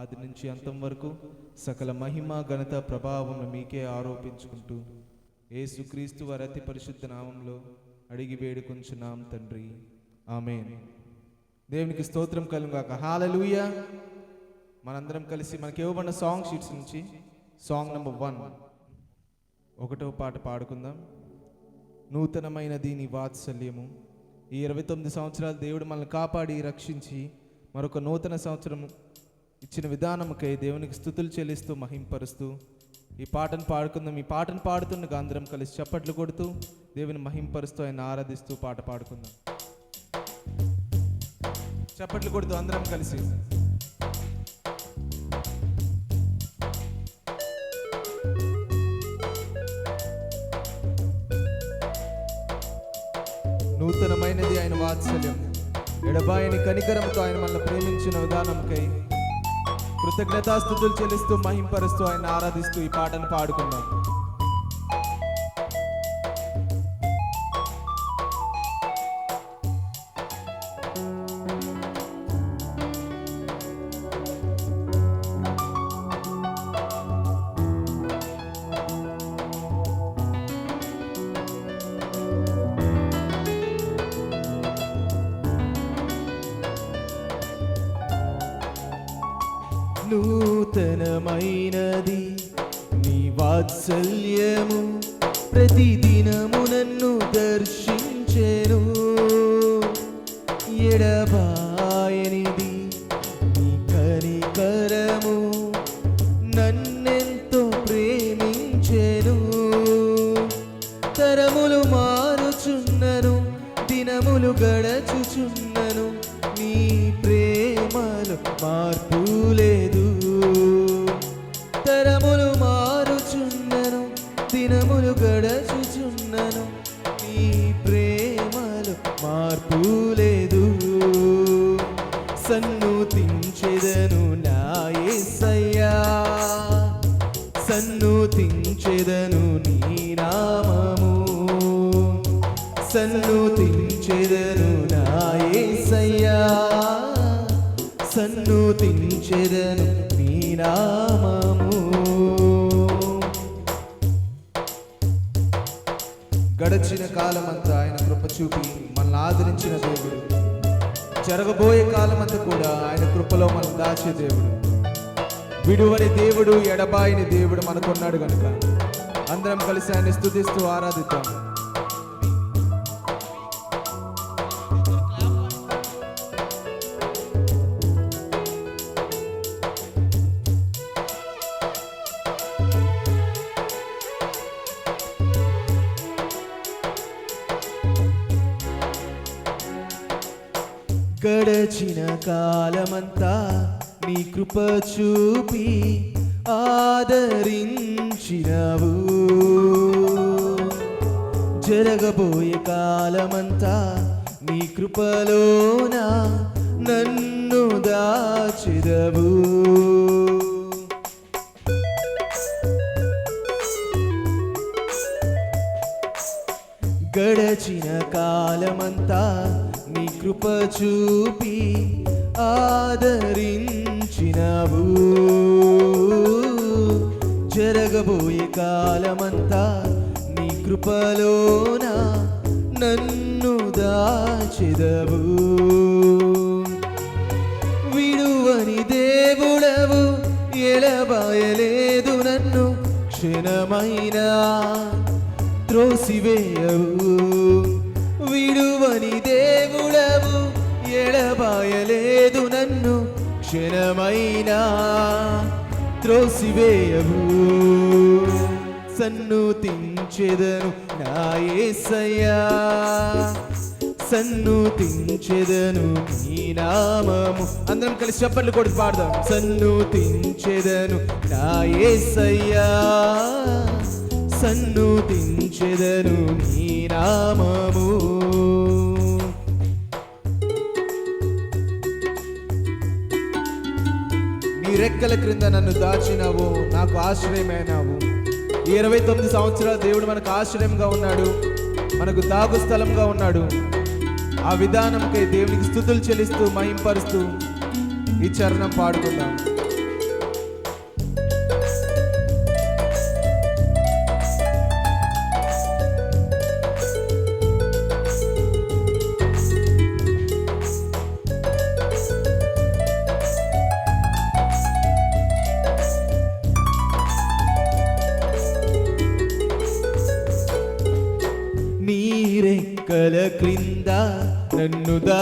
ఆది నుంచి అంతం వరకు సకల మహిమ ఘనత ప్రభావం మీకే ఆరోపించుకుంటూ యేసుక్రీస్తు వారి అతి పరిశుద్ధ నామంలో అడిగి వేడుకొంచున్నాం తండ్రి, ఆమేన్. దేవునికి స్తోత్రం కలుగాక. హల్లెలూయా. మనందరం కలిసి మనకి ఇవ్వబడిన సాంగ్ షీట్స్ నుంచి సాంగ్ నెంబర్ 1 ఒకటో పాట పాడుకుందాం. నూతనమైనది నీ వాత్సల్యము. ఈ 29 సంవత్సరాలు దేవుడు మనల్ని కాపాడి రక్షించి మరొక నూతన సంవత్సరం ఇచ్చిన విధానముకై దేవునికి స్తుతులు చెల్లిస్తూ మహింపరుస్తూ ఈ పాటను పాడుకుందాం. ఈ పాటను పాడుతుండగా అందరం కలిసి చప్పట్లు కొడుతూ దేవుని మహింపరుస్తూ ఆయన ఆరాధిస్తూ పాట పాడుకుందాం. చప్పట్లు కొడుతూ అందరం కలిసి. నూతనమైనది ఆయన వాత్సల్యం, ఎడబాయని కనికరంతో ఆయన మనల్ని ప్రేమించిన విధానంకై కృతజ్ఞతాస్తుతులు చెల్లిస్తూ మహింపరుస్తూ ఆయన ఆరాధిస్తూ ఈ పాటను పాడుకుందాం. నూతనమైనది నీ వాత్సల్యము, ప్రతిదినము నన్ను దర్శించెను. ఎడబాయనిది నీ కనికరము, నన్నెంతో ప్రేమించెను. తరములు మారుచున్నను, దినములు గడచుచున్నను, నీ ప్రేమలో మార్పు లేదు. తరములు మారుచున్నను, దినములు గడచుచున్నను, నీ ప్రేమలో మార్పు లేదు. సన్నుతించెదను నా యేసయ్యా, సన్నుతించెదను నీ నామము, సన్నుతించెదను నా యేసయ్యా, సన్నుతించెదను నీ నామము. గడచిన కాలమంతా ఆయన కృప చూపి మనల్ని ఆదరించిన దేవుడు, జరగబోయే కాలమంతా కూడా ఆయన కృపలో మనం దాచే దేవుడు, విడువని దేవుడు, ఎడబాయిని దేవుడు మనకున్నాడు కనుక అందరం కలిసి ఆయన స్తుతిస్తూ ఆరాధిద్దాం. గడచిన కాలమంతా నీ కృప చూపి ఆదరించినవు, జరగబోయే కాలమంతా నీ కృపలోన నన్ను దాచెదవు. గడచిన కాలమంతా నీ కృప చూపి ఆదరించినవు, జరగబోయే కాలమంతా నీ కృపలోన నన్ను దాచెదవు. విడువని దేవుడవు, ఎడబాయలేదు నన్ను క్షణమైనా త్రోసివేయవు. విడువని దేవుడవు, ఎడబాయలేదు నన్ను క్షణమైనా త్రోసివేయవు. సన్నుతించెదను నా యేసయ్యా, సన్నుతించెదను నీ నామము. అందరం కలిసి చప్పట్లు కొట్టి పాడదాం. సన్నుతించెదను నా యేసయ్యా, సన్నుతించెదను నీ నామము. నీ రెక్కల క్రింద నన్ను దాచినావు, నాకు ఆశ్రయమైనావు. 29 సంవత్సరాలు దేవుడు మనకు ఆశ్రయంగా ఉన్నాడు, మనకు దాగు స్థలంగా ఉన్నాడు. ఆ విధానంకై దేవునికి స్తుతులు చెల్లిస్తూ మహింపరుస్తూ ఈ చరణం పాడుకుందాం.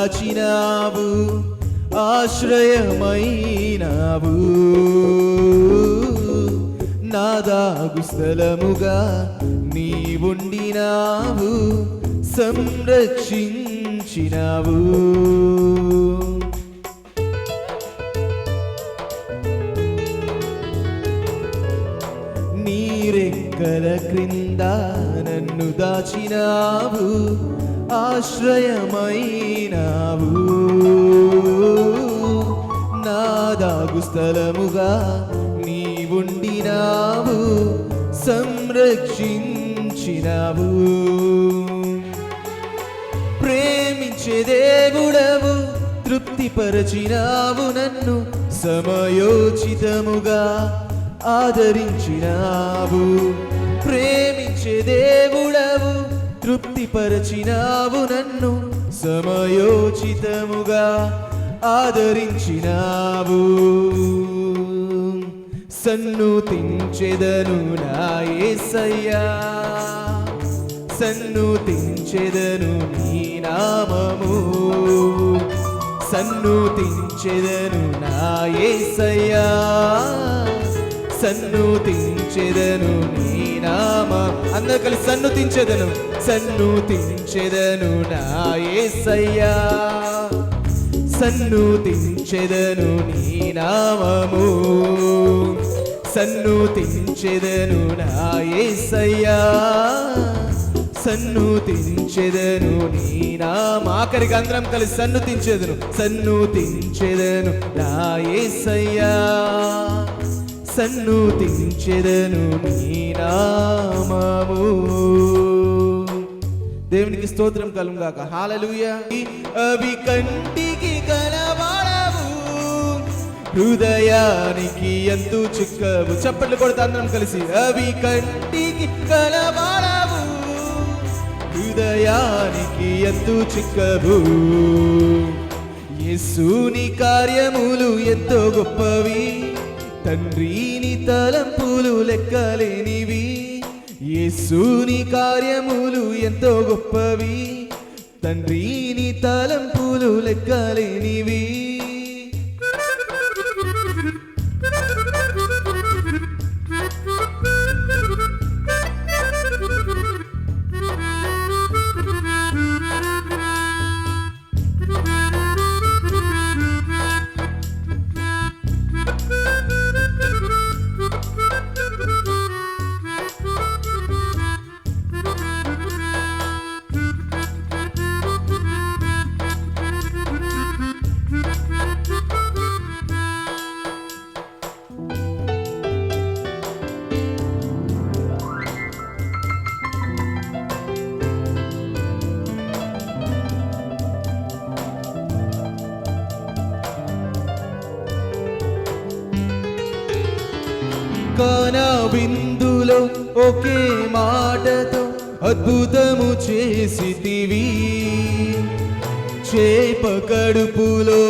దాచినావు, ఆశ్రయమైనావు. నా దాగు స్థలముగా నీవుండినావు, సంరక్షించినావు. నీరెక్కల క్రింద నన్ను దాచినావు, ఆశ్రయమైనావు. నా దాగు స్థలముగా నీవుండినావు, సంరక్షించినావు. ప్రేమించే దేవుడవు, తృప్తిపరచినావు నన్ను, సమయోచితముగా ఆదరించినావు. ప్రేమించే దేవుడవు, తృప్తిపరచినావు నన్ను, సమయోచితముగా ఆదరించినావు. సన్నుతించెదను నా యేసయ్యా, సన్నుతించెదను నీ నామము. సన్నుతించెదను నా యేసయ్యా, సన్నుతించెదను నీ నామం. అందరూ కలిసి సన్నుతించెదను, సన్నుతించెదను నా యేసయ్యా, సన్నుతించెదను నీ నామము. సన్నుతించెదను నా యేసయ్యా, సన్నుతించెదను నీ నామ. ఆఖరికి అందరం కలిసి సన్నుతించెదను, సన్నుతించెదను నా యేసయ్యా, సన్నుతించెదను నీ నామము. దేవునికి స్తోత్రం కలుగుగాక. హల్లెలూయా. అవి కంటికి కనబడవు, హృదయానికి ఎంతో చిక్కవు. చప్పట్లు కొడతా అందరం కలిసి. అవి కంటికి కనబడవు, హృదయానికి ఎంతో చిక్కవు. యేసుని కార్యములు ఎంతో గొప్పవి, తండ్రిని తలంపులు లెక్కలేనివి. యేసుని కార్యములు ఎంతో గొప్పవి, తండ్రిని తలంపులు లెక్కలేనివి. కానా విందులో ఒకే మాటతో అద్భుతము చేసితివి. చేప కడుపులో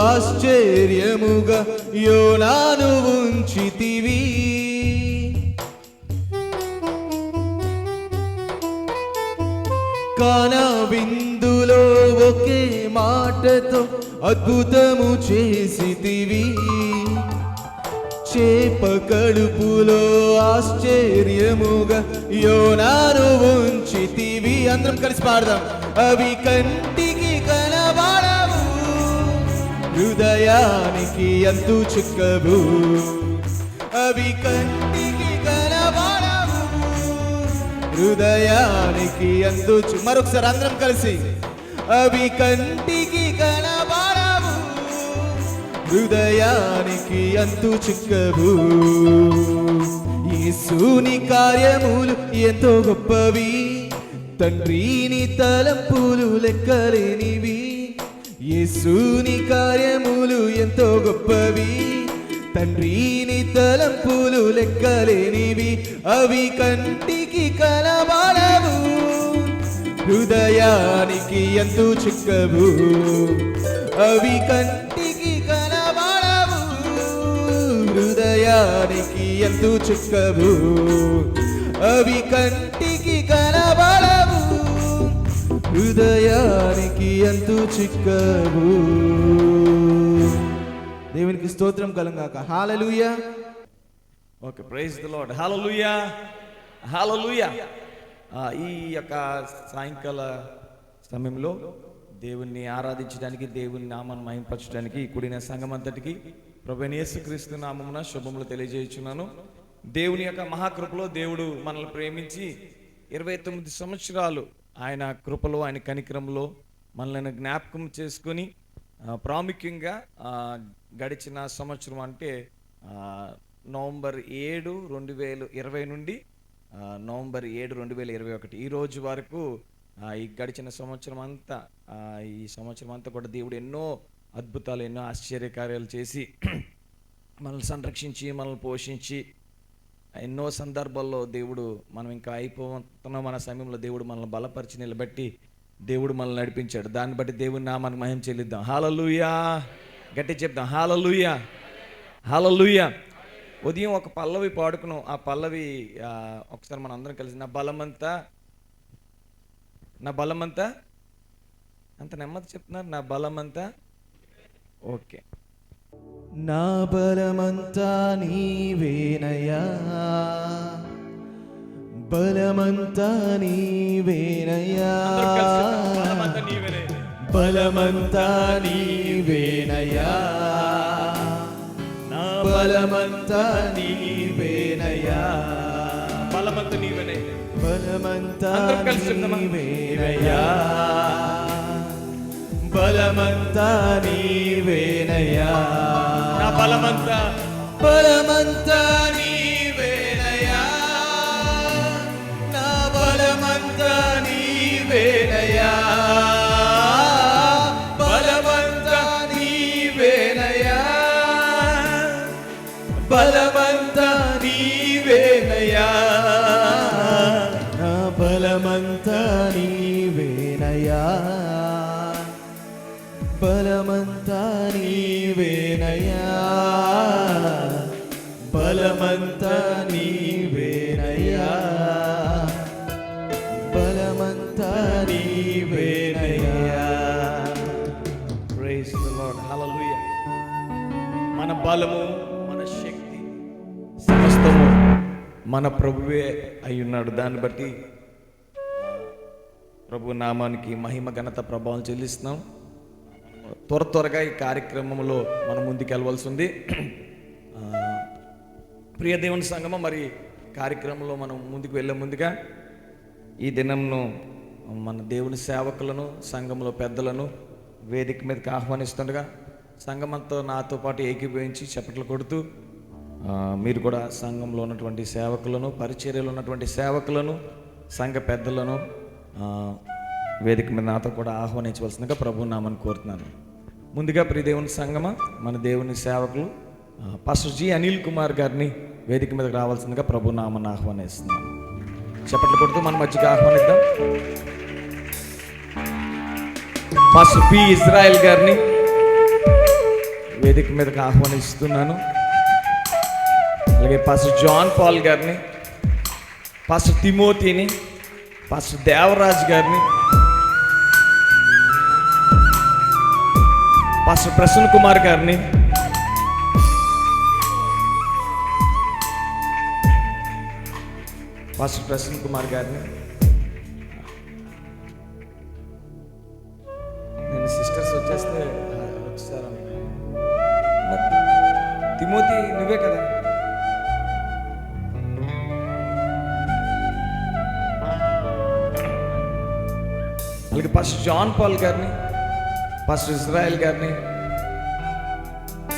ఆశ్చర్యముగా యోనాను ఉంచితివి. కానా విందులో ఒకే మాటతో అద్భుతము చేసితివి. చేప కడుపులో ఆశ్చర్యముగా యోనాను ఉంచితివి. అందరం కలిసి పాడదాం. అవి కంటికి కనబడవు, హృదయానికి ఎంతో చిక్కవు. అవి కంటికి కనబడవు, హృదయానికి ఎంతో మరొకసారి అందరం కలిసి. అవి కంటికి కనబడవు, హృదయానికి ఎంతో చిక్కవు. యేసుని కార్యములు ఎంతో గొప్పవి, తండ్రిని తలంపులు లెక్కలేనివి. యేసుని కార్యములు ఎంతో గొప్పవి, తండ్రిని తలంపులు లెక్కలేనివి. అవి కంటికి కనబడవు, హృదయానికి ఎంతో చిక్కవు. అవి కంటికి కనబడవు, హృదయానికి ఎంతో చిక్కవు. అవి కంటికి కనబడవు, హృదయానికి ఎంతో చిక్కవు. దేవునికి స్తోత్రం కలుగాక. Hallelujah. Okay, praise the Lord. Hallelujah, hallelujah. ఈ యొక్క సాయంకాల సమయంలో దేవుణ్ణి ఆరాధించడానికి, దేవుని నామాన్ని మహింపరచడానికి కూడిన సంఘం అంతటికి ప్రభువైన యేసుక్రీస్తు నామమున శుభములు తెలియజేయుచున్నాను. దేవుని యొక్క మహాకృపలో దేవుడు మనల్ని ప్రేమించి 29 సంవత్సరాలు ఆయన కృపలో, ఆయన కనికరంలో మనల్ని జ్ఞాపకం చేసుకొని, ప్రాముఖ్యంగా గడిచిన సంవత్సరం అంటే నవంబర్ 7, 2020 నుండి నవంబర్ 7, 2021 ఈ రోజు వరకు ఈ గడిచిన సంవత్సరం అంతా, ఈ సంవత్సరం అంతా కూడా దేవుడు ఎన్నో అద్భుతాలు, ఎన్నో ఆశ్చర్యకార్యాలు చేసి మనల్ని సంరక్షించి, మనల్ని పోషించి, ఎన్నో సందర్భాల్లో దేవుడు మనం ఇంకా అయిపోతున్న మన సమయంలో దేవుడు మనల్ని బలపరిచి నిలబెట్టి దేవుడు మనల్ని నడిపించాడు. దాన్ని బట్టి దేవుని నామానికి మహిమ చెల్లిద్దాం. హల్లెలూయా. గట్టి చెప్దాం, హల్లెలూయా, హల్లెలూయా. ఉదయం ఒక పల్లవి పాడుకున్నాం. ఆ పల్లవి ఒకసారి మనం అందరం కలిసి, నా బలమంతా అంత నెమ్మది చెప్తున్నారు, నా బలమంతా. ఓకే. నా బలమంతా నీవేనయ్యా, బలమంతా నీవేనయ్యా, బలమంతా నీవేనయ్యా, నా బలమంతా నీవేనయ్యా, బలమంతా నీవేనయ్యా, బలమంతా నీవేనయ్యా, బలమంతా నీవేనయ్యా, నా బలమంతా నీవేనయ్యా, నా బలమంతా నీవేనయ్యా, బలమంతా నీవేనయ్యా, బలమంతా నీవేనయ్యా, నా బలమంతా నీవేనయ్యా, బలమంతా నీవేనయ్యా, బలమంతా నీవేనయ్యా, బలమంతా నీవేనయ్యా. Praise the Lord. హల్లెలూయా. మన బలము, మన శక్తి, సమస్తము మన ప్రభువే అయి ఉన్నాడు. దాన్ని బట్టి ప్రభు నామానికి మహిమ, ఘనత, ప్రభావం చెల్లిస్తున్నాం. త్వరగా ఈ కార్యక్రమంలో మనం ముందుకు వెళ్ళవలసి ఉంది. ప్రియ దేవుని సంగమం, మరి కార్యక్రమంలో మనం ముందుకు వెళ్ళే ముందుగా ఈ దినంను మన దేవుని సేవకులను, సంఘంలో పెద్దలను వేదిక మీదకి ఆహ్వానిస్తుండగా సంఘమంతా నాతో పాటు ఏకీభవించి చప్పట్లు కొడుతూ మీరు కూడా సంఘంలో ఉన్నటువంటి సేవకులను, పరిచర్యలో ఉన్నటువంటి సేవకులను, సంఘ పెద్దలను వేదిక మీద నాతో కూడా ఆహ్వానించవలసిందిగా ప్రభు నామని కోరుతున్నాను. ముందుగా ప్రియ దేవుని సంగమా, మన దేవుని సేవకులు పాస్టర్ జి అనిల్ కుమార్ గారిని వేదిక మీదకి రావాల్సిందిగా ప్రభు నామని ఆహ్వానిస్తున్నాను. చప్పట్లు కొడుతూ మన మధ్యకి ఆహ్వానిద్దాం. పాస్టర్ పి ఇజ్రాయెల్ గారిని వేదిక మీదకి ఆహ్వానిస్తున్నాను. అలాగే పాస్టర్ జాన్ పాల్ గారిని, పాస్టర్ తిమోతిని, పాస్టర్ దేవరాజ్ గారిని, పాస్టర్ ప్రసన్న కుమార్ గారిని, పాస్టర్ ప్రసన్న కుమార్ గారిని, నేను సిస్టర్స్ వచ్చేస్తే వచ్చేసారా? తిమోతి నువ్వే కదా? అలాగే పాస్టర్ జాన్ పాల్ గారిని, పాస్టర్ ఇజ్రాయెల్ గారిని,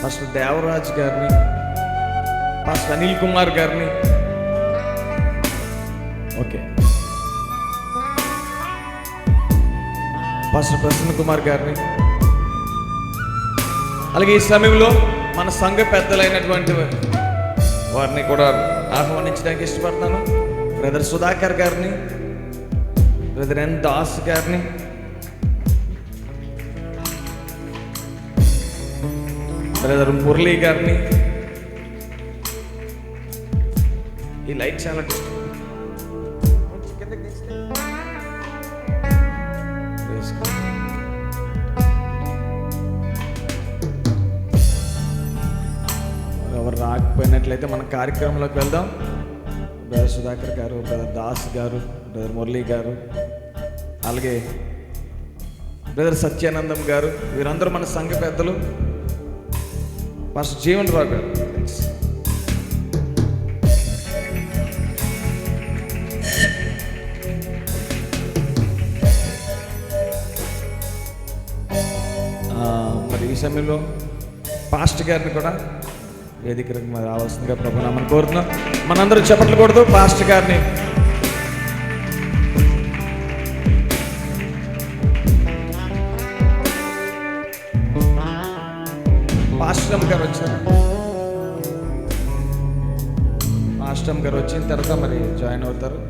పాస్టర్ దేవరాజ్ గారిని, పాస్టర్ అనిల్ కుమార్ గారిని, ఓకే, పాస్టర్ ప్రసన్న కుమార్ గారిని, అలాగే ఈ సమయంలో మన సంఘ పెద్దలైనటువంటి వారిని కూడా ఆహ్వానించడానికి ఇష్టపడుతున్నాను. బ్రదర్ సుధాకర్ గారిని, బ్రదర్ ఎన్ దాస్ గారిని, బ్రదర్ మురళీ గారిని. ఈ లైట్ చాలా ఎవరు రాకపోయినట్లయితే మన కార్యక్రమంలోకి వెళ్దాం. బ్రదర్ సుధాకర్ గారు, బ్రదర్ దాస్ గారు, బ్రదర్ మురళీ గారు, అలాగే బ్రదర్ సత్యానందం గారు, వీరందరూ మన సంఘ పెద్దలు. పాస్టర్ జీవన్ రావు గారు, మరి ఈ సమయంలో పాస్టర్ గారిని కూడా వేదికకి మరి రావాల్సిందిగా ప్రభునామని కోరుతున్నాం. మనందరూ చెప్పట్లు కూడదు. పాస్టర్ గారిని పాస్టమ్ గారు వచ్చారు. పాస్టమ్ గారు వచ్చిన తర్వాత మరి జాయిన్ అవుతారు.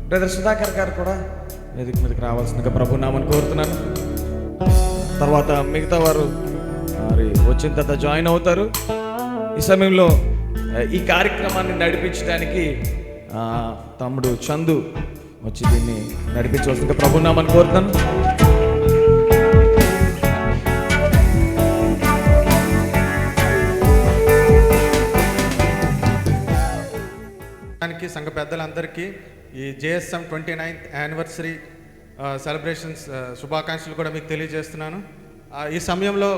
బ్రదర్ సుధాకర్ గారు కూడా వేదిక మీదకి రావాల్సిందిగా ప్రభునామని కోరుతున్నాను. తర్వాత మిగతా వారు మరి వచ్చిన తర్వాత జాయిన్ అవుతారు. ఈ సమయంలో ఈ కార్యక్రమాన్ని నడిపించడానికి తమ్ముడు చందు వచ్చి దీన్ని నడిపించవలసిందిగా ప్రభునామని కోరుతాను. సంఘ పెద్దలందరికీ ఈ జేఎస్ఎం 29th యానివర్సరీ సెలబ్రేషన్స్ శుభాకాంక్షలు కూడా మీకు తెలియజేస్తున్నాను. ఈ సమయంలో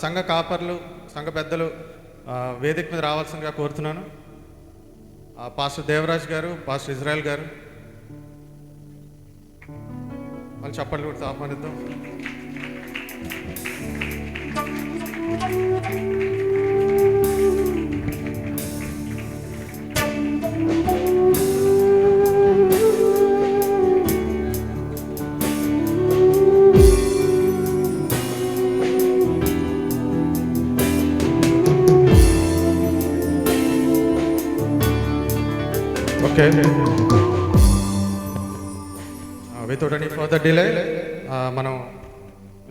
సంఘ కాపర్లు, సంఘ పెద్దలు వేదిక మీద రావాల్సిందిగా కోరుతున్నాను. పాస్టర్ దేవరాజ్ గారు, పాస్టర్ ఇజ్రాయల్ గారు, వాళ్ళు చప్పట్లు కూడా ఆహ్వానిద్దాం. Okay. Without any further delay, మనం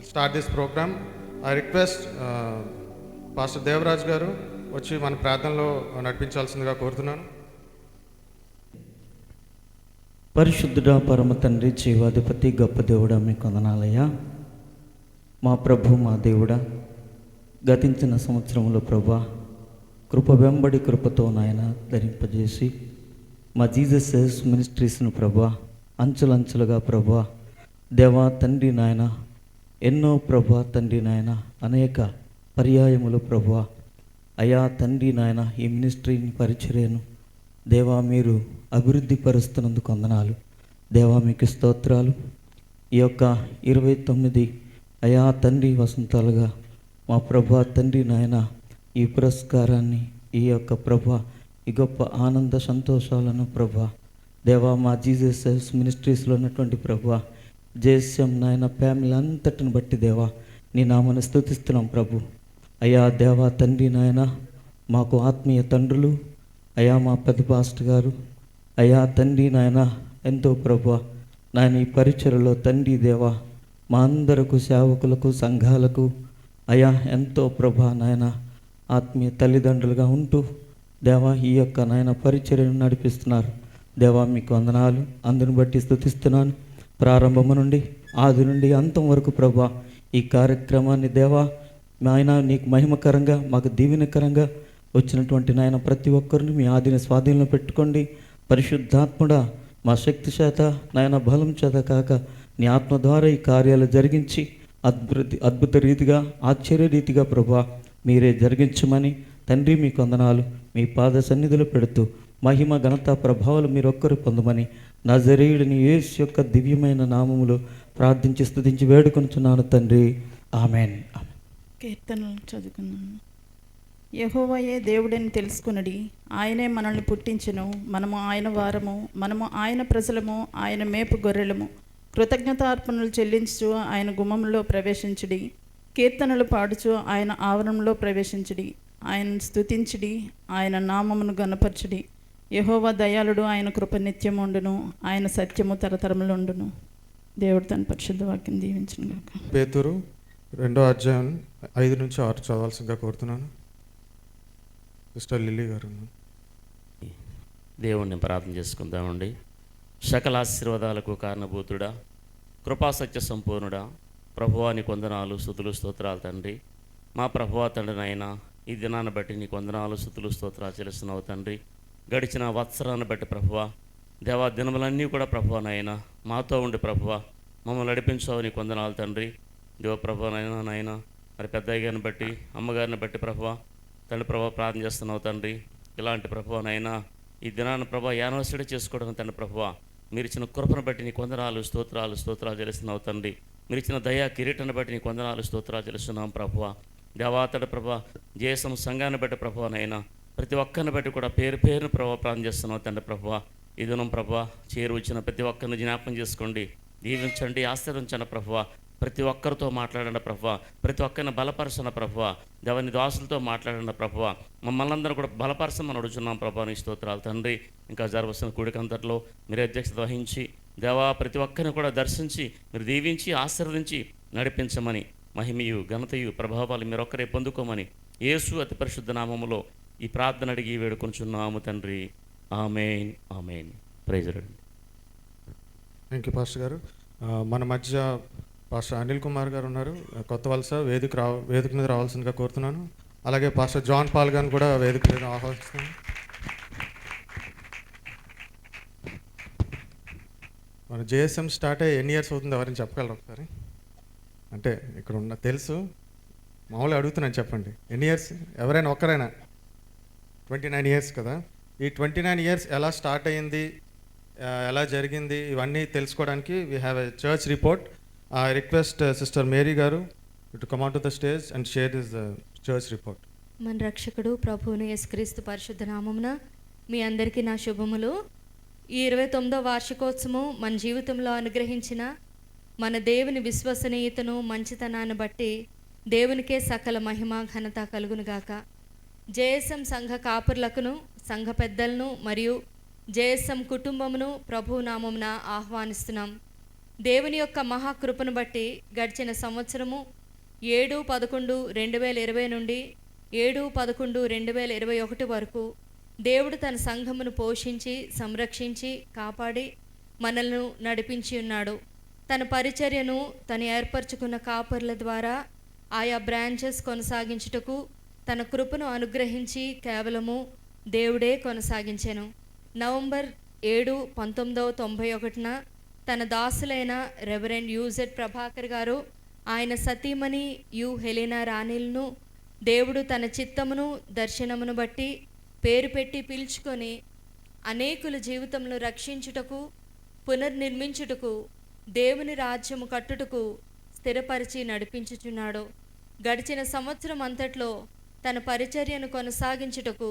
start this program. I request Pastor Devraj గారు వచ్చి మన ప్రార్థనలో నడిపించాల్సిందిగా కోరుతున్నాను. పరిశుద్ధుడా, పరమ తండ్రి, జీవాధిపతి, గొప్ప దేవుడా, మీకు వందనాలయ్యా. మా ప్రభు, మా దేవుడా, గతించిన సంవత్సరంలో ప్రభా కృప వెంబడి కృపతో నాయన ధరింపజేసి మా జీసస్ మినిస్ట్రీస్ను ప్రభా అంచులంచులుగా ప్రభా దేవా తండ్రి నాయన ఎన్నో ప్రభా తండ్రి నాయన అనేక పర్యాయములు ప్రభా అయా తండ్రి నాయన ఈ మినిస్ట్రీని పరిచర్యను దేవా మీరు అభివృద్ధి పరుస్తున్నందుకు వందనాలు. దేవా మీకు స్తోత్రాలు. ఈ యొక్క 29 అయా తండ్రి వసంతాలుగా మా ప్రభా తండ్రి నాయన ఈ పురస్కారాన్ని, ఈ యొక్క ప్రభా ఈ గొప్ప ఆనంద సంతోషాలను ప్రభా దేవా మా జీసస్ మినిస్ట్రీస్లో ఉన్నటువంటి ప్రభా జేఎస్ఎం నాయన ఫ్యామిలీ అంతటిని బట్టి దేవా నీ నామను స్తుతిస్తున్నాం ప్రభు. అయా దేవా తండ్రి నాయన మాకు ఆత్మీయ తండ్రులు, అయా మా పెద్ద పాస్టర్ గారు, అయా తండ్రి నాయన ఎంతో ప్రభా నాయన ఈ పరిచయలో తండ్రి దేవా మా అందరకు సేవకులకు సంఘాలకు అయా ఎంతో ప్రభా నాయన ఆత్మీయ తల్లిదండ్రులుగా ఉంటూ దేవా ఈ యొక్క నాయన పరిచర్యను నడిపిస్తున్నారు. దేవా మీకు వందనాలు. అందుని బట్టి స్తుతిస్తున్నాను. ప్రారంభము నుండి ఆది నుండి అంతం వరకు ప్రభా ఈ కార్యక్రమాన్ని దేవా నాయన నీకు మహిమకరంగా మాకు దీవెనకరంగా వచ్చినటువంటి నాయన ప్రతి ఒక్కరిని మీ ఆదిని స్వాధీనంలో పెట్టుకోండి. పరిశుద్ధాత్ముడా మా శక్తి చేత నాయన బలం చేత కాక నీ ఆత్మ ద్వారా ఈ కార్యాలు జరిగించి అద్భుత రీతిగా ఆశ్చర్య రీతిగా ప్రభా మీరే జరిగించమని తండ్రి మీకు వందనాలు. మీ పాద సన్నిధిలో పెడుతూ మహిమ ఘనత ప్రభావాలు మీరొక్కరు పొందమని నజరేయుడిని యేసు యొక్క దివ్యమైన నామములో ప్రార్థించి స్తుతించి వేడుకొనుచున్నాను తండ్రి. ఆమెన్. కీర్తనలు చదువుకున్నాను. యెహోవాయే దేవుడని తెలుసుకునడి, ఆయనే మనల్ని పుట్టించెను, మనము ఆయన వారము, మనము ఆయన ప్రజలము, ఆయన మేపు గొర్రెలము. కృతజ్ఞతార్పణలు చెల్లించుచు ఆయన గుమ్మంలో ప్రవేశించుడి, కీర్తనలు పాడుచు ఆయన ఆవరణంలో ప్రవేశించుడి. ఆయన స్తుతించుడి, ఆయన నామమును గణపరచుడి. యెహోవా దయాళుడు, ఆయన కృప నిత్యం ఉండును, ఆయన సత్యము తరతరములుండును. దేవుడు తన పరిశుద్ధ వాక్యం దీవించును గాక. పేతురు 2వ అధ్యాయం 5 నుంచి 6 చదవాల్సిందిగా కోరుతున్నాను. సిస్టర్ లిల్లీ గారు. దేవుణ్ణి ప్రార్థన చేసుకుందామండి. సకల ఆశీర్వాదాలకు కారణభూతుడా, కృపాసత్య సంపూర్ణుడా, ప్రభువాని కొందనాలు స్తుతులు స్తోత్రాలు తండ్రి. మా ప్రభువా తండ్రినైనా ఈ దినాన్ని బట్టి నీకు వందనాలు స్తుతులు స్తోత్రాలు చెల్లిస్తున్నావు తండ్రి. గడిచిన వత్సరాన్ని బట్టి ప్రభువా, దేవా దినములన్నీ కూడా ప్రభువా నాయన మాతో ఉండి ప్రభువా మమ్మల్ని నడిపించావు, నీకు వందనాలు తండ్రి. దేవ ప్రభువా నాయన మరి పెద్దయ్య గారిని బట్టి అమ్మగారిని బట్టి ప్రభువా తండ్రి ప్రభావ ప్రార్థన చేస్తున్నావు తండ్రి. ఇలాంటి ప్రభువా నాయన ఈ దినాన్ని ప్రభావ యానివర్సరీ చేసుకోవడం తండ్రి ప్రభువా మీరు ఇచ్చిన కృపను బట్టి నీకు వందనాలు స్తోత్రాలు చెల్లిస్తున్నావు తండ్రి. మీరు ఇచ్చిన దయా కిరీటాన్ని బట్టి నీకు వందనాలు స్తోత్రాలు చెల్లిస్తున్నాం ప్రభువా. దేవాతడి ప్రభా జేసం సంఘాన్ని బట్టి ప్రభువా నైనా ప్రతి ఒక్కరిని బట్టి కూడా పేరు పేరును ప్రభావ ప్రార్థన చేస్తున్నావు తండ్రి ప్రభువా. ఈ దినం ప్రభా చేరువచ్చిన ప్రతి ఒక్కరిని జ్ఞాపకం చేసుకోండి, దీవించండి, ఆశీర్వదించండి ప్రభువా. ప్రతి ఒక్కరితో మాట్లాడండి ప్రభువా, ప్రతి ఒక్కరిని బలపరచండి ప్రభువా. దేవని దాసులతో మాట్లాడండి ప్రభువా. మమ్మల్ని అందరూ కూడా బలపరచమని అడుగుతున్నాం ప్రభా. నీ స్తోత్రాలు తండ్రి. ఇంకా జరవలసిన కూడికంతట్లో మీరే అధ్యక్షత వహించి దేవా ప్రతి ఒక్కరిని కూడా దర్శించి మీరు దీవించి ఆశీర్వదించి నడిపించమని మహిమయు ఘనతయు ప్రభావాలు మీరొక్కరే పొందుకోమని యేసు అతి పరిశుద్ధ నామములో ఈ ప్రార్థన అడిగి వేడుకొంచున్నాము తండ్రి. Amen amen. Praise Lord. Thank you pastor గారు. మన మధ్య పాస్టర్ అనిల్ కుమార్ గారు ఉన్నారు, కొత్త వలస వేదిక మీద రావాల్సిందిగా కోరుతున్నాను. అలాగే పాస్టర్ జాన్ పాల్ గారిని కూడా వేదిక మీద ఆహ్వానిస్తున్నాను. మన జేఎస్ఎం స్టార్ట్ అయ్యి ఎన్ని ఇయర్స్ అవుతుంది ఎవరైనా చెప్పగలరు ఒకసారి? అంటే ఇక్కడ ఉన్న తెలుసు, మామూలుగా అడుగుతున్నాను, చెప్పండి ఎన్ని ఇయర్స్? ఎవరైనా ఒక్కరైనా? 29 ఇయర్స్ కదా. ఈ 29 ఇయర్స్ ఎలా స్టార్ట్ అయ్యింది, ఎలా జరిగింది, ఇవన్నీ తెలుసుకోవడానికి we have a church report. I request sister Mary గారు to come on to the stage and share this church report. మన రక్షకుడు ప్రభువును యేసుక్రీస్తు పరిశుద్ధ నామమున మీ అందరికీ నా శుభములు. ఈ 29వ వార్షికోత్సవం మన జీవితంలో అనుగ్రహించిన మన దేవుని విశ్వసనీయతను మంచితనాన్ని బట్టి దేవునికే సకల మహిమ ఘనత కలుగునుగాక. జేఎస్ఎం సంఘ కాపుర్లకును సంఘ పెద్దలను మరియు జేఎస్ఎం కుటుంబమును ప్రభువు నామమున ఆహ్వానిస్తున్నాం. దేవుని యొక్క మహాకృపను బట్టి గడిచిన సంవత్సరము 7/11/2020 నుండి 7/11/2021 వరకు దేవుడు తన సంఘమును పోషించి సంరక్షించి కాపాడి మనల్ని నడిపించి ఉన్నాడు. తన పరిచర్యను తను ఏర్పరచుకున్న కాపర్ల ద్వారా ఆయా బ్రాంచెస్ కొనసాగించుటకు తన కృపను అనుగ్రహించి కేవలము దేవుడే కొనసాగించెను. నవంబర్ 7, 1991 తన దాసులైన రెవరెండ్ యూజెడ్ ప్రభాకర్ గారు ఆయన సతీమణి యు హెలెనా రాణిలను దేవుడు తన చిత్తమును దర్శనమును బట్టి పేరు పెట్టి పిలుచుకొని అనేకుల జీవితంలో రక్షించుటకు పునర్నిర్మించుటకు దేవుని రాజ్యము కట్టుటకు స్థిరపరిచి నడిపించుచున్నాడు. గడిచిన సంవత్సరం అంతట్లో తన పరిచర్యను కొనసాగించుటకు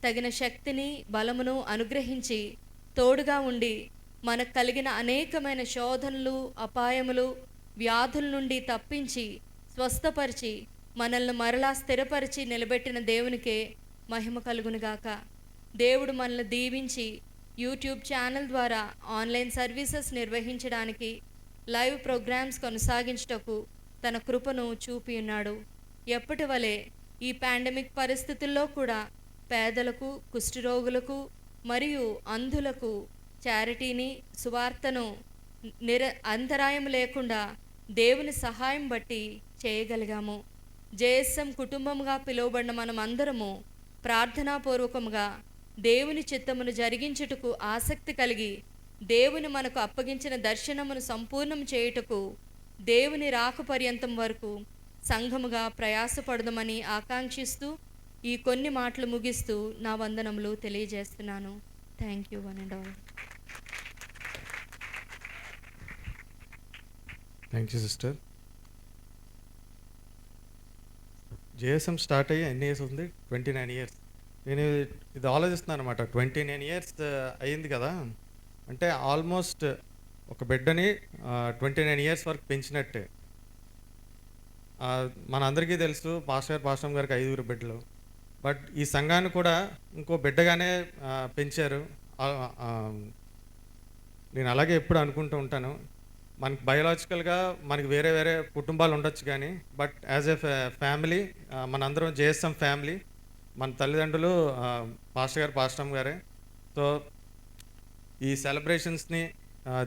తగిన శక్తిని బలమును అనుగ్రహించి తోడుగా ఉండి మనకు కలిగిన అనేకమైన శోధనలు అపాయములు వ్యాధుల నుండి తప్పించి స్వస్థపరిచి మనల్ని మరలా స్థిరపరిచి నిలబెట్టిన దేవునికే మహిమ కలుగునుగాక. దేవుడు మనల్ని దీవించి యూట్యూబ్ ఛానల్ ద్వారా ఆన్లైన్ సర్వీసెస్ నిర్వహించడానికి లైవ్ ప్రోగ్రామ్స్ కొనసాగించుటకు తన కృపను చూపి ఉన్నాడు. ఎప్పటి వలె ఈ పాండమిక్ పరిస్థితుల్లో కూడా పేదలకు కుష్ఠరోగులకు మరియు అంధులకు చారిటీని సువార్తను అంతరాయం లేకుండా దేవుని సహాయం బట్టి చేయగలిగాము. జేఎస్ఎం కుటుంబంగా పిలువబడిన మనం అందరము ప్రార్థనాపూర్వకంగా దేవుని చిత్తమును జరిగించుటకు ఆసక్తి కలిగి దేవుని మనకు అప్పగించిన దర్శనమును సంపూర్ణం చేయుటకు దేవుని రాక పర్యంతం వరకు సంఘముగా ప్రయాసపడదమని ఆకాంక్షిస్తూ ఈ కొన్ని మాటలు ముగిస్తూ నా వందనములు తెలియజేస్తున్నాను. Thank you one and all. Thank you sister. JSM start అయ్యి ఎన్ని ఇయర్స్ అవుతుంది? 29 ఇయర్స్. నేను ఇది ఆలోచిస్తున్నాను అనమాట. 29 ఇయర్స్ అయ్యింది కదా, అంటే ఆల్మోస్ట్ ఒక బిడ్డని 29 ఇయర్స్ వరకు పెంచినట్టే. మన అందరికీ తెలుసు పాస్టర్ గారికి 5 బిడ్డలు. బట్ ఈ సంఘాన్ని కూడా ఇంకో బిడ్డగానే పెంచారు. నేను అలాగే ఎప్పుడు అనుకుంటూ ఉంటాను, మనకి బయోలాజికల్గా మనకి వేరే వేరే కుటుంబాలు ఉండొచ్చు కానీ బట్ యాజ్ ఎ ఫ్యామిలీ మనందరం జేఎస్ఎం ఫ్యామిలీ. మన తల్లిదండ్రులు పాస్టర్ గారే. సో ఈ సెలబ్రేషన్స్ని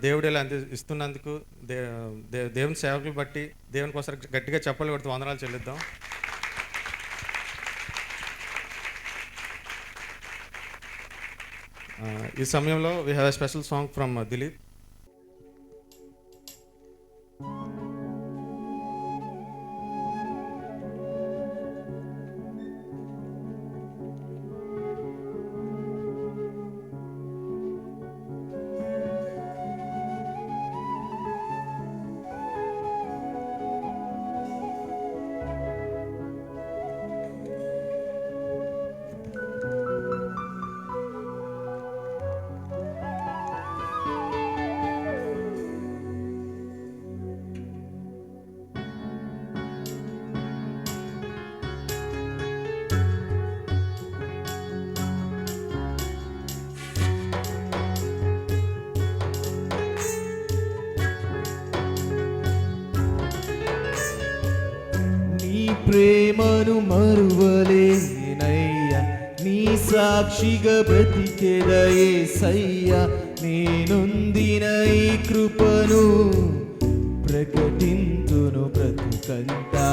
దేవుడు ఇలా ఇస్తున్నందుకు దేవుని సేవకులు బట్టి దేవుని కోసం గట్టిగా చెప్పలు కొడుతూ వందనాలు చెల్లిద్దాం. ఈ సమయంలో we have a special song from Dilip. నీ ప్రేమను మరువలేనయ్యా, నీ సాక్షిగా బ్రతికెద యేసయ్యా. నేనొందిన ఈ కృపను ప్రకటింతును బ్రతుకంతా.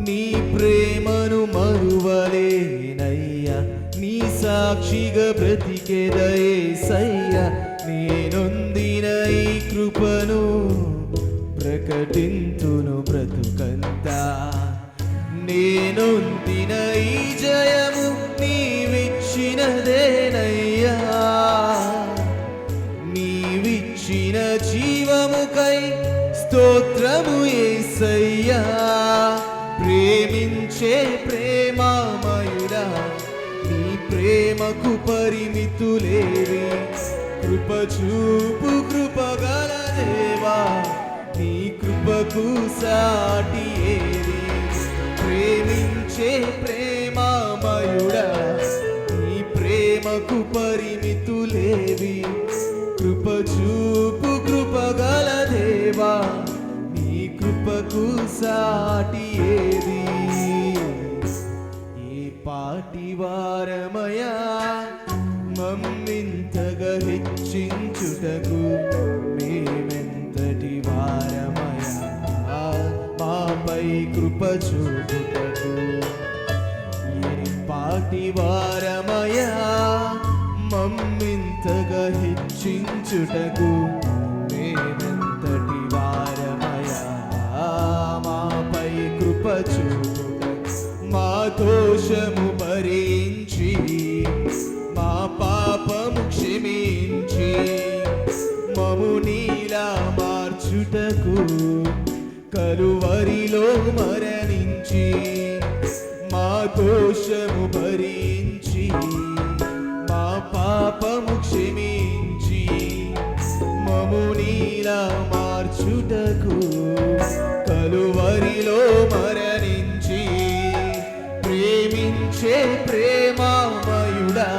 నీ ప్రేమను మరువలేనయ్యా, నీ సాక్షిగా బ్రతికెద యేసయ్యా. నేనొందిన ఈ కృపను ప్రకటింతును బ్రతుకంతా. నేనొందిన ఈ జయము నీవిచ్చినదేనయ్యా, నీవిచ్చిన జీవముకై స్తోత్రము యేసయ్యా. ప్రేమించే ప్రేమామయుడా, నీ ప్రేమకు పరిమితులేవి. కృప చూపు కృపగల దేవా, నీ కృపకు సాటి ఏది. ప్రేమించే ప్రేమామయుడా, నీ ప్రేమకు పరిమితులేవి. కృప చూపు కృపగల దేవా, నీ కృపకు సాటి ఏది. ఏ పాటి వారమయా మమ్మింతగా హెచ్చించుటకు, మేమెంతటి వారమయా మాపై కృప చూపుటకు. ఏ పాటి వారమయా మమ్మింతగా హెచ్చించుటకు, మేమెంతటి వారమయా మాపై కృప చూపుటకు. మా దోషము భరించి, మా పాపము క్షమించి, మము నీలా మార్చుటకు కలువరిలో మరణించి. మా దోషము భరించి, మా పాపము క్షమించి, మము నీలా మార్చుటకు కలువరిలో మరణించి. ప్రేమించే ప్రేమామయుడా,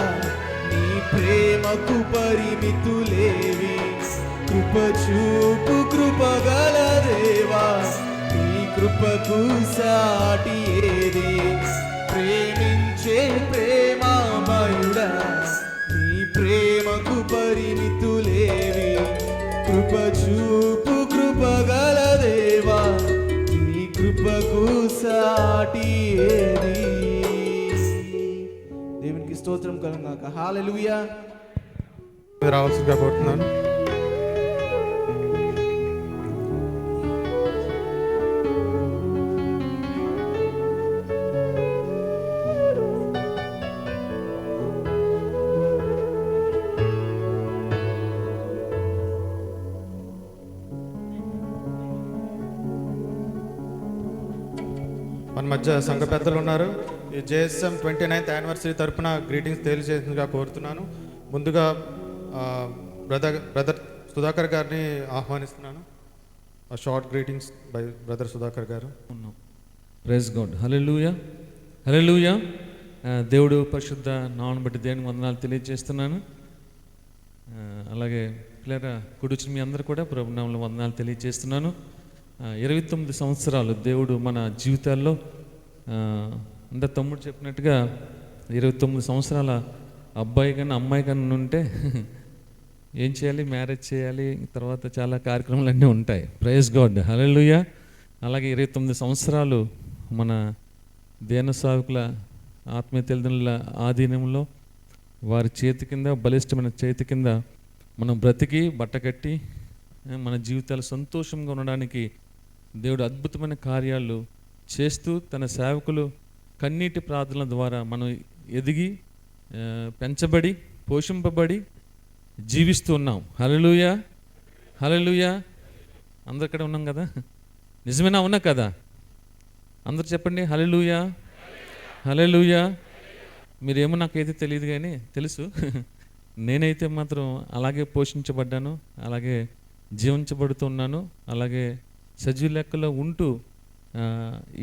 నీ ప్రేమకు పరిమితులేవి. కృప చూపు కృపగల దేవా, నీ కృపకు సాటి ఏది. ప్రేమించే ప్రేమామయుడా, నీ ప్రేమకు పరిమితులేవి. కృప చూపు కృపగల దేవా, నీ కృపకు సాటి ఏది. దేవునికి స్తోత్రం కలుగాక. హల్లెలూయా. రావాల్సిందిగా కోరుతున్నాను. మన మధ్య సంఘ పెద్దలు ఉన్నారు. ఈ JSM 29th యానివర్సరీ తరపున గ్రీటింగ్స్ తెలియజేసిందిగా కోరుతున్నాను. ముందుగా బ్రదర్ సుధాకర్ గారిని ఆహ్వానిస్తున్నాను. Short greetings by brother Sudhakar గారు. Praise God. Hallelujah, hallelujah. దేవుడు పరిశుద్ధ నామమును బట్టి దేవునికి వందనాలు తెలియజేస్తున్నాను. అలాగే పిల్లరా కూర్చుని మీ అందరూ కూడా ప్రభు నామములో వందనాలు తెలియజేస్తున్నాను. 29 సంవత్సరాలు దేవుడు మన జీవితాల్లో అంటే తమ్ముడు చెప్పినట్టుగా 29 సంవత్సరాల అబ్బాయి కన్నా అమ్మాయి కన్నా ఉంటే ఏం చేయాలి, మ్యారేజ్ చేయాలి, తర్వాత చాలా కార్యక్రమాలు అన్నీ ఉంటాయి. Praise God. హల్లెలూయా. అలాగే 29 సంవత్సరాలు మన దేన సావుకుల ఆత్మీయ తల్లిదండ్రుల ఆధీనంలో వారి చేతి కింద, బలిష్టమైన చేతి కింద మనం బ్రతికి బట్ట కట్టి మన జీవితాలు సంతోషంగా ఉండడానికి దేవుడు అద్భుతమైన కార్యాలు చేస్తూ తన సేవకులు కన్నీటి ప్రార్థనల ద్వారా మనం ఎదిగి పెంచబడి పోషింపబడి జీవిస్తూ ఉన్నాం. హల్లెలూయా, హల్లెలూయా. అందరు ఇక్కడ ఉన్నాం కదా, నిజమేనా? ఉన్నా కదా? అందరు చెప్పండి హల్లెలూయా, హల్లెలూయా. మీరేమో నాకైతే తెలియదు కానీ తెలుసు, నేనైతే మాత్రం అలాగే పోషించబడ్డాను, అలాగే జీవించబడుతున్నాను, అలాగే సజీవ లెక్కలో ఉంటూ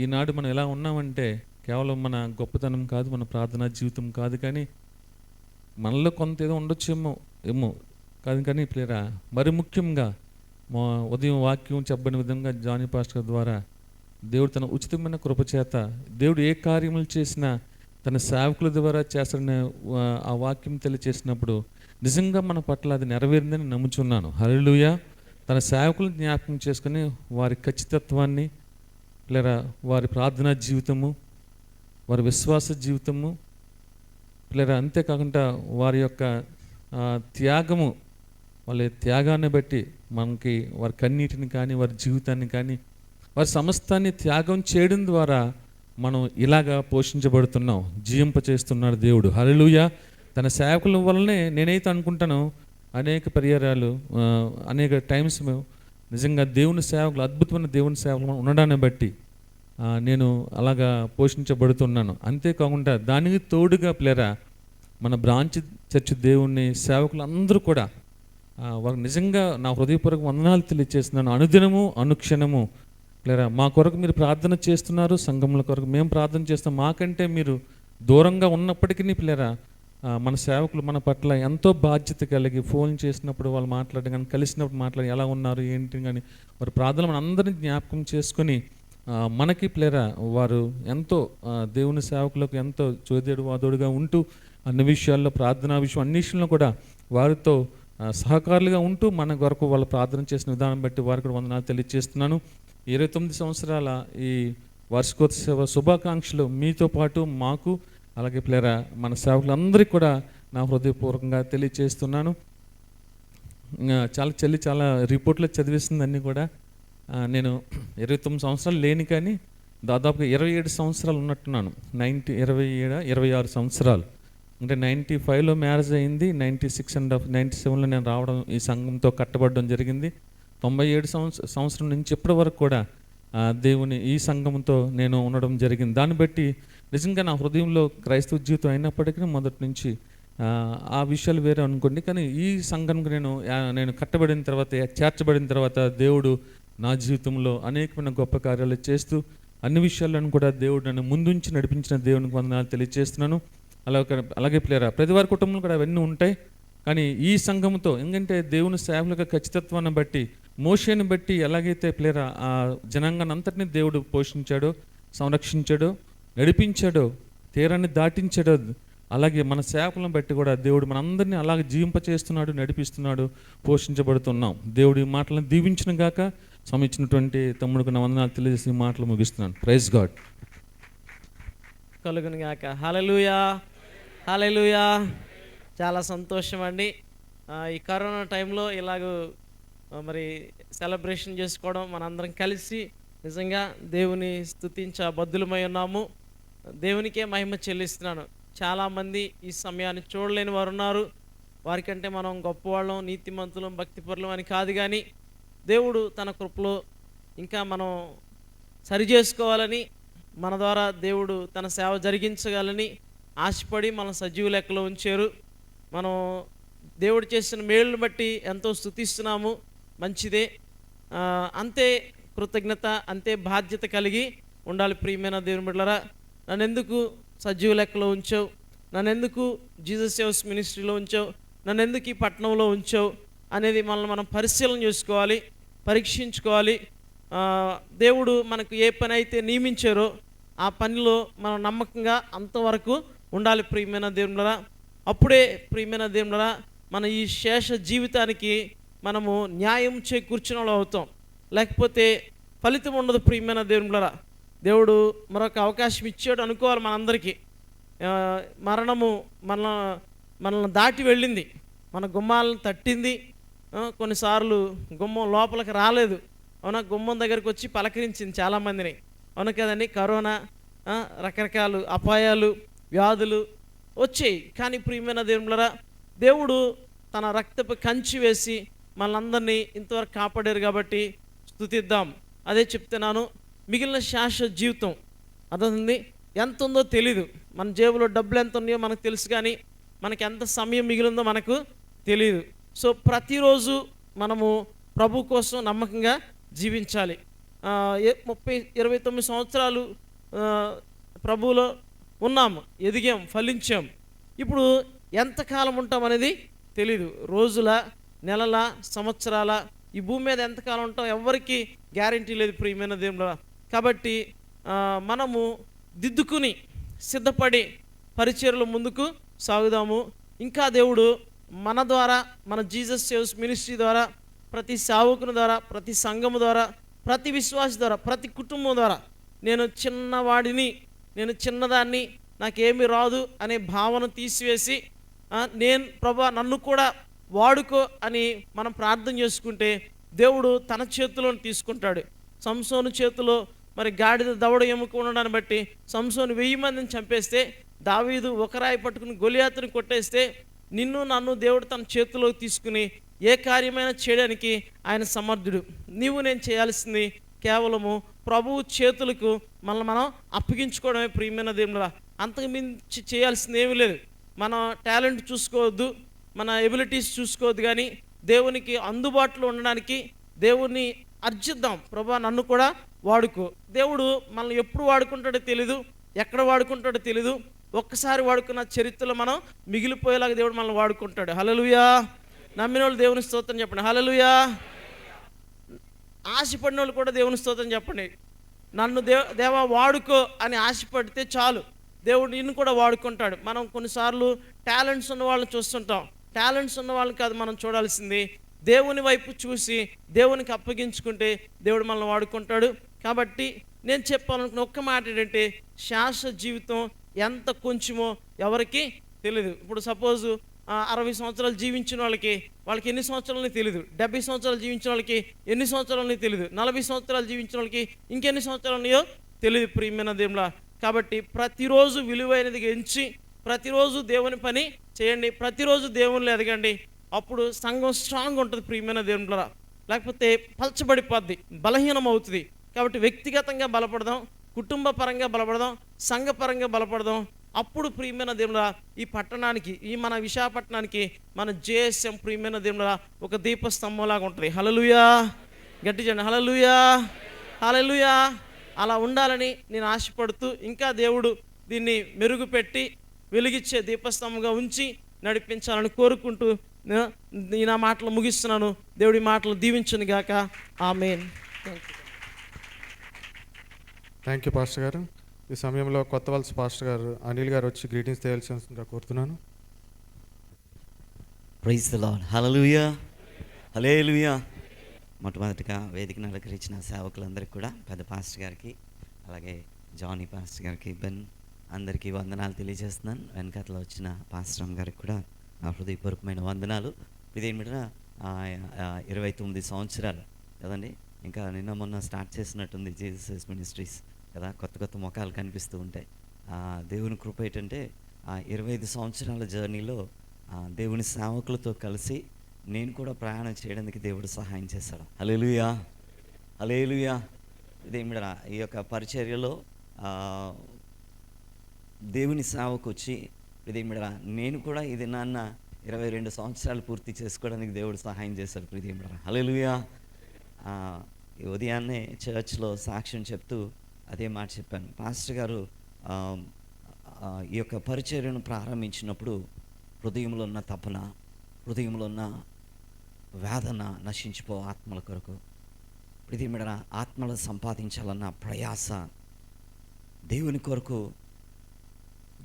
ఈనాడు మనం ఎలా ఉన్నామంటే కేవలం మన గొప్పతనం కాదు, మన ప్రార్థనా జీవితం కాదు, కానీ మనలో కొంత ఏదో ఉండొచ్చేమో కాదు, కానీ ప్లేరా మరి ముఖ్యంగా మా ఉదయం వాక్యం చెప్పని విధంగా జానీ పాస్టర్ ద్వారా దేవుడు తన ఉచితమైన కృపచేత దేవుడు ఏ కార్యములు చేసినా తన సేవకుల ద్వారా చేస్తాడనే ఆ వాక్యం తెలియచేసినప్పుడు నిజంగా మన పట్ల అది నెరవేరిందని నమ్ముచున్నాను. హల్లెలూయా. తన సేవకులను జ్ఞాపకం చేసుకుని వారి ఖచ్చితత్వాన్ని, లేదా వారి ప్రార్థనా జీవితము, వారి విశ్వాస జీవితము, లేదా అంతేకాకుండా వారి యొక్క త్యాగము, వాళ్ళ త్యాగాన్ని బట్టి మనకి వారి కన్నీటిని కానీ, వారి జీవితాన్ని కానీ, వారి సమస్తాన్ని త్యాగం చేయడం ద్వారా మనం ఇలాగా పోషించబడుతున్నాం, జీవింపచేస్తున్నాడు దేవుడు. హల్లెలూయా. తన సేవకుల వల్లనే నేనైతే అనుకుంటాను అనేక పర్యాయాలు, అనేక టైమ్స్ నిజంగా దేవుని సేవకులు, అద్భుతమైన దేవుని సేవకులు ఉండడాన్ని బట్టి నేను అలాగా పోషించబడుతున్నాను. అంతేకాకుండా దానికి తోడుగా ప్లేరా మన బ్రాంచ్ చర్చ్ దేవుని సేవకులు అందరూ కూడా వారికి నిజంగా నా హృదయపూర్వక వందనాలు తెలియజేస్తున్నాను. అనుదినము అనుక్షణము లేదా మా కొరకు మీరు ప్రార్థన చేస్తున్నారు, సంఘముల కొరకు మేము ప్రార్థన చేస్తాం. మాకంటే మీరు దూరంగా ఉన్నప్పటికీ పిల్లరా మన సేవకులు మన పట్ల ఎంతో బాధ్యత కలిగి ఫోన్ చేసినప్పుడు వాళ్ళు మాట్లాడడం కానీ, కలిసినప్పుడు మాట్లాడి ఎలా ఉన్నారు ఏంటి కానీ వారి ప్రార్థనలు మన అందరినీ జ్ఞాపకం చేసుకొని మనకి పిల్లరా వారు ఎంతో దేవుని సేవకులకు ఎంతో చోదేడు వాదోడుగా ఉంటూ అన్ని విషయాల్లో, ప్రార్థనా విషయం అన్ని విషయంలో కూడా వారితో సహకారులుగా ఉంటూ మన కొరకు వాళ్ళు ప్రార్థన చేసిన విధానం బట్టి వారికి కూడా వందనాలు తెలియజేస్తున్నాను. 29 సంవత్సరాల ఈ వార్షికోత్సవ శుభాకాంక్షలు మీతో పాటు మాకు, అలాగే ప్లేరా మన సేవకులందరికీ కూడా నా హృదయపూర్వకంగా తెలియజేస్తున్నాను. చాలా రిపోర్ట్లో చదివేసింది అన్నీ కూడా. నేను 29 సంవత్సరాలు లేని కానీ దాదాపుగా 27 సంవత్సరాలు ఉన్నట్టున్నాను. 26 సంవత్సరాలు అంటే 95లో మ్యారేజ్ అయింది, 97లో నేను రావడం, ఈ సంఘంతో కట్టబడడం జరిగింది. 97 సంవత్సరం నుంచి ఇప్పటి వరకు కూడా దేవుని ఈ సంఘంతో నేను ఉండడం జరిగింది. దాన్ని బట్టి నిజంగా నా హృదయంలో క్రైస్తవ జీవితం అయినప్పటికీ మొదటి నుంచి ఆ విషయాలు వేరే అనుకోండి, కానీ ఈ సంఘంకి నేను కట్టబడిన తర్వాత, చేర్చబడిన తర్వాత దేవుడు నా జీవితంలో అనేకమైన గొప్ప కార్యాలు చేస్తూ అన్ని విషయాలను కూడా దేవుడు నన్ను ముందుంచి నడిపించిన దేవునికి వందనాలు తెలియజేస్తున్నాను. అలాగే ప్లేరా ప్రతి వారి కుటుంబంలో కూడా అవన్నీ ఉంటాయి, కానీ ఈ సంఘంతో ఎందుకంటే దేవుని సేవల ఖచ్చితత్వాన్ని బట్టి, మోషేని బట్టి ఎలాగైతే ప్లేరా ఆ జనాంగాన్ని అంతటినీ దేవుడు పోషించాడో, సంరక్షించాడో, నడిపించాడో, తీరాన్ని దాటించాడో, అలాగే మన సేవకులను బట్టి కూడా దేవుడు మనందరినీ అలాగే జీవింపచేస్తున్నాడు, నడిపిస్తున్నాడు, పోషించబడుతున్నాం. దేవుడి మాటలను దీవించిన గాక. సమయించినటువంటి తమ్ముడికి నా వందనాలు తెలియజేసి మాటలు ముగిస్తున్నాను. Praise God. కలుగును గాక. హల్లెలూయా, హల్లెలూయా. చాలా సంతోషం అండి. ఈ కరోనా టైంలో ఇలాగూ మరి సెలబ్రేషన్ చేసుకోవడం, మనందరం కలిసి నిజంగా దేవుని స్తుతించ బద్దులమై ఉన్నాము. దేవునికే మహిమ చెల్లిస్తున్నాను. చాలామంది ఈ సమయాన్ని చూడలేని వారు ఉన్నారు. వారికంటే మనం గొప్పవాళ్ళం, నీతిమంతులం, భక్తిపరులం అని కాదు, కానీ దేవుడు తన కృపలో ఇంకా మనం సరి చేసుకోవాలని, మన ద్వారా దేవుడు తన సేవ జరిగించగలని ఆశపడి మనం సజీవ లెక్కలో ఉంచారు. మనం దేవుడు చేసిన మేలును బట్టి ఎంతో స్తుతిస్తున్నాము, మంచిదే. అంతే కృతజ్ఞత, అంతే బాధ్యత కలిగి ఉండాలి. ప్రియమైన దేవుని బిడ్డలారా, నన్నెందుకు సజీవ లెక్కలో ఉంచావు, నన్నెందుకు జీసస్ సేవ్స్ మినిస్ట్రీలో ఉంచావు, నన్నెందుకు ఈ పట్టణంలో ఉంచావు అనేది మనల్ని మనం పరిశీలన చేసుకోవాలి, పరీక్షించుకోవాలి. దేవుడు మనకు ఏ పని అయితే నియమించారో ఆ పనిలో మనం నమ్మకంగా అంతవరకు ఉండాలి. ప్రియమైన దేవునిరా, అప్పుడే ప్రియమైన దేవునిరా మన ఈ శేష జీవితానికి మనము న్యాయం చేకూర్చిన వాళ్ళు అవుతాం. లేకపోతే ఫలితం ఉండదు. ప్రియమైన దేవునిరా, దేవుడు మరొక అవకాశం ఇచ్చాడు అనుకోవాలి. మనందరికీ మరణము మన మనల్ని దాటి వెళ్ళింది, మన గుమ్మాలను తట్టింది. కొన్నిసార్లు గుమ్మం లోపలికి రాలేదు, అవునా, గుమ్మం దగ్గరికి వచ్చి పలకరించింది చాలామందిని, అవును కదండి. కరోనా, రకరకాల అపాయాలు, వ్యాధులు వచ్చాయి. కానీ ప్రియమైన దేవుళ్ళరా, దేవుడు తన రక్తపు కంచి వేసి మనందరినీ ఇంతవరకు కాపాడారు కాబట్టి స్తుతిద్దాం. అదే చెప్తున్నాను, మిగిలిన శాశ్వత జీవితం అర్థమవుతుంది. ఎంత ఉందో తెలీదు, మన జేబులో డబ్బులు ఎంత ఉన్నాయో మనకు తెలుసు, కానీ మనకి ఎంత సమయం మిగిలిందో మనకు తెలియదు. సో ప్రతిరోజు మనము ప్రభు కోసం నమ్మకంగా జీవించాలి. 29 సంవత్సరాలు ప్రభువులో ఉన్నాము, ఎదిగాం, ఫలించాం. ఇప్పుడు ఎంతకాలం ఉంటాం అనేది తెలీదు. రోజుల, నెలల, సంవత్సరాల, ఈ భూమి మీద ఎంతకాలం ఉంటాం ఎవరికి గ్యారంటీ లేదు ప్రియమైన దేవుడా. కాబట్టి మనము దిద్దుకుని సిద్ధపడి పరిచర్యలో ముందుకు సాగుదాము. ఇంకా దేవుడు మన ద్వారా, మన జీసస్ సేవ్స్ మినిస్ట్రీ ద్వారా, ప్రతి సేవకుని ద్వారా, ప్రతి సంఘము ద్వారా, ప్రతి విశ్వాసి ద్వారా, ప్రతి కుటుంబం ద్వారా, నేను చిన్నవాడిని, నేను చిన్నదాన్ని, నాకేమీ రాదు అనే భావన తీసివేసి, నేను ప్రభా నన్ను కూడా వాడుకో అని మనం ప్రార్థన చేసుకుంటే దేవుడు తన చేతిలో తీసుకుంటాడు. సంసోను చేతిలో మరి గాడిద దవడ ఎముక ఉండడాన్ని బట్టి సంసోను 1000 మందిని చంపేస్తే, దావీదు ఒక రాయి పట్టుకుని గొలియాతుని కొట్టేస్తే, నిన్ను నన్ను దేవుడు తన చేతిలో తీసుకుని ఏ కార్యమైనా చేయడానికి ఆయన సమర్థుడు. నీవు నేను చేయాల్సింది కేవలము ప్రభువు చేతులకు మనం అప్పగించుకోవడమే ప్రియమైన దేవుడా. అంతకు మించి చేయాల్సింది ఏమీ లేదు. మన టాలెంట్ చూసుకోవద్దు, మన ఎబిలిటీస్ చూసుకోవద్దు, కానీ దేవునికి అందుబాటులో ఉండడానికి దేవుణ్ణి అర్జిద్దాం. ప్రభా నన్ను కూడా వాడుకో. దేవుడు మనల్ని ఎప్పుడు వాడుకుంటాడో తెలీదు, ఎక్కడ వాడుకుంటాడో తెలీదు. ఒక్కసారి వాడుకున్న చరిత్రలో మనం మిగిలిపోయేలాగా దేవుడు మనల్ని వాడుకుంటాడు. హల్లెలూయా. నమ్మిన వాళ్ళు దేవుని స్తోత్రం చెప్పండి. హల్లెలూయా. ఆశపడిన వాళ్ళు కూడా దేవుని స్తోత్రం చెప్పండి. నన్ను దేవా వాడుకో అని ఆశపడితే చాలు, దేవుడు నిన్ను కూడా వాడుకుంటాడు. మనం కొన్నిసార్లు టాలెంట్స్ ఉన్న వాళ్ళని చూస్తుంటాం. టాలెంట్స్ ఉన్న వాళ్ళని కాదు మనం చూడాల్సింది, దేవుని వైపు చూసి దేవునికి అప్పగించుకుంటే దేవుడు మనల్ని వాడుకుంటాడు. కాబట్టి నేను చెప్పాలనుకున్న ఒక్క మాట ఏంటంటే, శాశ్వత జీవితం ఎంత కొంచెమో ఎవరికి తెలియదు. ఇప్పుడు సపోజు 60 సంవత్సరాలు జీవించిన వాళ్ళకి ఎన్ని సంవత్సరాలని తెలియదు, 70 సంవత్సరాలు జీవించిన వాళ్ళకి ఎన్ని సంవత్సరాలని తెలియదు, 40 సంవత్సరాలు జీవించిన వాళ్ళకి ఇంకెన్ని సంవత్సరాలనియో తెలియదు ప్రియమైన దేవులా. కాబట్టి ప్రతిరోజు విలువైనది ఎంచి ప్రతిరోజు దేవుని పని చేయండి, ప్రతిరోజు దేవునిలో ఎదగండి. అప్పుడు సంఘం స్ట్రాంగ్ ఉంటుంది ప్రియమైన దేవుళ్ళ. లేకపోతే పలచబడిపోద్ది, బలహీనం అవుతుంది. కాబట్టి వ్యక్తిగతంగా బలపడదాం, కుటుంబ పరంగా బలపడదాం, సంఘపరంగా బలపడదాం. అప్పుడు ప్రియమైన దేవుళ్ళ ఈ పట్టణానికి, ఈ మన విశాఖపట్నానికి మన జేఎస్ఎం ప్రియమైన దేవుళ్ళ ఒక దీపస్తంభంలాగా ఉంటుంది. హల్లెలూయా. గట్టి చేయండి. హల్లెలూయా, హల్లెలూయా. అలా ఉండాలని నేను ఆశపడుతూ, ఇంకా దేవుడు దీన్ని మెరుగుపెట్టి వెలిగించే దీపస్తంభంగా ఉంచి నడిపించాలని కోరుకుంటూ నా మాటలు ముగిస్తున్నాను. దేవుడి మాటలు దీవించును గాక. ఆమేన్. థ్యాంక్ యూ పాస్టర్ గారు. ఈ సమయంలో కొత్త వలస పాస్టర్ గారు అనిల్ గారు వచ్చి గ్రీటింగ్స్ తెలియాల్సిందిగా కోరుతున్నాను. Praise the Lord. Hallelujah, hallelujah. మొట్టమొదటిగా వేదికను అలంకరించిన సేవకులందరికీ కూడా, పెద్ద పాస్టర్ గారికి, అలాగే జానీ పాస్టర్ గారికి, బెన్ అందరికీ వందనాలు తెలియజేస్తున్నాను. వెనకట్లో వచ్చిన పాస్టర్ గారికి కూడా నా హృదయపూర్వకమైన వందనాలు. ఇదేమిటా 29 సంవత్సరాలు కదండి, ఇంకా నిన్న మొన్న స్టార్ట్ చేసినట్టుంది జీసస్ మినిస్ట్రీస్ కదా, కొత్త ముఖాలు కనిపిస్తూ ఉంటాయి. దేవుని కృప ఏంటంటే 25 సంవత్సరాల జర్నీలో దేవుని సేవకులతో కలిసి నేను కూడా ప్రయాణం చేయడానికి దేవుడు సహాయం చేశాడు. హల్లెలూయా, హల్లెలూయా. ఇదేమిటా ఈ యొక్క పరిచర్యలో దేవుని సేవకు వచ్చి ఇదేమిటా నేను కూడా ఇది నాన్న 22 సంవత్సరాలు పూర్తి చేసుకోవడానికి దేవుడు సహాయం చేశాడు. ఇదేమిటా హల్లెలూయా. ఈ ఉదయాన్నే చర్చ్లో సాక్ష్యం చెప్తూ అదే మాట చెప్పాను. పాస్టర్ గారు ఈ యొక్క పరిచర్యను ప్రారంభించినప్పుడు హృదయంలో ఉన్న తపన, హృదయంలో ఉన్న వేదన నశించిపో ఆత్మల కొరకు, ఇది మీద ఆత్మలు సంపాదించాలన్న ప్రయాస, దేవుని కొరకు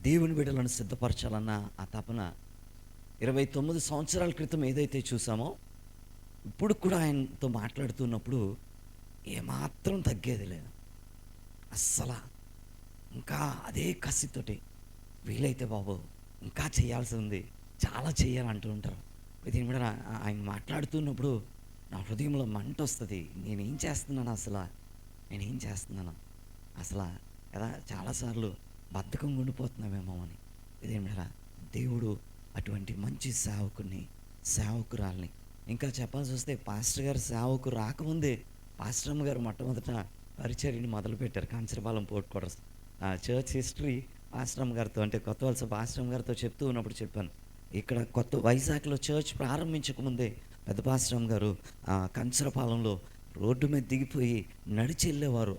దేవుని బిడ్డలను సిద్ధపరచాలన్న ఆ తపన 29 సంవత్సరాల క్రితం ఏదైతే చూసామో ఇప్పుడు కూడా ఆయనతో మాట్లాడుతున్నప్పుడు ఏమాత్రం తగ్గేది లేదు. అస్సలు ఇంకా అదే కసితోటి వీలైతే బాబు ఇంకా చేయాల్సి ఉంది, చాలా చేయాలంటూ ఉంటారు. దీని మీద ఆయన మాట్లాడుతున్నప్పుడు నా హృదయంలో మంట వస్తుంది. నేనేం చేస్తున్నాను అసలు కదా, చాలాసార్లు బద్ధకం ఉండిపోతున్నామేమో అని. ఇదేం మీద దేవుడు అటువంటి మంచి సేవకురాల్ని ఇంకా చెప్పాల్సి వస్తే పాస్టర్ గారు సేవకు రాకముందే పాస్టరమ్మ గారు మొట్టమొదట పరిచర్యని మొదలుపెట్టారు. కంచరపాలెం పోర్ట్కోటర్స్ చర్చ్ హిస్టరీ పాస్టరమ్మ గారితో, అంటే కొత్త వలస పాస్టరమ్మ గారితో చెప్తూ ఉన్నప్పుడు చెప్పాను. ఇక్కడ కొత్త వైజాగ్లో చర్చ్ ప్రారంభించకముందే పెద్ద పాస్టరమ్మ గారు కంచరపాలెంలో రోడ్డు మీద దిగిపోయి నడిచి వెళ్ళేవారు.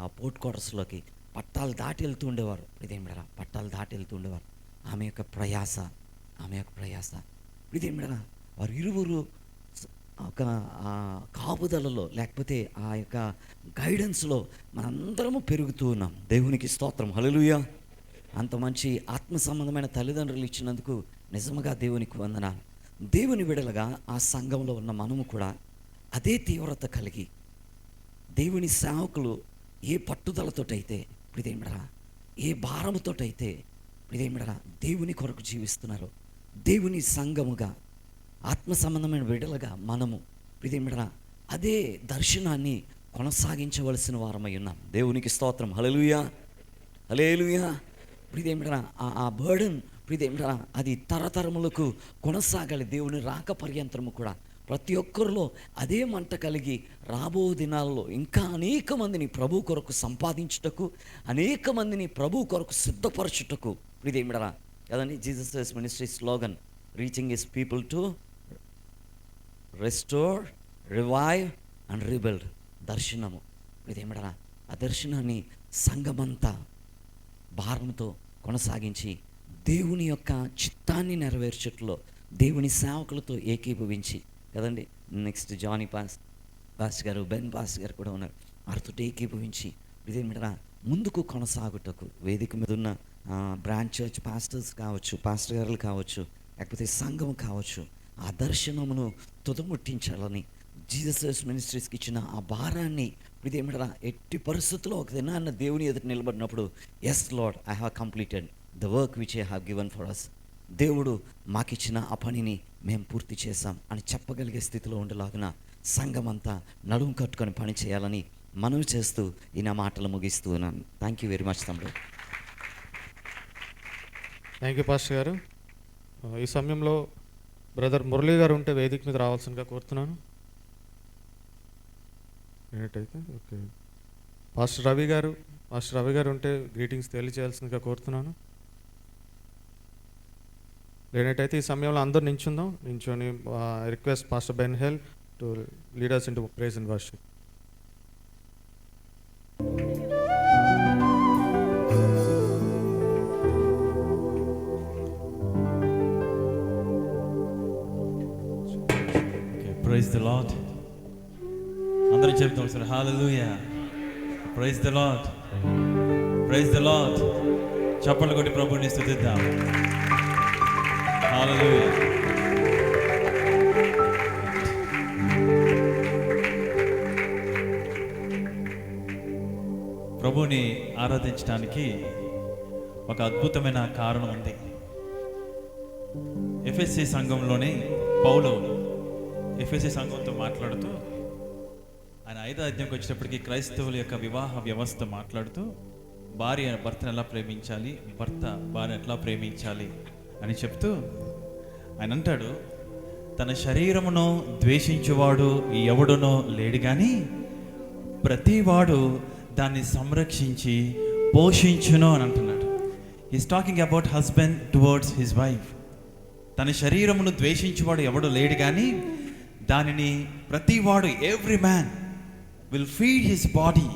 ఆ పోర్ట్కోటర్స్లోకి పట్టాలు దాటి వెళ్తూ ఉండేవారు. పట్టాలు దాటి వెళ్తూ ఉండేవారు. ఆమె యొక్క ప్రయాస ఇదేమిడరా వారు ఇరువురు ఒక కాపుదలలో లేకపోతే ఆ యొక్క గైడెన్స్లో మనందరము పెరుగుతూ ఉన్నాం. దేవునికి స్తోత్రం, హల్లెలూయా. అంత మంచి ఆత్మ సంబంధమైన తల్లిదండ్రులు ఇచ్చినందుకు నిజముగా దేవునికి వందనాలు. దేవుని విడలుగా ఆ సంఘంలో ఉన్న మనము కూడా అదే తీవ్రత కలిగి దేవుని సేవకులు ఏ పట్టుదలతోటైతే ఇదేమిడరా, ఏ భారముతోటైతే ఇదేమిడరా దేవుని కొరకు జీవిస్తున్నారు, దేవుని సంఘముగా ఆత్మ సంబంధమైన విడలుగా మనము ఇదేమిడరా అదే దర్శనాన్ని కొనసాగించవలసిన వారమై ఉన్నాం. దేవునికి స్తోత్రం, హల్లెలూయా. ఇదేమిడరా ఆ బర్డన్ ఇదేమిడరా అది తరతరములకు కొనసాగాలి. దేవుని రాక పర్యంతరము కూడా ప్రతి ఒక్కరిలో అదే మంట కలిగి రాబో దినాల్లో ఇంకా అనేక మందిని ప్రభు కొరకు సంపాదించుటకు, అనేక మందిని ప్రభు కొరకు సిద్ధపరచుటకు ఇదేమిడరా కదండి Jesus ministry slogan, reaching his people to restore, revive and rebuild. దర్శనము ఇదేమిడరా ఆ దర్శనాన్ని సంఘమంతా భారంతో కొనసాగించి దేవుని యొక్క చిత్తాన్ని నెరవేర్చట్లో దేవుని సేవకులతో ఏకీభవించి కదండి. నెక్స్ట్ జానీ పాస్ గారు, బెన్ పాస్ గారు కూడా ఉన్నారు. వారితో ఏకీభవించి ఇదేమిటరా ముందుకు కొనసాగుటకు వేదిక మీద ఉన్న బ్రాంచ్ చర్చ్ పాస్టర్స్ కావచ్చు, పాస్టర్ గారులు కావచ్చు, లేకపోతే సంఘం కావచ్చు, ఆ దర్శనమును తుదముట్టించాలని జీసస్ మినిస్ట్రీస్కి ఇచ్చిన ఆ భారాన్ని ఇదేమిటరా ఎట్టి పరిస్థితుల్లో ఒక దినాన్న దేవుని ఎదుట నిలబడినప్పుడు yes Lord, I have completed the work which I have given for us. దేవుడు మాకిచ్చిన ఆ పనిని మేము పూర్తి చేశాం అని చెప్పగలిగే స్థితిలో ఉండేలాగున సంఘమంతా నడుము కట్టుకొని పని చేయాలని మనవి చేస్తూ ఈ నా మాటలు ముగిస్తూ ఉన్నాను. థ్యాంక్ యూ వెరీ మచ్ తమ్ముడు. థ్యాంక్ యూ పాస్టర్ గారు. ఈ సమయంలో బ్రదర్ మురళీ గారు ఉంటే వేదిక మీద రావాల్సిందిగా కోరుతున్నాను. ఏంటైతే ఓకే. పాస్టర్ రవి గారు ఉంటే గ్రీటింగ్స్ తెలియజేయాల్సిందిగా కోరుతున్నాను. లేనట్టయితే ఈ సమయంలో అందరూ నించొని request pastor Ben hell to lead us into praise and worship. Praise the Lord. అందరం చెప్తాం sir, hallelujah. Praise the Lord, praise the Lord. చప్పట్లు కొట్టి ప్రభువుని స్తుతిద్దాం. హల్లెలూయా. ప్రభువుని ఆరాధించడానికి ఒక అద్భుతమైన కారణం ఉంది. ఎఫెసీ సంఘంలోనే పౌలు ఎఫెసీ సంఘంతో మాట్లాడుతూ ఆయన 5వ అధ్యాయంకి వచ్చేటప్పటికి క్రైస్తవుల యొక్క వివాహ వ్యవస్థ మాట్లాడుతూ భార్య భర్తను ఎలా ప్రేమించాలి, భర్త భార్య ఎట్లా ప్రేమించాలి అని చెప్తూ ఆయన అంటాడు, తన శరీరమును ద్వేషించువాడు ఎవడునో లేడు కానీ ప్రతివాడు దాన్ని సంరక్షించి పోషించును అని అంటున్నాడు. Is talking about husband towards his wife. తన శరీరమును ద్వేషించువాడు ఎవడు లేడు కానీ దానిని ప్రతివాడు, every man will feed his body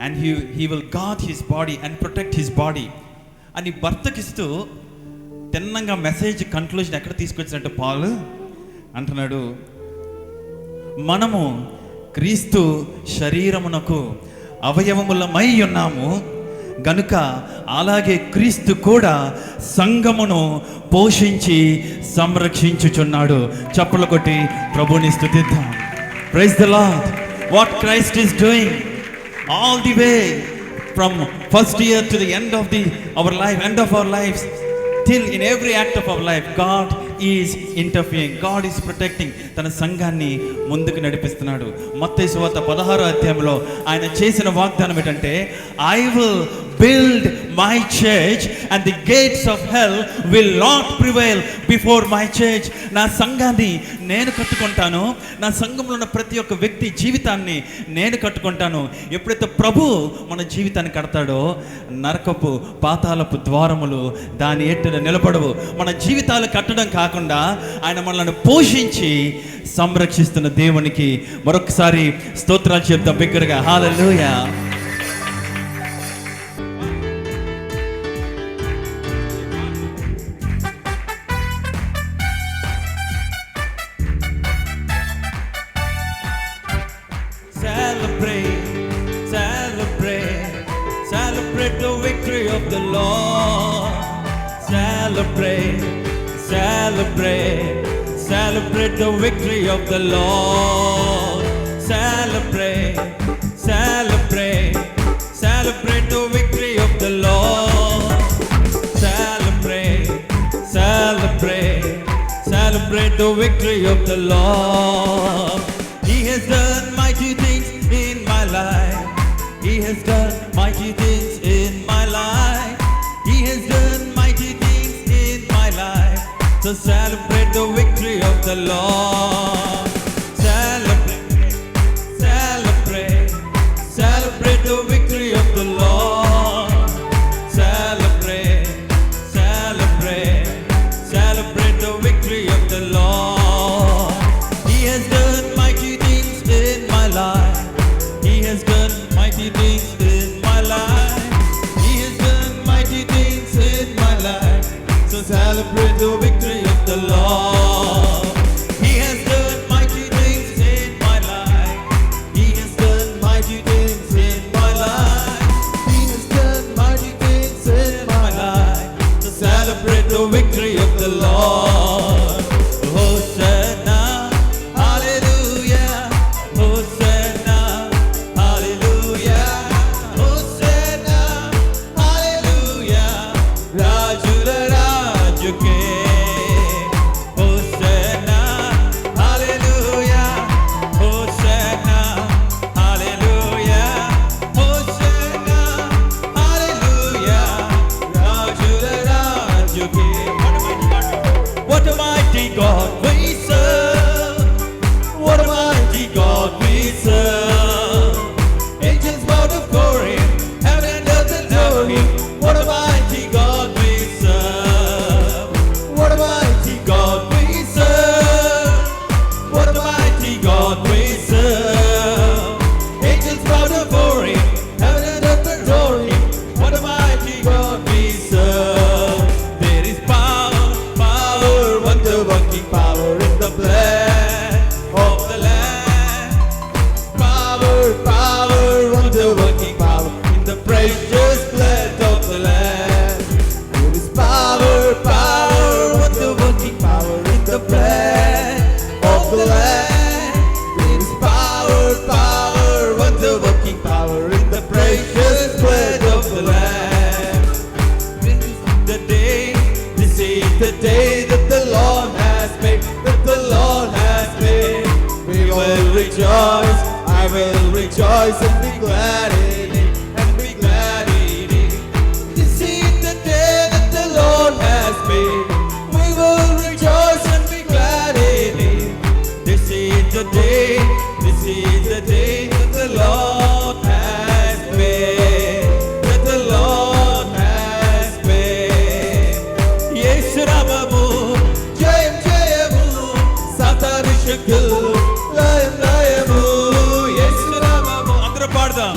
and he will guard his body and protect his body అని భర్తకిస్తూ తిన్నంగా మెసేజ్ కన్క్లూజన్ ఎక్కడ తీసుకొచ్చినట్టు పాలు అంటున్నాడు, మనము క్రీస్తు శరీరమునకు అవయవములమై ఉన్నాము గనుక అలాగే క్రీస్తు కూడా సంఘమును పోషించి సంరక్షించుచున్నాడు. చప్పట్లు కొట్టి ప్రభుని స్తుతిద్దాం. Praise the Lord. What Christ is doing all the way from first year to the end of our lives till in every act of our life, God is interfering, God is protecting. తన సంఘాన్ని ముందుకు నడిపిస్తున్నాడు. మత్తయి సువార్త 16వ అధ్యాయంలో ఆయన చేసిన వాగ్దానం ఏంటంటే, I will build my church and the gates of hell will not prevail before my church. నా సంఘాన్ని నేను కట్టుకుంటాను, నా సంఘంలో ఉన్న ప్రతి ఒక్క వ్యక్తి జీవితాన్ని నేను కట్టుకుంటాను. ఎప్పుడైతే ప్రభు మన జీవితాన్ని కడతాడో నరకపు పాతాళపు ద్వారములు దాని ఎట్టున నిలబడవు. మన జీవితాలు కట్టడం కాకుండా ఆయన మనల్ని పోషించి సంరక్షిస్తున్న దేవునికి మరొకసారి స్తోత్రాలు చెప్తాం బిగ్గరగా. హల్లెలూయా. Celebrate the victory of the Lord. Celebrate the victory of the Lord. Celebrate the victory of the Lord. Celebrate the victory of the Lord. He has done mighty things in my life. He has done mighty things in my life. He has done mighty things in my life. So celebrate the victory of the Lord. Celebrate the victory of the Lord. Celebrate the victory of the Lord. He has done mighty things in my life. He has done mighty things in my life. He has done mighty things in my life. So celebrate the victory of the Lord. He has done mighty things in my life. He has done mighty things in my life. He has done mighty things in my life. So celebrate the victory of the Lord. Hosanna, hallelujah. Hosanna, hallelujah. Hosanna, hallelujah. Rajula Rajuke. Hosanna, hallelujah. Hosanna, hallelujah. Hosanna, hallelujah. Rajula Rajuke. What a mighty God we serve. What a mighty God we serve. Angels bow before him, heaven and earth adore him. What a mighty God we serve. What a mighty God we serve. What a mighty God we serve. Angels bow before him, heaven and earth adore him. What a mighty God we serve. There is power, wonder-working power in the blood of the Lamb. Power, wonder-working power in the precious blood of the Lamb. There is power, wonder-working power in the blood of the Lamb. There is power, wonder-working power in the precious blood of the Lamb. This is the day that the Lord has made, that the Lord has made. We will rejoice, I will rejoice and be glad in it, and be glad in it. This is the day that the Lord has made. We will rejoice and be glad in it. This is the day that the Lord has made, that the Lord has made. Yesu Ramamu, Jayam Jayamu, Satani Shakil, Layam Layamu, Yesu Ramamu. Andra paadam.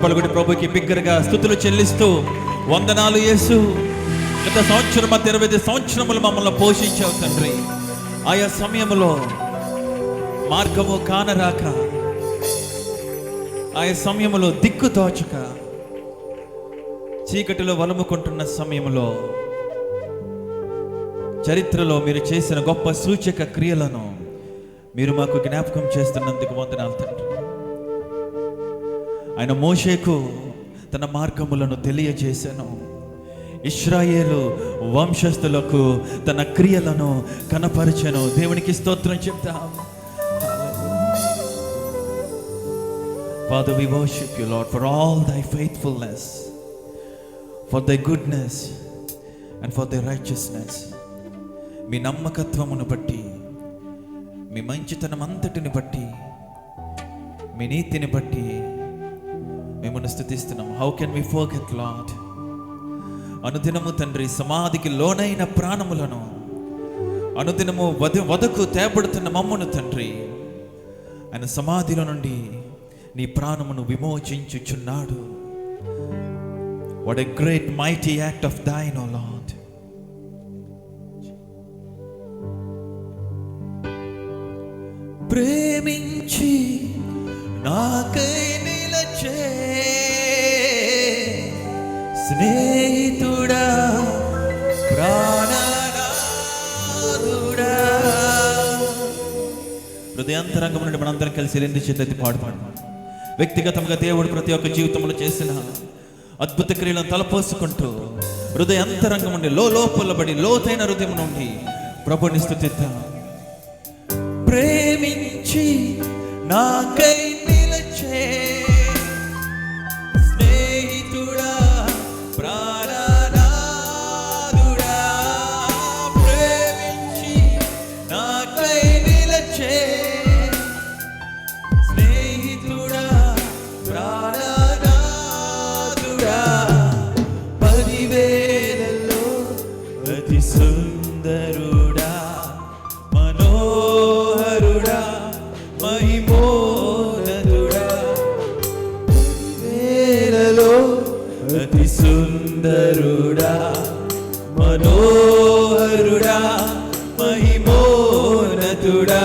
చప్పలు కొట్టి ప్రభుకి బిగ్గరగా స్తుతులు చెల్లిస్తూ, వందనాలు యేసు, గత సంవత్సరం 25 సంవత్సరములు మమ్మల్ని పోషించావు తండ్రి. ఆయా సమయంలో మార్గము కానరాక, ఆయా సమయంలో దిక్కు తోచక, చీకటిలో వలుముకుంటున్న సమయంలో చరిత్రలో మీరు చేసిన గొప్ప సూచక క్రియలను మీరు మాకు జ్ఞాపకం చేస్తున్నందుకు వందనాలు తండ్రి. ఆయన మోషేకు తన మార్గములను తెలియజేశాను, ఇశ్రాయేలు వంశస్థులకు తన క్రియలను కనపరిచెను. దేవునికి స్తోత్రం చెప్తాం. Father, we worship you, Lord, for all thy faithfulness, for thy goodness and for thy righteousness. మీ నమ్మకత్వమును బట్టి, మీ మంచితనం అంతటిని బట్టి, మీ నీతిని బట్టి మిమ్మల్ని స్తుతిస్తున్నాం. How can we forget Lord? అనుదినము తండ్రి సమాధికి లోనైన ప్రాణములను, అనుదినము వదకు తేబడుతున్న మమ్మను తండ్రి ఆయన సమాధిలో నుండి నీ ప్రాణమును విమోచించుచున్నాడు. What a great mighty act of thine, O Lord. ప్రేమించి నాకై నిలచే స్నేహితుడా, ప్రాణనాథుడా. హృదయాంతరంగం నుండి మనందరం కలిసి 2 చేతులెత్తి పాడుపాడు. వ్యక్తిగతంగా దేవుడు ప్రతి ఒక్క జీవితంలో చేసిన అద్భుత క్రియలను తలపోసుకుంటూ హృదయాంతరంగం నుండి లోపలబడి లోతైన హృదయం నుండి ప్రభుని స్తుతిద్దాం. ప్రేమించి నాకై నిలచే స్నేహితుడా, ప్రాణనాథుడా. ప్రేమించి నాకై నిలచే స్నేహితుడా, ప్రాణనాథుడా. 10,000లో అతి సుందరుడా, మనోహరుడా, మహిమోన్నతుడా. 10,000లో అతి సుందరుడా, మనోహరుడా, మహిమోన్నతుడా.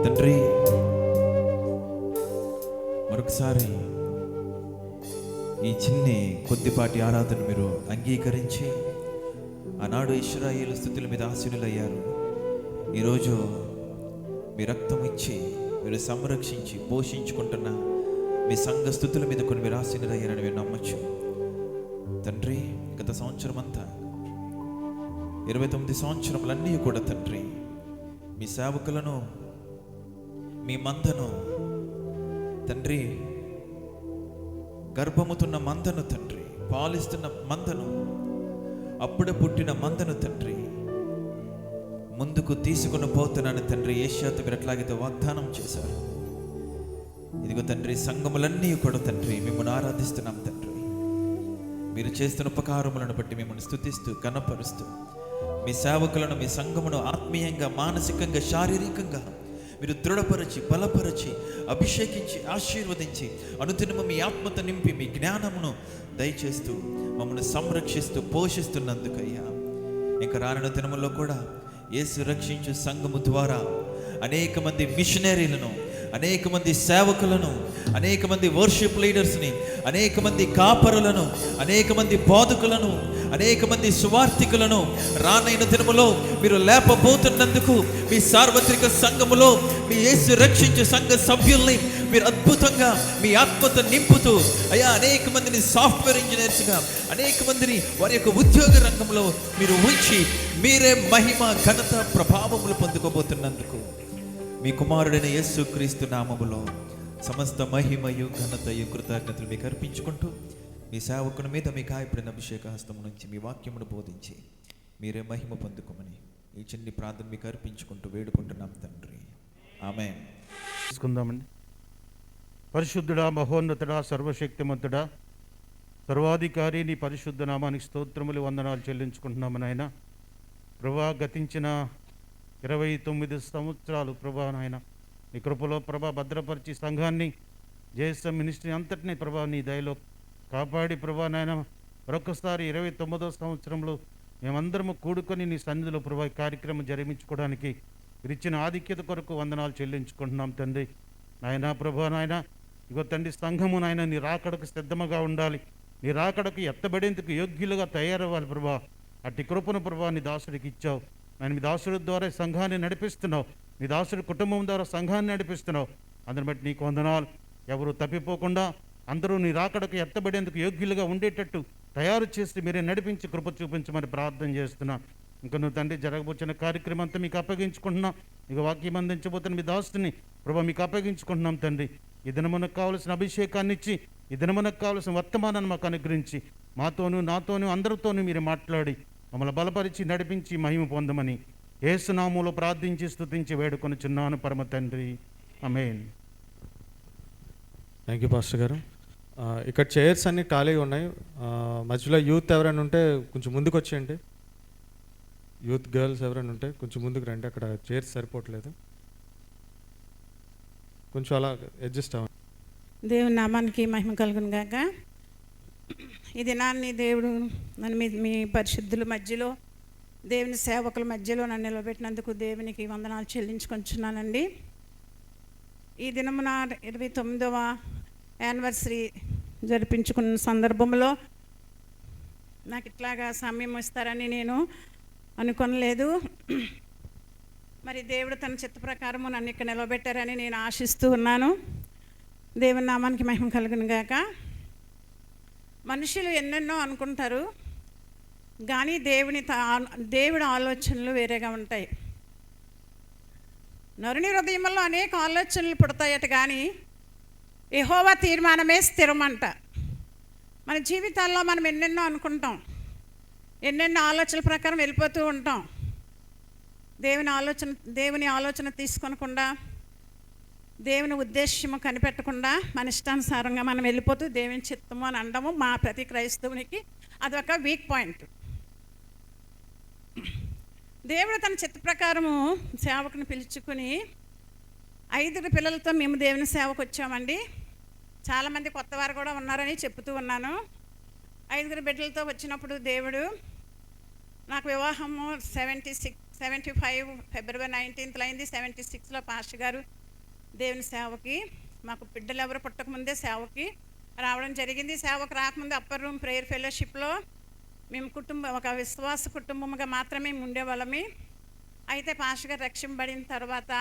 తండ్రి, మరొకసారి ఈ చిన్ని కొద్దిపాటి ఆరాధన మీరు అంగీకరించి ఆనాడు ఇశ్రాయేలు స్థుతుల మీద ఆశీనులయ్యారు. ఈరోజు మీ రక్తం ఇచ్చి మీరు సంరక్షించి పోషించుకుంటున్న మీ సంఘ స్థుతుల మీద కొన్ని మీరు ఆశీనులయ్యారని మీరు నమ్మచ్చు. తండ్రి, గత సంవత్సరం అంతా 29 సంవత్సరములన్నీ కూడా తండ్రి మీ సేవకులను, మీ మందను తండ్రి, గర్భముతున్న మందను తండ్రి, పాలిస్తున్న మందను, అప్పుడే పుట్టిన మందను తండ్రి ముందుకు తీసుకుని పోతున్నాను తండ్రి. ఏషియాతో మీరు ఎట్లాగైతే వాగ్దానం చేశారు, ఇదిగో తండ్రి సంఘములన్నీ కూడా తండ్రి మిమ్మల్ని ఆరాధిస్తున్నాం తండ్రి. మీరు చేస్తున్న ఉపకారములను బట్టి మిమ్మల్ని స్తుతిస్తూ ఘనపరుస్తూ మీ సేవకులను, మీ సంఘమును ఆత్మీయంగా, మానసికంగా, శారీరకంగా మీరు దృఢపరచి, బలపరచి, అభిషేకించి, ఆశీర్వదించి, అనుదినము మీ ఆత్మతో నింపి మీ జ్ఞానమును దయచేస్తూ మమ్మల్ని సంరక్షిస్తూ పోషిస్తున్నందుకయ్యా, ఇంకా రానున్న దినముల్లో కూడా యేసు రక్షించు సంఘము ద్వారా అనేక మంది మిషనరీలను, అనేక మంది సేవకులను, అనేక మంది వర్షిప్ లీడర్స్ని, అనేక మంది కాపరులను, అనేక మంది బోధకులను, అనేక మంది సువార్థికులను రానైన దినములో మీరు లేపబోతున్నందుకు మీ సార్వత్రిక సంఘములో మీ యేసు రక్షించే సంఘ సభ్యుల్ని మీరు అద్భుతంగా మీ ఆత్మతో నింపుతూ అయ్యా అనేక మందిని సాఫ్ట్వేర్ ఇంజనీర్స్గా, అనేక మందిని వారి యొక్క ఉద్యోగ రంగంలో మీరు ఉంచి మీరే మహిమ, ఘనత, ప్రభావములు పొందుకోబోతున్నందుకు మీ కుమారుడైన యేసుక్రీస్తు నామములో సమస్త మహిమయు, ఘనతయు, కృతజ్ఞతలు మీకు అర్పించుకుంటూ మీ సేవకుని మీద మీ గాయపడిన అభిషేక హస్తం నుంచి మీ వాక్యమును బోధించి మీరే మహిమ పొందుకోమని ఈ చిన్ని ప్రార్థన మీకు అర్పించుకుంటూ వేడుకుంటున్నాం తండ్రి. ఆమేన్. తీసుకుందామండి. పరిశుద్ధుడా, మహోన్నతుడా, సర్వశక్తిమంతుడా, సర్వాధికారి, నీ పరిశుద్ధ నామానికి స్తోత్రములు, వందనాలు చెల్లించుకుంటున్నాము నాయన. ప్రభా, గతించిన 29 సంవత్సరాలు ప్రభా నాయన నీ కృపలో ప్రభా భద్రపరిచి సంఘాన్ని, జేఎస్ఎం మినిస్ట్రీ అంతటినీ ప్రభా నీ దయలో కాపాడి ప్రభా నాయన మరొకసారి 29వ సంవత్సరంలో మేమందరము కూడుకొని నీ సన్నిధిలో ప్రభా ఈ కార్యక్రమం జరిపించుకోవడానికి ఇచ్చిన ఆధిక్యత కొరకు వందనాలు చెల్లించుకుంటున్నాం తండ్రి. నాయన ప్రభా నాయన ఇగో తండ్రి సంఘము నాయన నీ రాకడకు సిద్ధముగా ఉండాలి, నీ రాకడకు ఎత్తబడేందుకు యోగ్యులుగా తయారవ్వాలి ప్రభా. అట్టి కృపను ప్రభా నీ దాసుడికి ఇచ్చావు. నేను మీ దాసుడి ద్వారా సంఘాన్ని నడిపిస్తున్నావు, మీ దాసుడి కుటుంబం ద్వారా సంఘాన్ని నడిపిస్తున్నావు. అందుని బట్టి నీకు వందనాలు. ఎవరు తప్పిపోకుండా అందరూ నీ రాకడకు ఎత్తబడేందుకు యోగ్యులుగా ఉండేటట్టు తయారు చేసి మీరే నడిపించి కృప చూపించమని ప్రార్థన చేస్తున్నా. ఇంకా నువ్వు తండ్రి జరగబోచిన కార్యక్రమం అంతా మీకు అప్పగించుకుంటున్నాం. ఇక వాక్యం అందించబోతున్న మీ దాసుని ప్రభా మీకు అప్పగించుకుంటున్నాం తండ్రి. ఈ దినమునకు కావలసిన అభిషేకాన్ని ఇచ్చి, ఈ దినమునకు కావలసిన వర్తమానాన్ని మాకు అనుగ్రహించి మాతోనూ నాతోనూ అందరితోనూ మీరు మాట్లాడి మమ్మల్ని బలపరిచి నడిపించి మహిమ పొందమని యేసు నామములో ప్రార్థించి స్తుతించి వేడుకొనుచున్నాను పరమ తండ్రి. ఆమేన్. థ్యాంక్ యూ పాస్టర్ గారు. ఇక్కడ చైర్స్ అన్నీ ఖాళీగా ఉన్నాయి. మధ్యలో యూత్ ఎవరైనా ఉంటే కొంచెం ముందుకు వచ్చేయండి. యూత్ గర్ల్స్ ఎవరైనా ఉంటే కొంచెం ముందుకు రండి, అక్కడ చైర్స్ సరిపోవట్లేదు, కొంచెం అలా అడ్జస్ట్ అవ్వండి. దేవుని నామానికి మహిమ కలుగును గాక. ఈ దినాన్ని దేవుడు నన్ను మీ పరిశుద్ధుల మధ్యలో, దేవుని సేవకుల మధ్యలో నన్ను నిలబెట్టినందుకు దేవునికి వందనాలు చెల్లించుకొంచున్నానండి. ఈ దినమున 29వ యానివర్సరీ జరిపించుకున్న సందర్భంలో నాకు ఇట్లాగా సమయం ఇస్తారని నేను అనుకోనలేదు. మరి దేవుడు తన చిత్త ప్రకారము నన్ను ఇక్కడ నిలబెట్టారని నేను ఆశిస్తూ ఉన్నాను. దేవుని నామానికి మహిమ కలుగును గాక. మనుషులు ఎన్నెన్నో అనుకుంటారు, కానీ దేవుడి ఆలోచనలు వేరేగా ఉంటాయి. నరుని హృదయంలో అనేక ఆలోచనలు పుడతాయట, కానీ యెహోవా తీర్మానమే స్థిరమంట. మన జీవితాల్లో మనం ఎన్నెన్నో అనుకుంటాం, ఎన్నెన్నో ఆలోచనల ప్రకారం వెళ్ళిపోతూ ఉంటాం. దేవుని ఆలోచన తీసుకొనకుండా, దేవుని ఉద్దేశము కనిపెట్టకుండా మన ఇష్టానుసారంగా మనం వెళ్ళిపోతూ దేవుని చిత్తము అని అనడము మా ప్రతి క్రైస్తవునికి అదొక వీక్ పాయింట్. దేవుడు తన చిత్త ప్రకారము సేవకుని పిలుచుకుని 5 పిల్లలతో మేము దేవుని సేవకు వచ్చామండి. చాలామంది కొత్త వారు కూడా ఉన్నారని చెప్తూ ఉన్నాను. 5 బిడ్డలతో వచ్చినప్పుడు దేవుడు నాకు వివాహము 75 ఫిబ్రవరి 19th అయింది. 76లో పాస్టర్ గారు దేవుని సేవకి, మాకు బిడ్డలు ఎవరు పుట్టకముందే సేవకి రావడం జరిగింది. సేవకు రాకముందు అప్పర్ రూమ్ ప్రేయర్ ఫెలోషిప్లో మేము ఒక విశ్వాస కుటుంబంగా మాత్రమే ఉండేవాళ్ళమి. అయితే పాస్టర్ గారు రక్షింపబడిన తర్వాత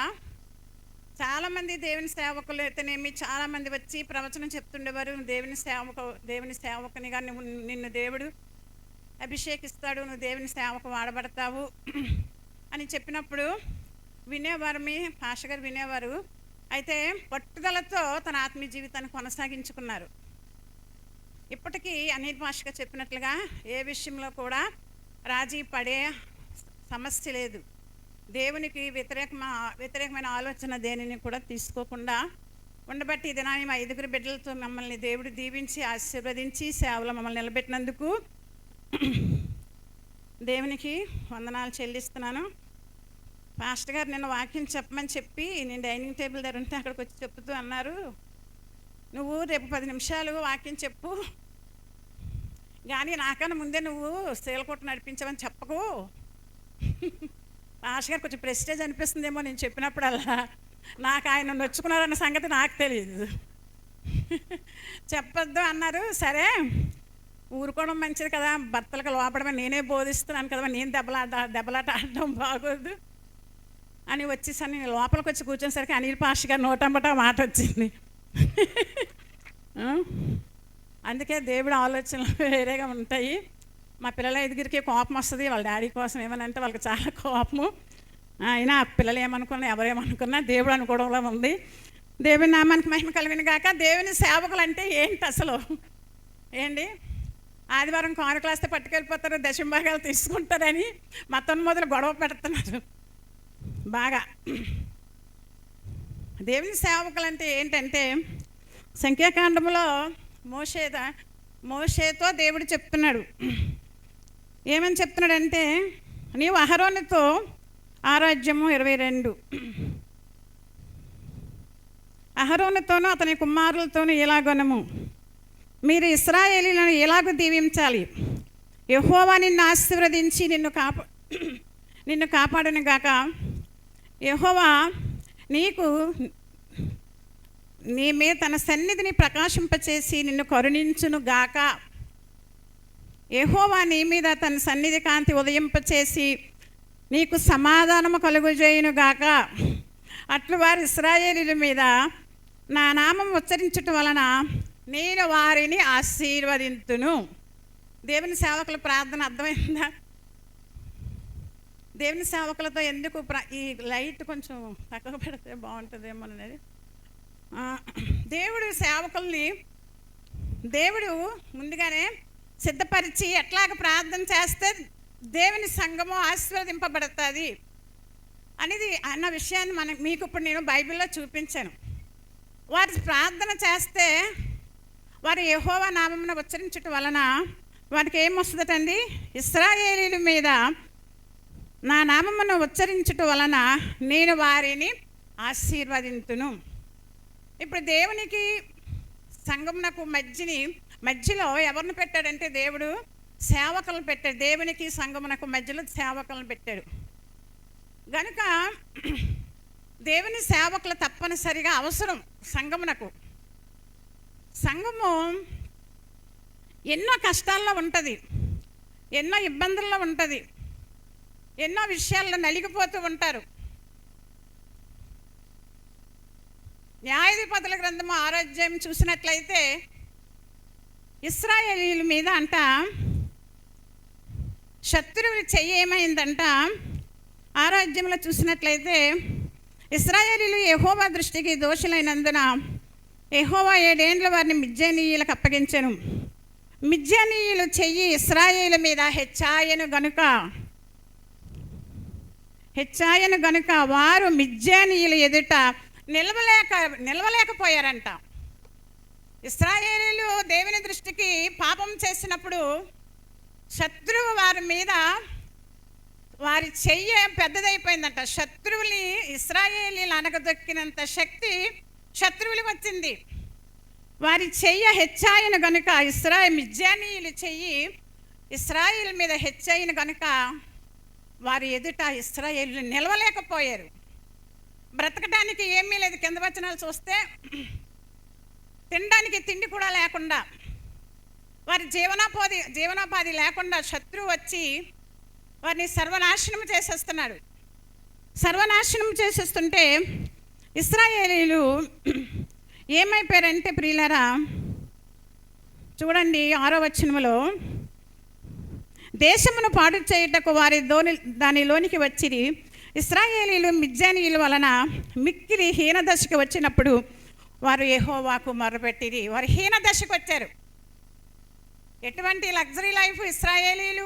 చాలామంది దేవుని సేవకులు అయితేనేమి చాలామంది వచ్చి ప్రవచనం చెప్తుండేవారు. దేవుని సేవకునిగా నిన్ను దేవుడు అభిషేకిస్తాడు, నువ్వు దేవుని సేవకు వాడబడతావు అని చెప్పినప్పుడు వినేవారు, పాస్టర్ గారు వినేవారు. అయితే పట్టుదలతో తన ఆత్మీయ జీవితాన్ని కొనసాగించుకున్నారు. ఇప్పటికీ అనిల్ పాస్టర్ గారు చెప్పినట్లుగా ఏ విషయంలో కూడా రాజీ పడే సమస్య లేదు. దేవునికి వ్యతిరేకమైన ఆలోచన దేనిని కూడా తీసుకోకుండా ఉండబట్టి ఈ దినాన్ని మా 5 బిడ్డలతో మమ్మల్ని దేవుడు దీవించి ఆశీర్వదించి సేవలో మమ్మల్ని నిలబెట్టినందుకు దేవునికి వందనాలు చెల్లిస్తున్నాను. పాస్టర్ గారు నిన్న వాక్యం చెప్పమని చెప్పి నేను డైనింగ్ టేబుల్ దగ్గర ఉంటే అక్కడికి వచ్చి చెప్తూ అన్నారు, నువ్వు రేపు 10 నిమిషాలు వాక్యం చెప్పు, కానీ నాకన్నా ముందే నువ్వు శీలకోట నడిపించమని చెప్పకు. పాస్టర్ గారు కొంచెం ప్రెస్టేజ్ అనిపిస్తుందేమో నేను చెప్పినప్పుడల్లా. నాకు ఆయన నొచ్చుకున్నారన్న సంగతి నాకు తెలియదు. చెప్పొద్దు అన్నారు. సరే ఊరుకోవడం మంచిది కదా, భర్తలకు లోపడమని నేనే బోధిస్తున్నాను కదా, నేను దెబ్బలాట ఆడడం బాగోదు అని వచ్చేసరి నేను లోపలికి వచ్చి కూర్చునేసరికి అనిల్ పాస్టర్ గారు నోటంబట మాట వచ్చింది. అందుకే దేవుడి ఆలోచనలు వేరేగా ఉంటాయి. మా పిల్లల 5 కోపం వస్తుంది, వాళ్ళ డాడీ కోసం ఏమనంటే వాళ్ళకి చాలా కోపము. అయినా ఆ పిల్లలు ఏమనుకున్నా ఎవరేమనుకున్నా దేవుడు అనుకోవడంలో ఉంది. దేవుని నామానికి మహిమ కలిగిన గాక. దేవుని సేవకులు అంటే ఏంటి అసలు? ఏంటి, ఆదివారం కారు క్లాస్తే పట్టుకెళ్ళిపోతారు, దశంభాగాలు తీసుకుంటారని మతం మొదలు గొడవ పెడుతున్నారు బాగా. దేవుని సేవకులు అంటే ఏంటంటే సంఖ్యాకాండంలో మోషేతో దేవుడు చెప్తున్నాడు. ఏమని చెప్తున్నాడంటే, నీవు అహరోనుతో 6:22 అహరోనుతోనూ అతని కుమారులతోనూ ఇలాగొనము, మీరు ఇశ్రాయేలీలను ఎలాగూ దీవించాలి. యెహోవా నిన్ను ఆశీర్వదించి నిన్ను కాపాడును గాక. యెహోవా నీ మీద తన సన్నిధిని ప్రకాశింపచేసి నిన్ను కరుణించును గాక. యెహోవా నీ మీద తన సన్నిధి కాంతి ఉదయింపచేసి నీకు సమాధానము కలుగుజేయును గాక. అట్లు వారి ఇశ్రాయేలీల మీద నా నామం ఉచ్చరించుట వలన నేను వారిని ఆశీర్వదింతును. దేవుని సేవకుల ప్రార్థన అర్థమైందా? దేవుని సేవకులతో ఎందుకు ఈ లైట్ కొంచెం తక్కువ పెడితే బాగుంటుందేమో అనేది. దేవుడు సేవకుల్ని దేవుడు ముందుగానే సిద్ధపరిచి ఎట్లాగ ప్రార్థన చేస్తే దేవుని సంఘము ఆశీర్వదింపబడుతుంది అనేది అన్న విషయాన్ని మీకు ఇప్పుడు నేను బైబిల్లో చూపించాను. వారు ప్రార్థన చేస్తే వారు యెహోవా నామమున ఉచ్చరించటం వలన వారికి ఏమొస్తుందటండి? ఇశ్రాయేలీల మీద నా నామమును ఉచ్చరించటం వలన నేను వారిని ఆశీర్వదింతును. ఇప్పుడు దేవునికి సంఘమునకు మధ్యలో ఎవరిని పెట్టాడంటే దేవుడు సేవకులను పెట్టాడు. దేవునికి సంఘమునకు మధ్యలో సేవకులను పెట్టాడు గనుక దేవుని సేవకులు తప్పనిసరిగా అవసరం సంఘమునకు. సంఘము ఎన్నో కష్టాల్లో ఉంటుంది, ఎన్నో ఇబ్బందుల్లో ఉంటుంది, ఎన్నో విషయాల్లో నలిగిపోతూ ఉంటారు. న్యాయాధిపతుల గ్రంథము 6వ అధ్యాయం చూసినట్లయితే ఇశ్రాయేలీల మీద అంట శత్రువులు చెయ్యి ఏమైందంట. 6వ అధ్యాయంలో చూసినట్లయితే ఇశ్రాయేలీలు యెహోవా దృష్టికి దోషులైనందున యెహోవా 7 ఏండ్ల వారిని మిద్యానీయులకు అప్పగించెను. మిద్యానీయులు చెయ్యి ఇశ్రాయేలు మీద హెచ్చాయను గనుక వారు మిద్యానీయుల ఎదుట నిలవలేకపోయారంట. ఇశ్రాయేలీలు దేవుని దృష్టికి పాపం చేసినప్పుడు శత్రువు వారి చెయ్య పెద్దదైపోయిందంట. శత్రువుని ఇశ్రాయేలీలు అనగదొక్కినంత శక్తి శత్రువులకు వచ్చింది. వారి చెయ్య హెచ్చాయిన గనుక మిద్యానీయులు చెయ్యి ఇశ్రాయేల్ మీద హెచ్చయిన గనుక వారి ఎదుట ఇశ్రాయేలు నిలవలేకపోయారు. బ్రతకడానికి ఏమీ లేదు. కింద వచనాలు చూస్తే తినడానికి తిండి కూడా లేకుండా, వారి జీవనోపాధి లేకుండా శత్రువు వచ్చి వారిని సర్వనాశనం చేసేస్తుంటే ఇశ్రాయేలీలు ఏమైపోయారంటే ప్రియులారా చూడండి 6వ వచనములో, దేశమును పాడు చేయుటకు వారి దానిలోనికి వచ్చిరి. ఇశ్రాయేలీలు మిద్యానీయుల వలన మిక్కిలి హీనదశకు వచ్చినప్పుడు వారు యెహోవాకు మొరపెట్టిరి. వారు హీనదశకు వచ్చారు. ఎటువంటి లగ్జరీ లైఫ్ ఇశ్రాయేలీలు,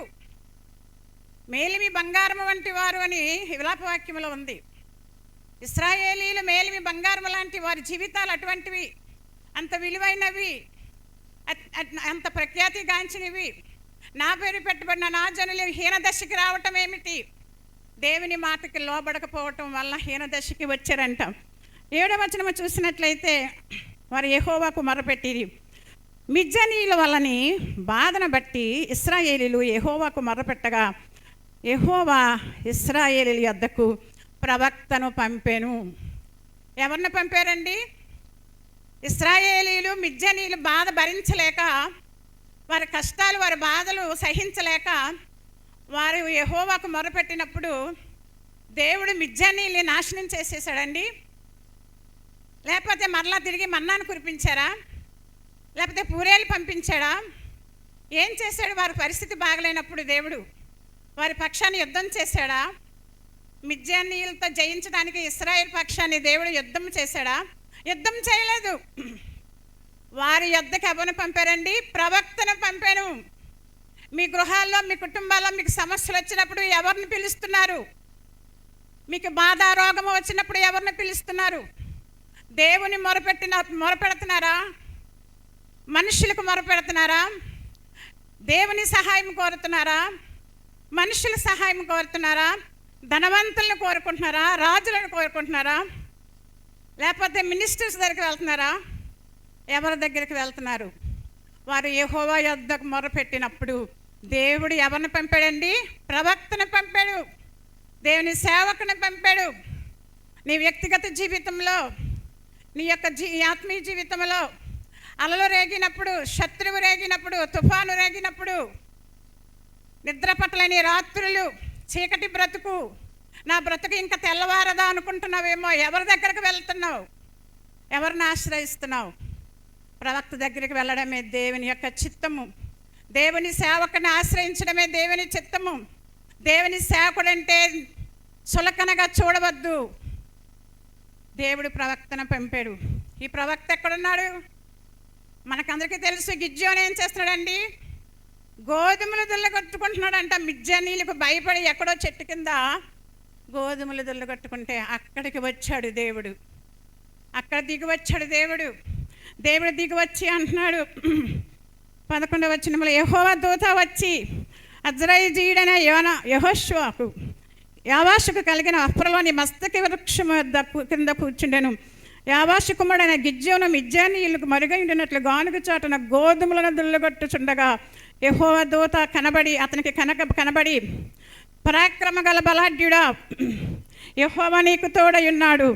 మేలిమి బంగారము వంటి వారు అని విలాపవాక్యంలో ఉంది. ఇశ్రాయేలీలు మేలిమి బంగారం లాంటి వారి జీవితాలు అటువంటివి, అంత విలువైనవి, అంత ప్రఖ్యాతిగాంచినవి. నా పేరు పెట్టబడిన నా జనులు హీనదశకి రావటం ఏమిటి? దేవుని మాటకి లోబడకపోవటం వల్ల హీనదశకి వచ్చారంట. 7వ వచనము చూసినట్లయితే వారు యెహోవాకు మొరపెట్టిరి. మిద్యానీయుల వలని బాధను బట్టి ఇశ్రాయేలీలు యెహోవాకు మొరపెట్టగా యెహోవా ఇశ్రాయేలీల యొద్దకు ప్రవక్తను పంపెను. ఎవరిని పంపారండి? ఇశ్రాయేలీలు మిద్యానీయులు బాధ భరించలేక, వారి కష్టాలు వారి బాధలు సహించలేక వారు యెహోవాకు మొరపెట్టినప్పుడు దేవుడు మిద్యానీయుల్ని నాశనం చేసేసాడండి. లేకపోతే మరలా తిరిగి మన్నాను కురిపించారా? లేకపోతే పూరేలు పంపించాడా? ఏం చేశాడు? వారి పరిస్థితి బాగలేనప్పుడు దేవుడు వారి పక్షాన్ని యుద్ధం చేశాడా? మిద్యానీయులతో జయించడానికి ఇశ్రాయేల్ పక్షాన్ని దేవుడు యుద్ధం చేశాడా? యుద్ధం చేయలేదు. వారి యొద్దకు ఎవరిని పంపారండి? ప్రవక్తను పంపాను. మీ గృహాల్లో, మీ కుటుంబాల్లో మీకు సమస్యలు వచ్చినప్పుడు ఎవరిని పిలుస్తున్నారు? మీకు బాధ రోగము వచ్చినప్పుడు ఎవరిని పిలుస్తున్నారు? దేవుని మొరపెడుతున్నారా? మనుషులకు మొరపెడుతున్నారా? దేవుని సహాయం కోరుతున్నారా? మనుషుల సహాయం కోరుతున్నారా? ధనవంతులను కోరుకుంటున్నారా? రాజులను కోరుకుంటున్నారా? లేకపోతే మినిస్టర్స్ దగ్గరికి వెళ్తున్నారా? ఎవరి దగ్గరికి వెళ్తున్నారు? వారు యెహోవా యొద్దకు మొరపెట్టినప్పుడు దేవుడు ఎవరిని పంపాడండి? ప్రవక్తను పంపాడు. దేవుని సేవకుని పంపాడు. నీ వ్యక్తిగత జీవితంలో, నీ యొక్క ఆత్మీయ జీవితంలో అలలు రేగినప్పుడు, శత్రువు రేగినప్పుడు, తుఫాను రేగినప్పుడు, నిద్ర పట్టలేని రాత్రులు, చీకటి బ్రతుకు, నా బ్రతుకు ఇంకా తెల్లవారదా అనుకుంటున్నావేమో. ఎవరి దగ్గరకు వెళ్తున్నావు? ఎవరిని ఆశ్రయిస్తున్నావు? ప్రవక్త దగ్గరికి వెళ్ళడమే దేవుని యొక్క చిత్తము. దేవుని సేవకుని ఆశ్రయించడమే దేవుని చిత్తము. దేవుని సేవకుడంటే సులకనగా చూడవద్దు. దేవుడు ప్రవక్తను పంపాడు. ఈ ప్రవక్త ఎక్కడున్నాడు? మనకందరికీ తెలుసు. గిద్యోను ఏం చేస్తున్నాడండి? గోధుమలు దుల్లగొట్టుకుంటున్నాడంట. మిద్యానీయులకు భయపడి ఎక్కడో చెట్టు కింద గోధుమలు దుల్లగొట్టుకుంటే అక్కడికి వచ్చాడు దేవుడు. అక్కడ దిగి వచ్చాడు దేవుడు. దేవుడు దిగి వచ్చి అంటున్నాడు 11వ వచనంలో, యెహోవా దూత వచ్చి అజ్రాయిజీయుడైన యావాషుకు కలిగిన అఫ్రలోని మస్తకి వృక్షం కింద కూర్చుండెను. యావాషు కుమారుడైన గిద్యోను మిద్యానీయులకు మరుగైండినట్లు గానుగ చాటున గోధుమలను దుల్లగొట్టుచుండగా యెహోవా దూత అతనికి కనబడి పరాక్రమ గల బలాఢ్యుడా, యెహోవా నీకు తోడయున్నాడు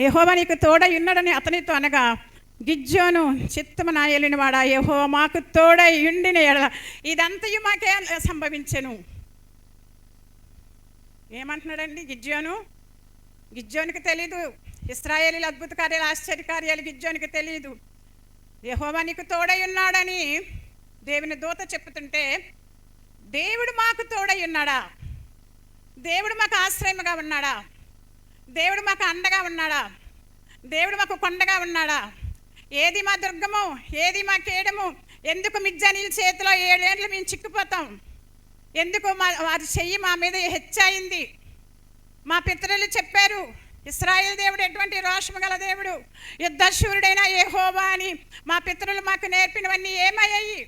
యెహోవా నీకు తోడయున్నాడని అతనితో అనగా, గిద్యోను చిత్తము నా ఏలినవాడా, యెహోవా మాకు తోడై ఉండిన ఎడల ఇదంతయు మాకే సంభవించెను. ఏమంటున్నాడండి గిద్యోనికి తెలీదు. ఇశ్రాయేలీల అద్భుత కార్యాలు, ఆశ్చర్య కార్యాలు గిద్యోనికి తెలియదు. యెహోవా నీకు తోడై ఉన్నాడని దేవుని దూత చెప్పుతుంటే, దేవుడు మాకు తోడై ఉన్నాడా? దేవుడు మాకు ఆశ్రయముగా ఉన్నాడా? దేవుడు మాకు అండగా ఉన్నాడా? దేవుడు మాకు కొండగా ఉన్నాడా? ఏది మా దుర్గము? ఏది మా కేడము? ఎందుకు మిద్యానీయుల చేతిలో 7 ఏళ్ళు మేము చిక్కుపోతాం? ఎందుకు వారి చెయ్యి మా మీద హెచ్చాయింది? మా పితరులు చెప్పారు, ఇశ్రాయేల్ దేవుడు ఎటువంటి రోషము గల దేవుడు, యుద్ధశూరుడైన యెహోవా అని మా పితరులు మాకు నేర్పినవన్నీ ఏమయ్యాయి?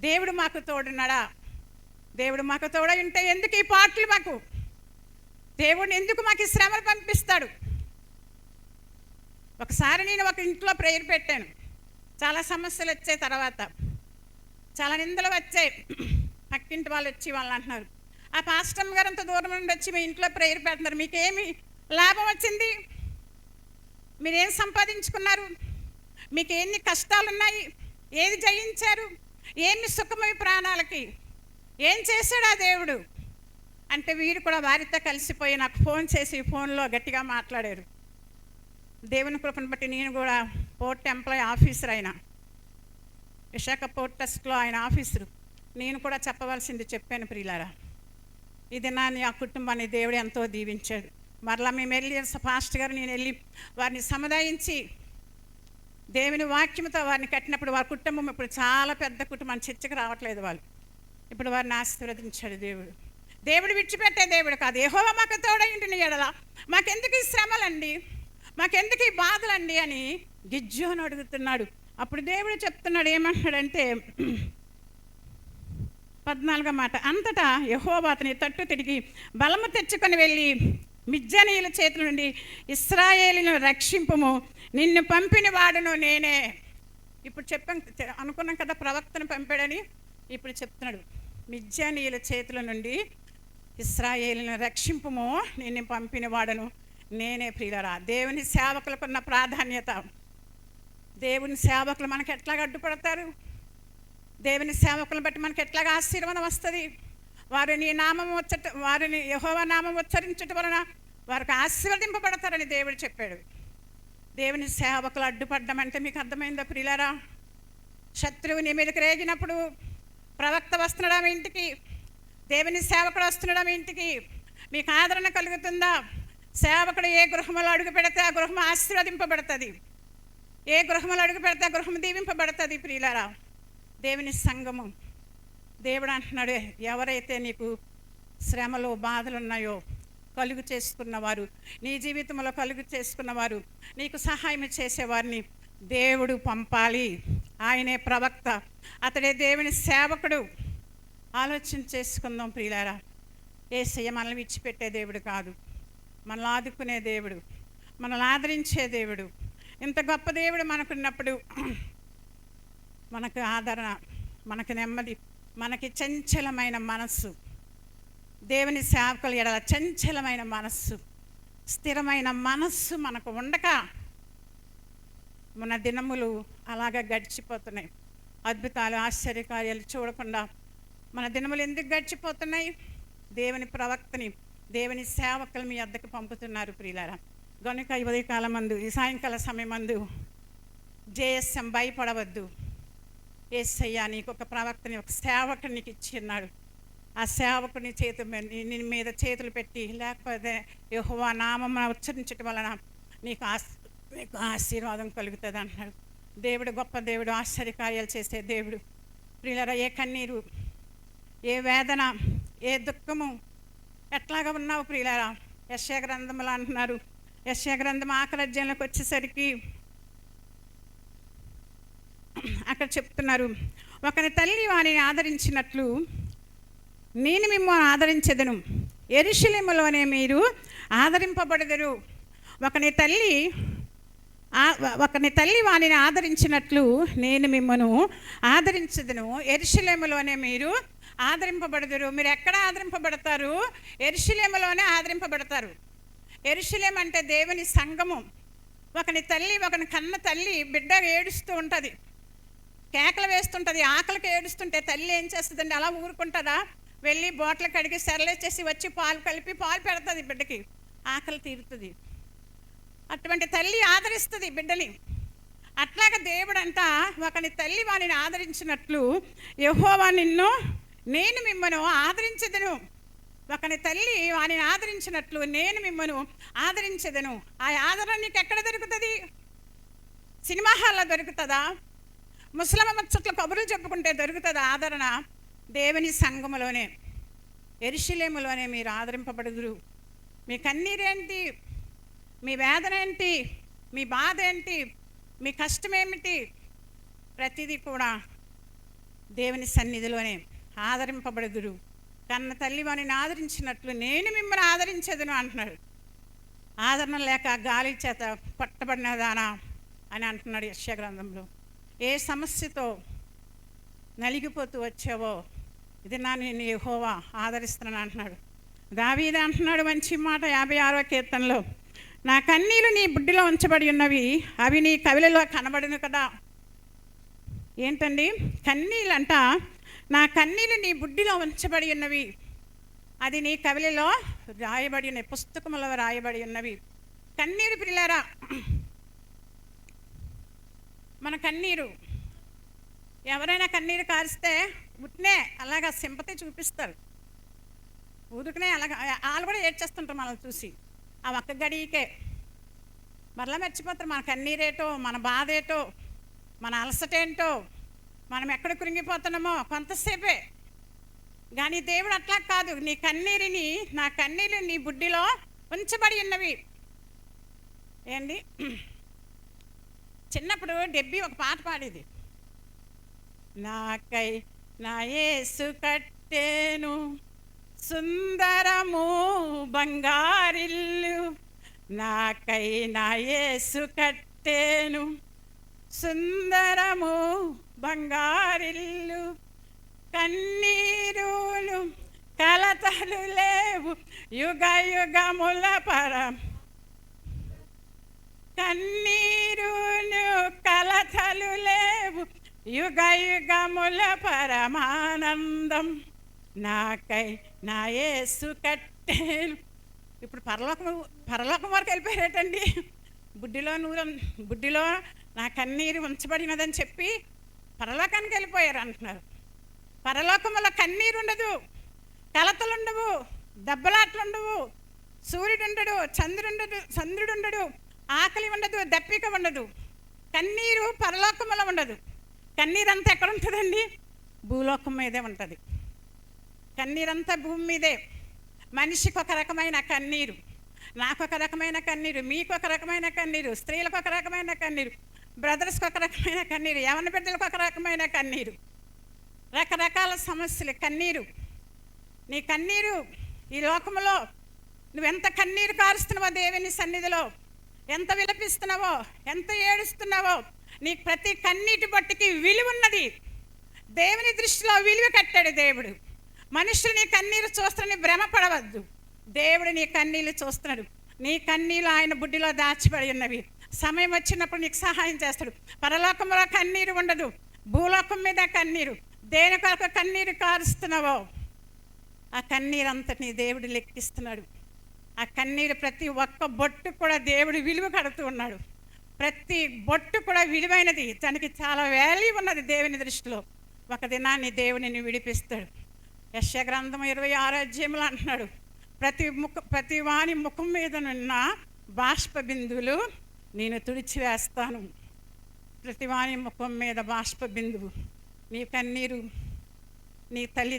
దేవుడు మాకు తోడున్నాడా? దేవుడు మాకు తోడై ఉంటే ఎందుకు ఈ పాటలు? మాకు దేవుడిని ఎందుకు మాకు ఈ శ్రమలు పంపిస్తాడు? ఒకసారి నేను ఒక ఇంట్లో ప్రేయర్ పెట్టాను. చాలా సమస్యలు వచ్చాయి. తర్వాత చాలా నిందలు వచ్చాయి. పక్కింటి వాళ్ళు వచ్చి వాళ్ళు అంటున్నారు, ఆ పాస్టమ్ గారు అంత దూరం నుండి వచ్చి మీ ఇంట్లో ప్రేయర్ పెడుతున్నారు, మీకేమి లాభం వచ్చింది? మీరేం సంపాదించుకున్నారు? మీకు ఎన్ని కష్టాలు ఉన్నాయి? ఏది జయించారు? ఏమి సుఖమై ప్రాణాలకి? ఏం చేశాడు ఆ దేవుడు అంటే, వీరు కూడా వారితో కలిసిపోయి నాకు ఫోన్ చేసి ఫోన్లో గట్టిగా మాట్లాడారు. దేవుని కృపను బట్టి నేను కూడా పోర్ట్ ఎంప్లాయీ ఆఫీసర్ అయినా, విశాఖ పోర్ట్ ట్రస్ట్లో ఆయన ఆఫీసరు. నేను కూడా చెప్పవలసింది చెప్పాను. ప్రియులారా, ఇది ఆ కుటుంబాన్ని దేవుడు ఎంతో దీవించాడు. మరలా మేము వెళ్ళి పాస్టర్ గారు నేను వెళ్ళి వారిని సముదాయించి దేవుని వాక్యంతో వారిని కట్టినప్పుడు వారి కుటుంబం ఇప్పుడు చాలా పెద్ద కుటుంబం, చర్చకు రావట్లేదు వాళ్ళు. ఇప్పుడు వారిని ఆశీర్వదించాడు దేవుడు. దేవుడు విడిచిపెట్టే దేవుడు కాదు. యెహోవా మాకు తోడైంటిని ఎడల మాకెందుకు ఈ శ్రమలండి, మాకెందుకు ఈ బాధలండి అని గిజ్జోను అడుగుతున్నాడు. అప్పుడు దేవుడు చెప్తున్నాడు, ఏమంటున్నాడంటే 14వ మాట, అంతటా యెహోవా అతని తట్టు తిరిగి బలము తెచ్చుకొని వెళ్ళి మిద్యానీయుల చేతుల నుండి ఇశ్రాయేలును రక్షింపుము, నిన్ను పంపిన వాడును నేనే. ఇప్పుడు అనుకున్నాం కదా ప్రవక్తను పంపాడని. ఇప్పుడు చెప్తున్నాడు, మిద్యానీయుల చేతుల నుండి ఇశ్రాయేలును రక్షింపుము, నిన్ను పంపిన వాడను నేనే. ప్రియులారా, దేవుని సేవకులకున్న ప్రాధాన్యత. దేవుని సేవకులు మనకు ఎట్లాగా అడ్డుపడతారు, దేవుని సేవకులను బట్టి మనకు ఎట్లాగా ఆశీర్వాదం వస్తుంది. వారిని యెహోవా నామం ఉచ్చరించటం వలన వారికి ఆశీర్వదింపబడతారని దేవుడు చెప్పాడు. దేవుని సేవకులు అడ్డుపడ్డం అంటే మీకు అర్థమైందా ప్రియులారా? శత్రువు నీ మీదకి రేగినప్పుడు ప్రవక్త వస్తున్నాడా మీ ఇంటికి, దేవుని సేవకుడు వస్తున్నాడా మీ ఇంటికి, మీకు ఆదరణ కలుగుతుందా? సేవకుడు ఏ గృహంలో అడుగు పెడితే ఆ గృహం ఆశీర్వదింపబడుతుంది, ఏ గృహంలో అడుగు పెడితే ఆ గృహం దీవింపబడుతుంది. ప్రియులారా, దేవుని సంఘము, దేవుడు అంటున్నాడు, ఎవరైతే నీకు శ్రమలు బాధలు ఉన్నాయో కలుగు చేసుకున్నవారు, నీ జీవితంలో కలుగు చేసుకున్నవారు, నీకు సహాయం చేసేవారిని దేవుడు పంపాలి. ఆయనే ప్రవక్త, అతడే దేవుని సేవకుడు. ఆలోచన చేసుకుందాం ప్రియులారా. యేసయ్య మనల్ని విడిచిపెట్టే దేవుడు కాదు, మనల్ని ఆదుకునే దేవుడు, మనల్ని ఆదరించే దేవుడు. ఇంత గొప్ప దేవుడు మనకున్నప్పుడు మనకు ఆదరణ, మనకు నెమ్మది, మనకి చంచలమైన మనస్సు, దేవుని సేవకుల ఎడల చంచలమైన మనస్సు, స్థిరమైన మనస్సు మనకు ఉండక మన దినములు అలాగా గడిచిపోతున్నాయి. అద్భుతాలు ఆశ్చర్యకార్యాలు చూడకుండా మన దినములు ఎందుకు గడిచిపోతున్నాయి? దేవుని ప్రవక్తని, దేవుని సేవకులు మీ వద్దకు పంపుతున్నారు ప్రియులారా. గనుక ఈ ఉదయకాలం మందు, ఈ సాయంకాల సమయం మందు జేఎస్ఎం భయపడవద్దు. యేసయ్య నీకు ఒక ప్రవక్తని, ఒక సేవకుని నీకు ఇచ్చి ఉన్నాడు. ఆ సేవకుని నీ మీద చేతులు పెట్టి, లేకపోతే యెహోవా నామం ఉచ్చరించటం వలన నీకు ఆశీర్వాదం కలుగుతుంది అంటున్నాడు. దేవుడు గొప్ప దేవుడు, ఆశ్చర్యకార్యాలు చేసే దేవుడు. ప్రియులారా, ఏ కన్నీరు, ఏ వేదన, ఏ దుఃఖము, ఎట్లాగా ఉన్నావు ప్రియులారా? యెషయా గ్రంథంలో అంటున్నారు, యెషయా గ్రంథం ఆఖరి అధ్యాయంలోకి వచ్చేసరికి అక్కడ చెప్తున్నారు, ఒకని తల్లి వారిని ఆదరించినట్లు నేను మిమ్మల్ని ఆదరించెదను, యెరూషలేములోనే మీరు ఆదరింపబడెదరు. ఒకని తల్లి వారిని ఆదరించినట్లు నేను మిమ్మను ఆదరించెదను, యెరూషలేములోనే మీరు ఆదరింపబడదురు. మీరు ఎక్కడ ఆదరింపబడతారు? యెరూషలేములోనే ఆదరింపబడతారు. యెరూషలేం అంటే దేవుని సంఘము. ఒకని కన్న తల్లి బిడ్డ ఏడుస్తూ ఉంటుంది, కేకలు వేస్తుంటుంది, ఆకలికి ఏడుస్తుంటే తల్లి ఏం చేస్తుందండి? అలా ఊరుకుంటుందా? వెళ్ళి బోట్లు కడిగి సెరలేచేసి వచ్చి పాలు కలిపి పాలు పెడుతుంది బిడ్డకి, ఆకలి తీరుతుంది. అటువంటి తల్లి ఆదరిస్తుంది బిడ్డని. అట్లాగా దేవుడంట ఒకని తల్లి వారిని ఆదరించినట్లు యెహోవా నేను మిమ్మను ఆదరించెదను. ఒకని తల్లి వారిని ఆదరించినట్లు నేను మిమ్మను ఆదరించెదను. ఆ ఆదరణ నీకు ఎక్కడ దొరుకుతుంది? సినిమా హాల్లో దొరుకుతుందా? ముసలమ్మ ముచ్చట్ల కబుర్లు చెప్పుకుంటే దొరుకుతుందా ఆదరణ? దేవుని సంఘములోనే, యెరూషలేములోనే మీరు ఆదరింపబడుదురు. మీ కన్నీరేంటి, మీ వేదన ఏంటి, మీ బాధ ఏంటి, మీ కష్టం ఏమిటి, ప్రతిదీ కూడా దేవుని సన్నిధిలోనే ఆదరింపబడుదురు. కన్న తల్లి వారిని ఆదరించినట్లు నేను మిమ్మల్ని ఆదరించేదను అంటున్నాడు. ఆదరణ లేక గాలి చేత పట్టబడినదానా అని అంటున్నాడు యెషయా గ్రంథంలో. ఏ సమస్యతో నలిగిపోతూ వచ్చావో ఇది నేను యెహోవా ఆదరిస్తున్నాను అంటున్నాడు. దావీదు అంటున్నాడు మంచి మాట 56వ కీర్తనలో, నా కన్నీళ్ళు నీ బుడ్డిలో ఉంచబడి ఉన్నవి, అవి నీ కవిలలో కనబడును కదా. ఏంటండి కన్నీళ్ళంట? నా కన్నీళ్ళు నీ బుడ్డిలో ఉంచబడి ఉన్నవి, అది నీ కవిలలో రాయబడి ఉన్నవి, పుస్తకములో రాయబడి ఉన్నవి. కన్నీరు పిల్లారా, మన కన్నీరు, ఎవరైనా కన్నీరు కారిస్తే ఉట్నే అలాగా సింపతి చూపిస్తారు, ఊదుకునే అలాగా వాళ్ళు కూడా ఏడ్చేస్తుంటారు మనల్ని చూసి. ఆ ఒక్క గడికే మరలా మర్చిపోతారు మన కన్నీరేటో, మన బాధ ఏటో, మన అలసటేంటో, మనం ఎక్కడ కృంగిపోతున్నామో కొంతసేపే. కానీ దేవుడు అట్లా కాదు, నీ కన్నీరిని, నా కన్నీరు నీ బుడ్డిలో ఉంచబడి ఉన్నవి. ఏంటి, చిన్నప్పుడు డెబ్బీ ఒక పాట పాడేది, నాకై నా యేసు కట్టేను సుందరము బంగారిల్లు, నాకై నా యేసు కట్టేను సుందరము బంగారిల్లు, కన్నీరులు కలతలు లేవు యుగ యుగముల పరం, కన్నీరులు కలతలు లేవు యుగ యుగముల పరమానందం, నాకై నా యేసు కట్టేను. ఇప్పుడు పరలోకం వరకు వెళ్ళిపోయారటండి. బుడ్డిలో నా కన్నీరు ఉంచబడినదని చెప్పి పరలోకానికి వెళ్ళిపోయారు అంటున్నారు. పరలోకములో కన్నీరు ఉండదు, కలతలు ఉండవు, దెబ్బలాట్లు ఉండవు, సూర్యుడు ఉండడు, చంద్రుడు ఉండడు, ఆకలి ఉండదు, దప్పిక ఉండదు. కన్నీరు పరలోకములో ఉండదు. కన్నీరంతా ఎక్కడ ఉంటుందండి? భూలోకం మీదే ఉంటుంది. కన్నీరంతా భూమి మీదే. మనిషికి ఒక రకమైన కన్నీరు, నాకు ఒక రకమైన కన్నీరు, మీకు ఒక రకమైన కన్నీరు, స్త్రీలకు ఒక రకమైన కన్నీరు, బ్రదర్స్కి ఒక రకమైన కన్నీరు, యవన బిడ్డలకు ఒక రకమైన కన్నీరు, రకరకాల సమస్యలు. కన్నీరు, నీ కన్నీరు ఈ లోకంలో నువ్వెంత కన్నీరు కారుస్తున్నావో దేవుని సన్నిధిలో, ఎంత విలపిస్తున్నావో, ఎంత ఏడుస్తున్నావో, నీకు ప్రతి కన్నీటి బట్టికి విలువ ఉన్నది. దేవుని దృష్టిలో విలువ కట్టాడు దేవుడు. మనుషులు నీ కన్నీరు చూస్తారని భ్రమపడవద్దు. దేవుడు నీ కన్నీళ్ళు చూస్తున్నాడు. నీ కన్నీళ్ళు ఆయన బుడ్డిలో దాచిపడి ఉన్నవి. సమయం వచ్చినప్పుడు నీకు సహాయం చేస్తాడు. పరలోకంలో కన్నీరు ఉండదు, భూలోకం మీద కన్నీరు. దేని కొరకు కన్నీరు కారుస్తున్నావో ఆ కన్నీరు అంతటిని దేవుడు లెక్కిస్తున్నాడు. ఆ కన్నీరు ప్రతి ఒక్క బొట్టు కూడా దేవుడు విలువ కడుతూ ఉన్నాడు. ప్రతి బొట్టు కూడా విలువైనది, దానికి చాలా వాల్యూ ఉన్నది దేవుని దృష్టిలో. ఒక దినాన్ని దేవుడిని విడిపిస్తాడు. యెషయా గ్రంథం 26వ అధ్యాయంలో అంటున్నాడు, ప్రతి వాని ముఖం మీద నున్న బాష్ప బిందువులు నేను తుడిచివేస్తాను. ప్రతి వాని ముఖం మీద బాష్ప బిందువు. నీ కన్నీరు నీ తల్లి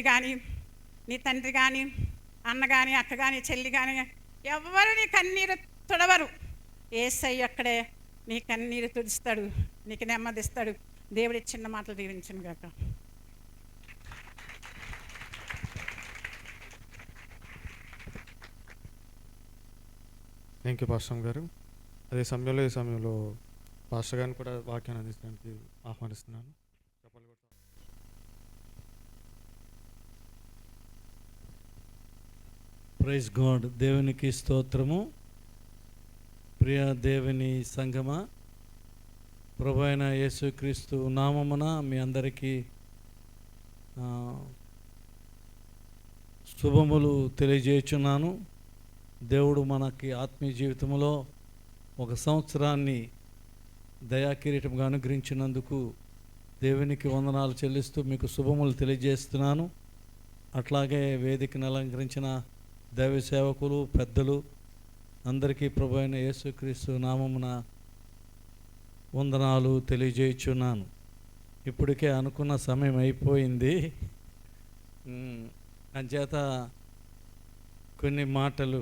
కానీ, నీ తండ్రి కానీ, అన్న కానీ, అక్క కానీ, చెల్లి కానీ ఎవరు నీ కన్నీరు తుడవరు. యేసయ్య అక్కడే నీ కన్నీరు తుడుస్తాడు, నీకు నెమ్మదిస్తాడు. దేవుడి చిన్న మాటలు దీవించను గాక. థ్యాంక్ యూ పాస్టర్ గారు. ఈ సమయంలో పాస్టర్ గారిని కూడా వాక్యాన్ని అందించడానికి ఆహ్వానిస్తున్నాను. Praise God. దేవునికి స్తోత్రము. ప్రియ దేవుని సంగమా, ప్రభు అయిన యేసుక్రీస్తు నామమున మీ అందరికీ శుభములు తెలియజేయుచున్నాను. దేవుడు మనకి ఆత్మీయ జీవితంలో ఒక సంవత్సరాన్ని దయాకిరీటంగా అనుగ్రహించినందుకు దేవునికి వందనాలు చెల్లిస్తూ మీకు శుభములు తెలియజేస్తున్నాను. అట్లాగే వేదికను అలంకరించిన దైవ సేవకులు, పెద్దలు అందరికీ ప్రభు అయిన యేసుక్రీస్తు నామమున వందనాలు తెలియజేయుచున్నాను. ఇప్పటికే అనుకున్న సమయం అయిపోయింది. అంచేత కొన్ని మాటలు,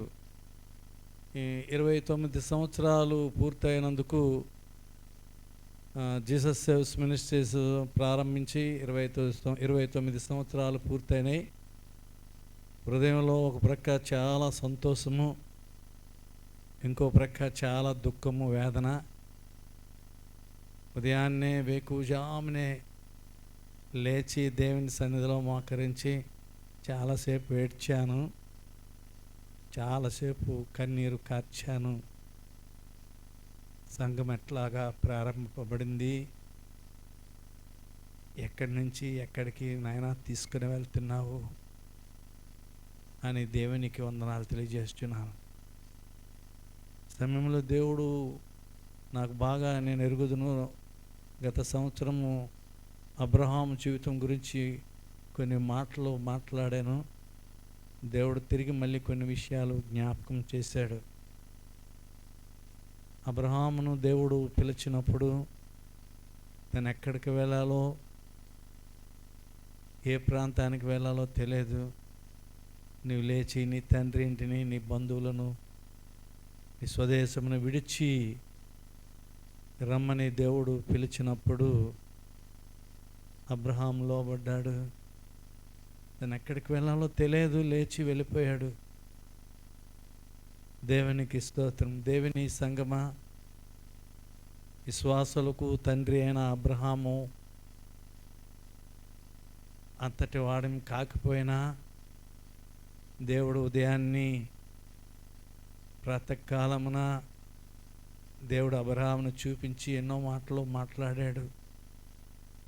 29 సంవత్సరాలు పూర్తయినందుకు జీసస్ సేవ్స్ మినిస్ట్రీస్ ప్రారంభించి 29 సంవత్సరాలు పూర్తయినాయి. హృదయంలో ఒక ప్రక్క చాలా సంతోషము, ఇంకో ప్రక్క చాలా దుఃఖము, వేదన. ఉదయాన్నే వేకువజామునే లేచి దేవుని సన్నిధిలో మోకరించి చాలాసేపు ఏడ్చాను, చాలాసేపు కన్నీరు కార్చాను. సంఘం ఎట్లాగా ప్రారంభింపబడింది, ఎక్కడి నుంచి ఎక్కడికి నాయనా తీసుకుని వెళ్తున్నావు అని దేవునికి వందనాలు తెలియజేస్తున్నాను. సమయంలో దేవుడు నాకు బాగా నేను ఎరుగుదును. గత సంవత్సరము అబ్రహాము జీవితం గురించి కొన్ని మాటలు మాట్లాడాను. దేవుడు తిరిగి మళ్ళీ కొన్ని విషయాలు జ్ఞాపకం చేశాడు. అబ్రహామును దేవుడు పిలిచినప్పుడు తను ఎక్కడికి వెళ్ళాలో, ఏ ప్రాంతానికి వెళ్ళాలో తెలియదు. నువ్వు లేచి నీ తండ్రి ఇంటిని, నీ బంధువులను, నీ స్వదేశమును విడిచి రమ్మని దేవుడు పిలిచినప్పుడు అబ్రహాం లోబడ్డాడు. తను ఎక్కడికి వెళ్ళాలో తెలియదు, లేచి వెళ్ళిపోయాడు. దేవునికి స్తోత్రం. దేవుని సంగమా, విశ్వాసులకు తండ్రి అయిన అబ్రహాము అంతటి వాడిని కాకపోయినా దేవుడు ఉదయాన్ని ప్రాతకాలమున దేవుడు అబ్రహామును చూపించి ఎన్నో మాటలు మాట్లాడాడు.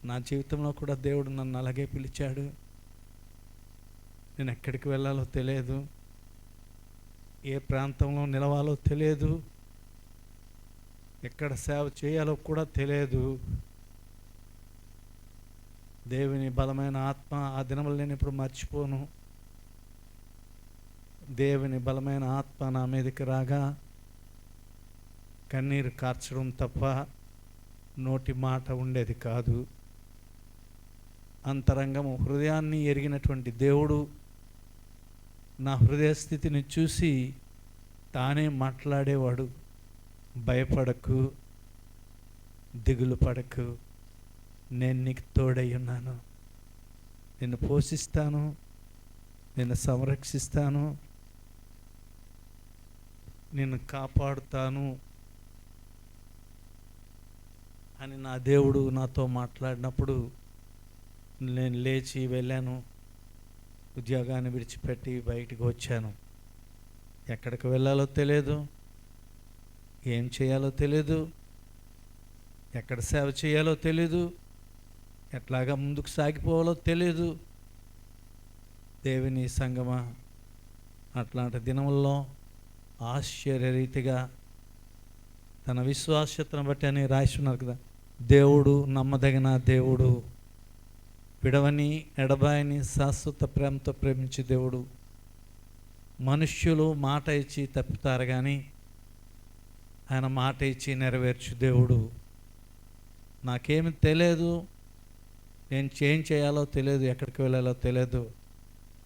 నా జీవితంలో కూడా దేవుడు నన్ను అలాగే పిలిచాడు. నేను ఎక్కడికి వెళ్ళాలో తెలియదు, ఏ ప్రాంతంలో నిలవాలో తెలియదు, ఎక్కడ సేవ చేయాలో కూడా తెలియదు. దేవుని బలమైన ఆత్మ ఆ దినములు నేను ఇప్పుడు మర్చిపోను. దేవుని బలమైన ఆత్మ నా మీదకి రాగా కన్నీరు కార్చడం తప్ప నోటి మాట ఉండేది కాదు. అంతరంగము హృదయాన్ని ఎరిగినటువంటి దేవుడు నా హృదయ స్థితిని చూసి తానే మాట్లాడేవాడు. భయపడకు, దిగులు పడకు, నేను నీకు తోడై ఉన్నాను, నిన్ను పోషిస్తాను, నిన్ను సంరక్షిస్తాను, నిన్ను కాపాడుతాను అని నా దేవుడు నాతో మాట్లాడినప్పుడు నేను లేచి వెళ్ళాను. ఉద్యోగాన్ని విడిచిపెట్టి బయటికి వచ్చాను. ఎక్కడికి వెళ్ళాలో తెలియదు, ఏం చేయాలో తెలియదు, ఎక్కడ సేవ చేయాలో తెలీదు, ఎట్లాగా ముందుకు సాగిపోవాలో తెలియదు. దేవుని సంగమా, అట్లాంటి దినముల్లో ఆశ్చర్యరీతిగా తన విశ్వాసతను బట్టి అని రాస్తున్నారు కదా, దేవుడు నమ్మదగిన దేవుడు, విడవని ఎడబాయని శాశ్వత ప్రేమతో ప్రేమించే దేవుడు. మనుష్యులు మాట ఇచ్చి తప్పుతారు కానీ ఆయన మాట ఇచ్చి నెరవేర్చు దేవుడు. నాకేమి తెలియదు, నేను ఏం చేయాలో తెలియదు, ఎక్కడికి వెళ్ళాలో తెలియదు.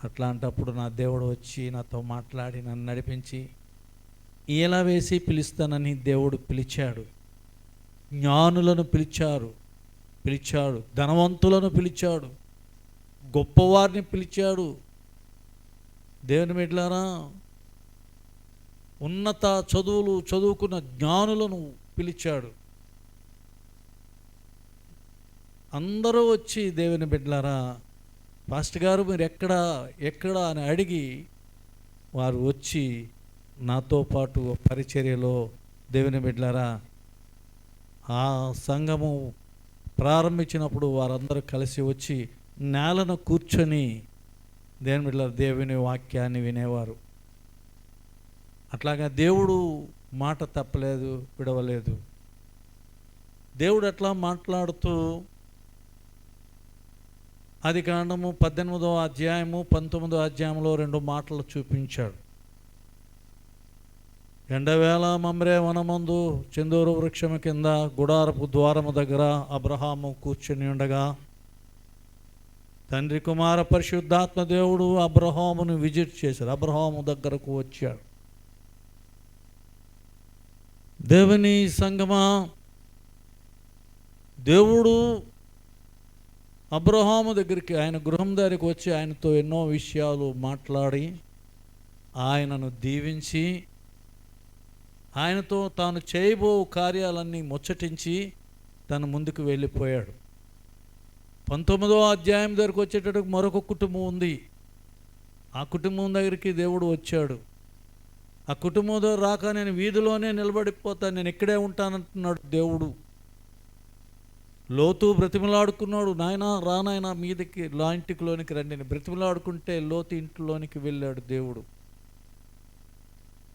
అట్లాంటప్పుడు నా దేవుడు వచ్చి నాతో మాట్లాడి నన్ను నడిపించి ఈల వేసి పిలుస్తానని దేవుడు పిలిచాడు. జ్ఞానులను పిలిచాడు, ధనవంతులను పిలిచాడు, గొప్పవారిని పిలిచాడు. దేవుని బిడ్డలారా, ఉన్నత చదువులు చదువుకున్న జ్ఞానులను పిలిచాడు. అందరూ వచ్చి దేవుని బిడ్డలారా, పాస్టర్ గారు మీరు ఎక్కడ అని అడిగి వారు వచ్చి నాతో పాటు పరిచర్యలో దేవుని బిడ్డలారా ఆ సంఘము ప్రారంభించినప్పుడు వారందరూ కలిసి వచ్చి నేలను కూర్చొని దేవుని బిడ్డలారా దేవుని వాక్యాన్ని వినేవారు. అట్లాగా దేవుడు మాట తప్పలేదు, విడవలేదు. దేవుడు అట్లా మాట్లాడుతూ ఆదికాండము 18వ అధ్యాయము 19వ అధ్యాయంలో 2 మాటలు చూపించాడు. ఎండవేళ మమ్రే వనమందు చందూరు వృక్షము కింద గుడారపు ద్వారము దగ్గర అబ్రహాము కూర్చొని ఉండగా తండ్రి కుమార పరిశుద్ధాత్మ దేవుడు అబ్రహామును విజిట్ చేశాడు. అబ్రహాము దగ్గరకు వచ్చాడు. దేవుని సంగమా, దేవుడు అబ్రహాము దగ్గరికి ఆయన గృహం దగ్గరికి వచ్చి ఆయనతో ఎన్నో విషయాలు మాట్లాడి ఆయనను దీవించి ఆయనతో తాను చేయబో కార్యాలన్నీ ముచ్చటించి తన ముందుకు వెళ్ళిపోయాడు. 19వ అధ్యాయం దగ్గరకు వచ్చేటప్పుడు మరొక కుటుంబం ఉంది. ఆ కుటుంబం దగ్గరికి దేవుడు వచ్చాడు. ఆ కుటుంబం దగ్గర రాక నేను వీధిలోనే నిలబడిపోతాను, నేను ఇక్కడే ఉంటానంటున్నాడు దేవుడు. లోతు బ్రతిమలాడుకున్నాడు, నాయనా రానాయనా మీదకి లా ఇంటిలోనికి రండి. నేను బ్రతిమలాడుకుంటే లోతు ఇంటిలోనికి వెళ్ళాడు దేవుడు.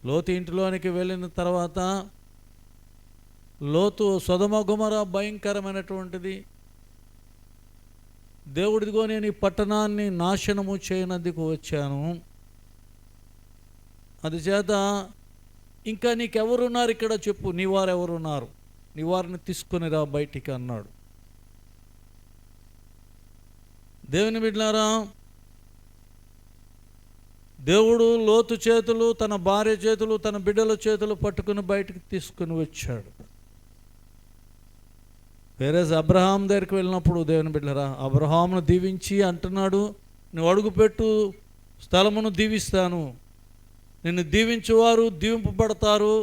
లోతు ఇంటిలోనికి వెళ్ళిన తర్వాత లోతు సొదొమ గొమొర భయంకరమైనటువంటిది. దేవుడిదిగో నేను ఈ పట్టణాన్ని నాశనము చేయనందుకు వచ్చాను, అది చేత ఇంకా నీకెవరున్నారు ఇక్కడ చెప్పు, నీ వారు ఎవరున్నారు, నీ వారిని తీసుకొని రా బయటికి అన్నాడు. దేవుని బిడ్డలారా, దేవుడు లోతు చేతులు, తన భార్య చేతులు, తన బిడ్డల చేతులు పట్టుకుని బయటకు తీసుకుని వచ్చాడు. వేరే అబ్రహాం దగ్గరికి వెళ్ళినప్పుడు దేవుని బిడ్డలారా, అబ్రహామును దీవించి అంటున్నాడు, నువ్వు అడుగుపెట్టు స్థలమును దీవిస్తాను, నిన్ను దీవించువారు దీవింపబడతారు,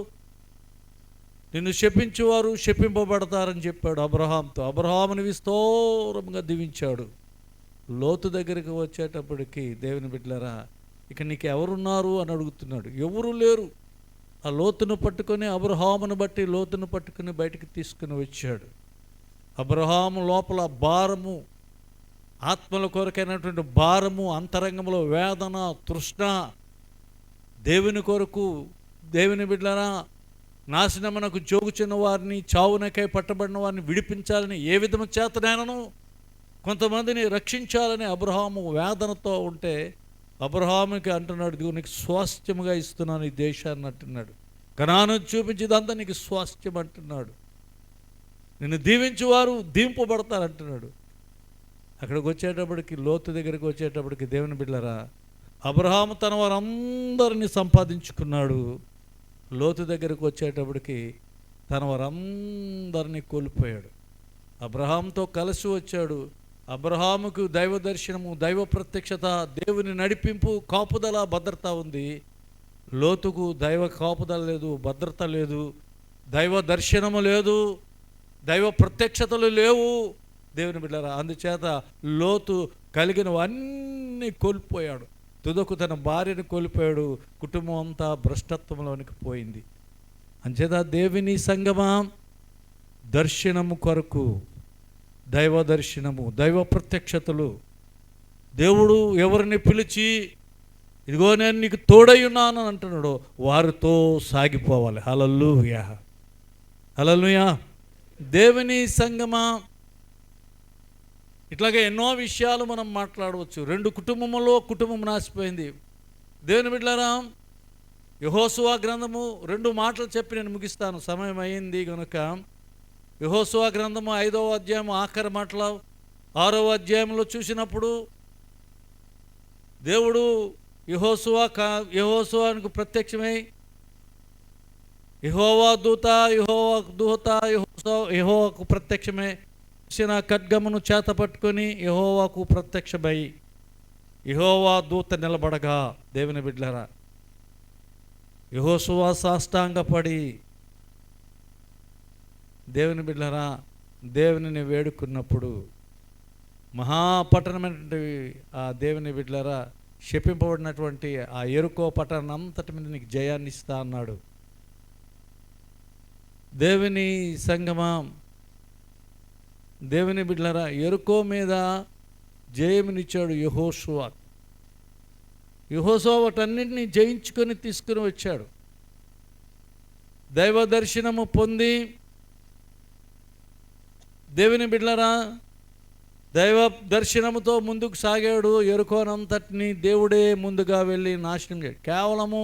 నిన్ను శపించువారు శపింపబడతారని చెప్పాడు అబ్రహాంతో. అబ్రహాముని విస్తోరంగా దీవించాడు. లోతు దగ్గరికి వచ్చేటప్పటికి దేవుని బిడ్డలారా, ఇక నీకు ఎవరున్నారు అని అడుగుతున్నాడు. ఎవరు లేరు. ఆ లోతును పట్టుకొని, అబ్రహామును బట్టి లోతును పట్టుకుని బయటికి తీసుకుని వచ్చాడు. అబ్రహాము లోపల భారము, ఆత్మల కొరకైనటువంటి భారము, అంతరంగంలో వేదన, తృష్ణ, దేవుని కొరకు, దేవుని బిడ్డలారా, నాశనమునకు జోగుచున్న వారిని, చావునకై పట్టబడిన వారిని విడిపించాలని, ఏ విధము చేతనైనను కొంతమందిని రక్షించాలని అబ్రహాము వేదనతో ఉంటే, అబ్రహాముకి అంటున్నాడు, ఇదిగో నీకు స్వాస్థ్యముగా ఇస్తున్నాను ఈ దేశాన్ని అంటున్నాడు. కనాను చూపించేదంతా నీకు స్వాస్థ్యం అంటున్నాడు. నిన్ను దీవించువారు దీవింపబడతారు అంటున్నాడు. అక్కడికి వచ్చేటప్పటికి, లోతు దగ్గరికి వచ్చేటప్పటికి దేవుని బిడ్డలారా, అబ్రహాము తన వారందరినీ సంపాదించుకున్నాడు. లోతు దగ్గరకు వచ్చేటప్పటికి తన వారందరినీ కోల్పోయాడు. అబ్రహాంతో కలిసి వచ్చాడు. అబ్రహాముకు దైవ దర్శనము, దైవ ప్రత్యక్షత, దేవుని నడిపింపు, కాపుదల, భద్రత ఉంది. లోతుకు దైవ కాపుదల లేదు, భద్రత లేదు, దైవ దర్శనము లేదు, దైవ ప్రత్యక్షతలు లేవు. దేవుని బిడ్డలారా, అందుచేత లోతు కలిగినవన్నీ కోల్పోయాడు. తుదకు తన భార్యను కోల్పోయాడు. కుటుంబం అంతా భ్రష్టత్వంలోనికి పోయింది. అంచేత దేవుని సంగమా, దర్శనము కొరకు, దైవ దర్శనము, దైవ ప్రత్యక్షతలు, దేవుడు ఎవరిని పిలిచి ఇదిగో నేను నీకు తోడై ఉన్నాను అని అంటున్నాడో వారితో సాగిపోవాలి. హల్లెలూయా, హల్లెలూయా. దేవుని సంగమా, ఇట్లాగే ఎన్నో విషయాలు మనం మాట్లాడవచ్చు. 2 కుటుంబంలో కుటుంబం నాశపోయింది. దేవుని బిడ్డలారా, యెహోషువ గ్రంథము 2 మాటలు చెప్పి నేను ముగిస్తాను, సమయం అయింది కనుక. యెహోషువ గ్రంథము 5వ అధ్యాయం ఆఖరి మాటలు 6వ అధ్యాయంలో చూసినప్పుడు దేవుడు యెహోషువకు ప్రత్యక్షమై, యెహోవా దూత యెహోవాకు ప్రత్యక్షమై ఖడ్గమును చేత పట్టుకొని యెహోవాకు ప్రత్యక్షమై, యెహోవా దూత నిలబడగా, దేవుని బిడ్డలారా, యెహోషువ సాష్టాంగపడి దేవుని బిడ్డలారా దేవునిని వేడుకున్నప్పుడు, మహాపట్టణమైనటువంటి ఆ దేవుని బిడ్డలారా, శపింపబడినటువంటి ఆ యెరికో పట్టణం అంతటి మీద నీకు జయాన్ని ఇస్తా అన్నాడు. దేవుని సంగమా, దేవుని బిడ్డలారా, యెరికో మీద జయమునిచ్చాడు యెహోషువ. యెహోషువ వాటన్నింటినీ జయించుకొని తీసుకుని వచ్చాడు. దైవ దర్శనము పొంది, దేవుని బిడ్డలారా, దైవ దర్శనముతో ముందుకు సాగాడు. యెరికోనంతటిని దేవుడే ముందుగా వెళ్ళి నాశనం చేయాడు. కేవలము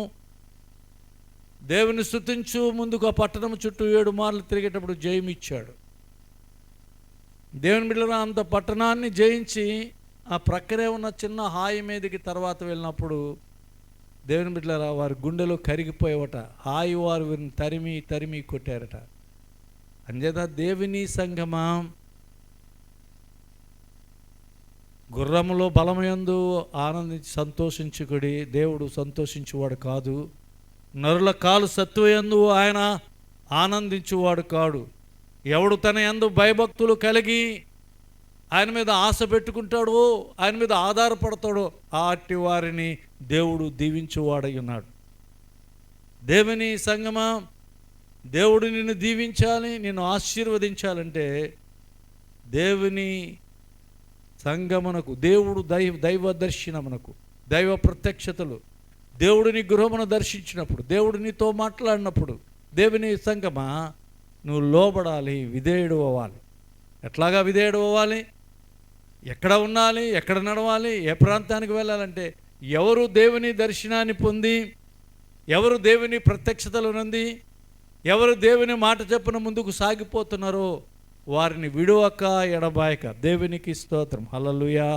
దేవుని స్తుతించు ముందుకు ఆ పట్టణం చుట్టూ 7 మార్లు తిరిగేటప్పుడు జయమిచ్చాడు. దేవుని బిడ్డలారా, అంత పట్టణాన్ని జయించి ఆ ప్రక్కనే ఉన్న చిన్న హాయి మీదకి తర్వాత వెళ్ళినప్పుడు దేవుని బిడ్డలారా, వారి గుండెలో కరిగిపోయేవట. హాయి వారు వీరిని తరిమి తరిమి కొట్టారట. అంచేత దేవుని సంగమా, గుర్రములో బలమయందు ఆనందించి సంతోషించుకుడి, దేవుడు సంతోషించువాడు కాదు. నరుల కాలు సత్వయందు ఆయన ఆనందించువాడు కాడు. ఎవడు తన యందు భయభక్తులు కలిగి ఆయన మీద ఆశ పెట్టుకుంటాడో, ఆయన మీద ఆధారపడతాడో, అట్టి వారిని దేవుడు దీవించువాడై ఉన్నాడు. దేవుని సంగమా, దేవుడు నిన్ను దీవించాలి, నిన్ను ఆశీర్వదించాలంటే దేవుని సంగమునకు, దేవుడు దైవ దర్శనమునకు, దైవ ప్రత్యక్షతలు, దేవుడిని గృహమును దర్శించినప్పుడు, దేవుడు నీతో మాట్లాడినప్పుడు, దేవుని సంగమా నువ్వు లోబడాలి, విధేయుడు అవ్వాలి. ఎట్లాగా విధేయుడు అవ్వాలి? ఎక్కడ ఉండాలి, ఎక్కడ నడవాలి, ఏ ప్రాంతానికి వెళ్ళాలంటే, ఎవరు దేవుని దర్శనాన్ని పొంది, ఎవరు దేవుని ప్రత్యక్షతలు నుండి, ఎవరు దేవుని మాట చెప్పున ముందుకు సాగిపోతున్నారో వారిని విడువక ఎడబాయక. దేవునికి స్తోత్రం. హల్లెలూయా.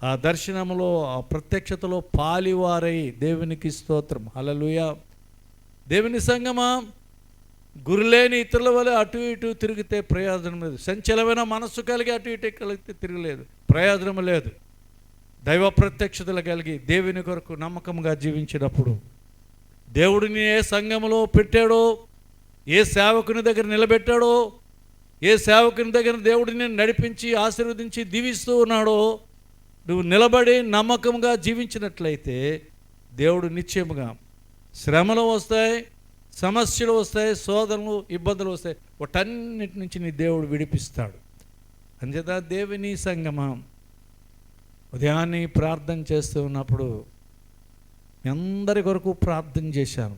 ఆ దర్శనములో ఆ ప్రత్యక్షతలో పాలివారై దేవునికి స్తోత్రం. హల్లెలూయా. దేవుని సంగమా, గురులేని ఇతరుల వల్ల అటు ఇటు తిరిగితే ప్రయోజనం లేదు. సంచలమైన మనస్సు కలిగి అటు ఇటు కలిగితే తిరగలేదు, ప్రయోజనం లేదు. దైవ ప్రత్యక్షతలు కలిగి దేవుని కొరకు నమ్మకంగా జీవించినప్పుడు, దేవుడిని ఏ సంఘములో పెట్టాడో, ఏ సేవకుని దగ్గర నిలబెట్టాడో, ఏ సేవకుని దగ్గర దేవుడిని నడిపించి ఆశీర్వదించి దీవిస్తూ ఉన్నాడో, నువ్వు నిలబడి నమ్మకంగా జీవించినట్లయితే దేవుడు నిశ్చయముగా శ్రమలు వస్తాయి, సమస్యలు వస్తాయి, శోధనలు, ఇబ్బందులు వస్తాయి, వాటన్నిటి నుంచి నీ దేవుడు విడిపిస్తాడు. అంచేత దేవుని సంగమా, ఉదయాన్నే ప్రార్థన చేస్తూ ఉన్నప్పుడు మీ అందరి కొరకు ప్రార్థన చేశాను.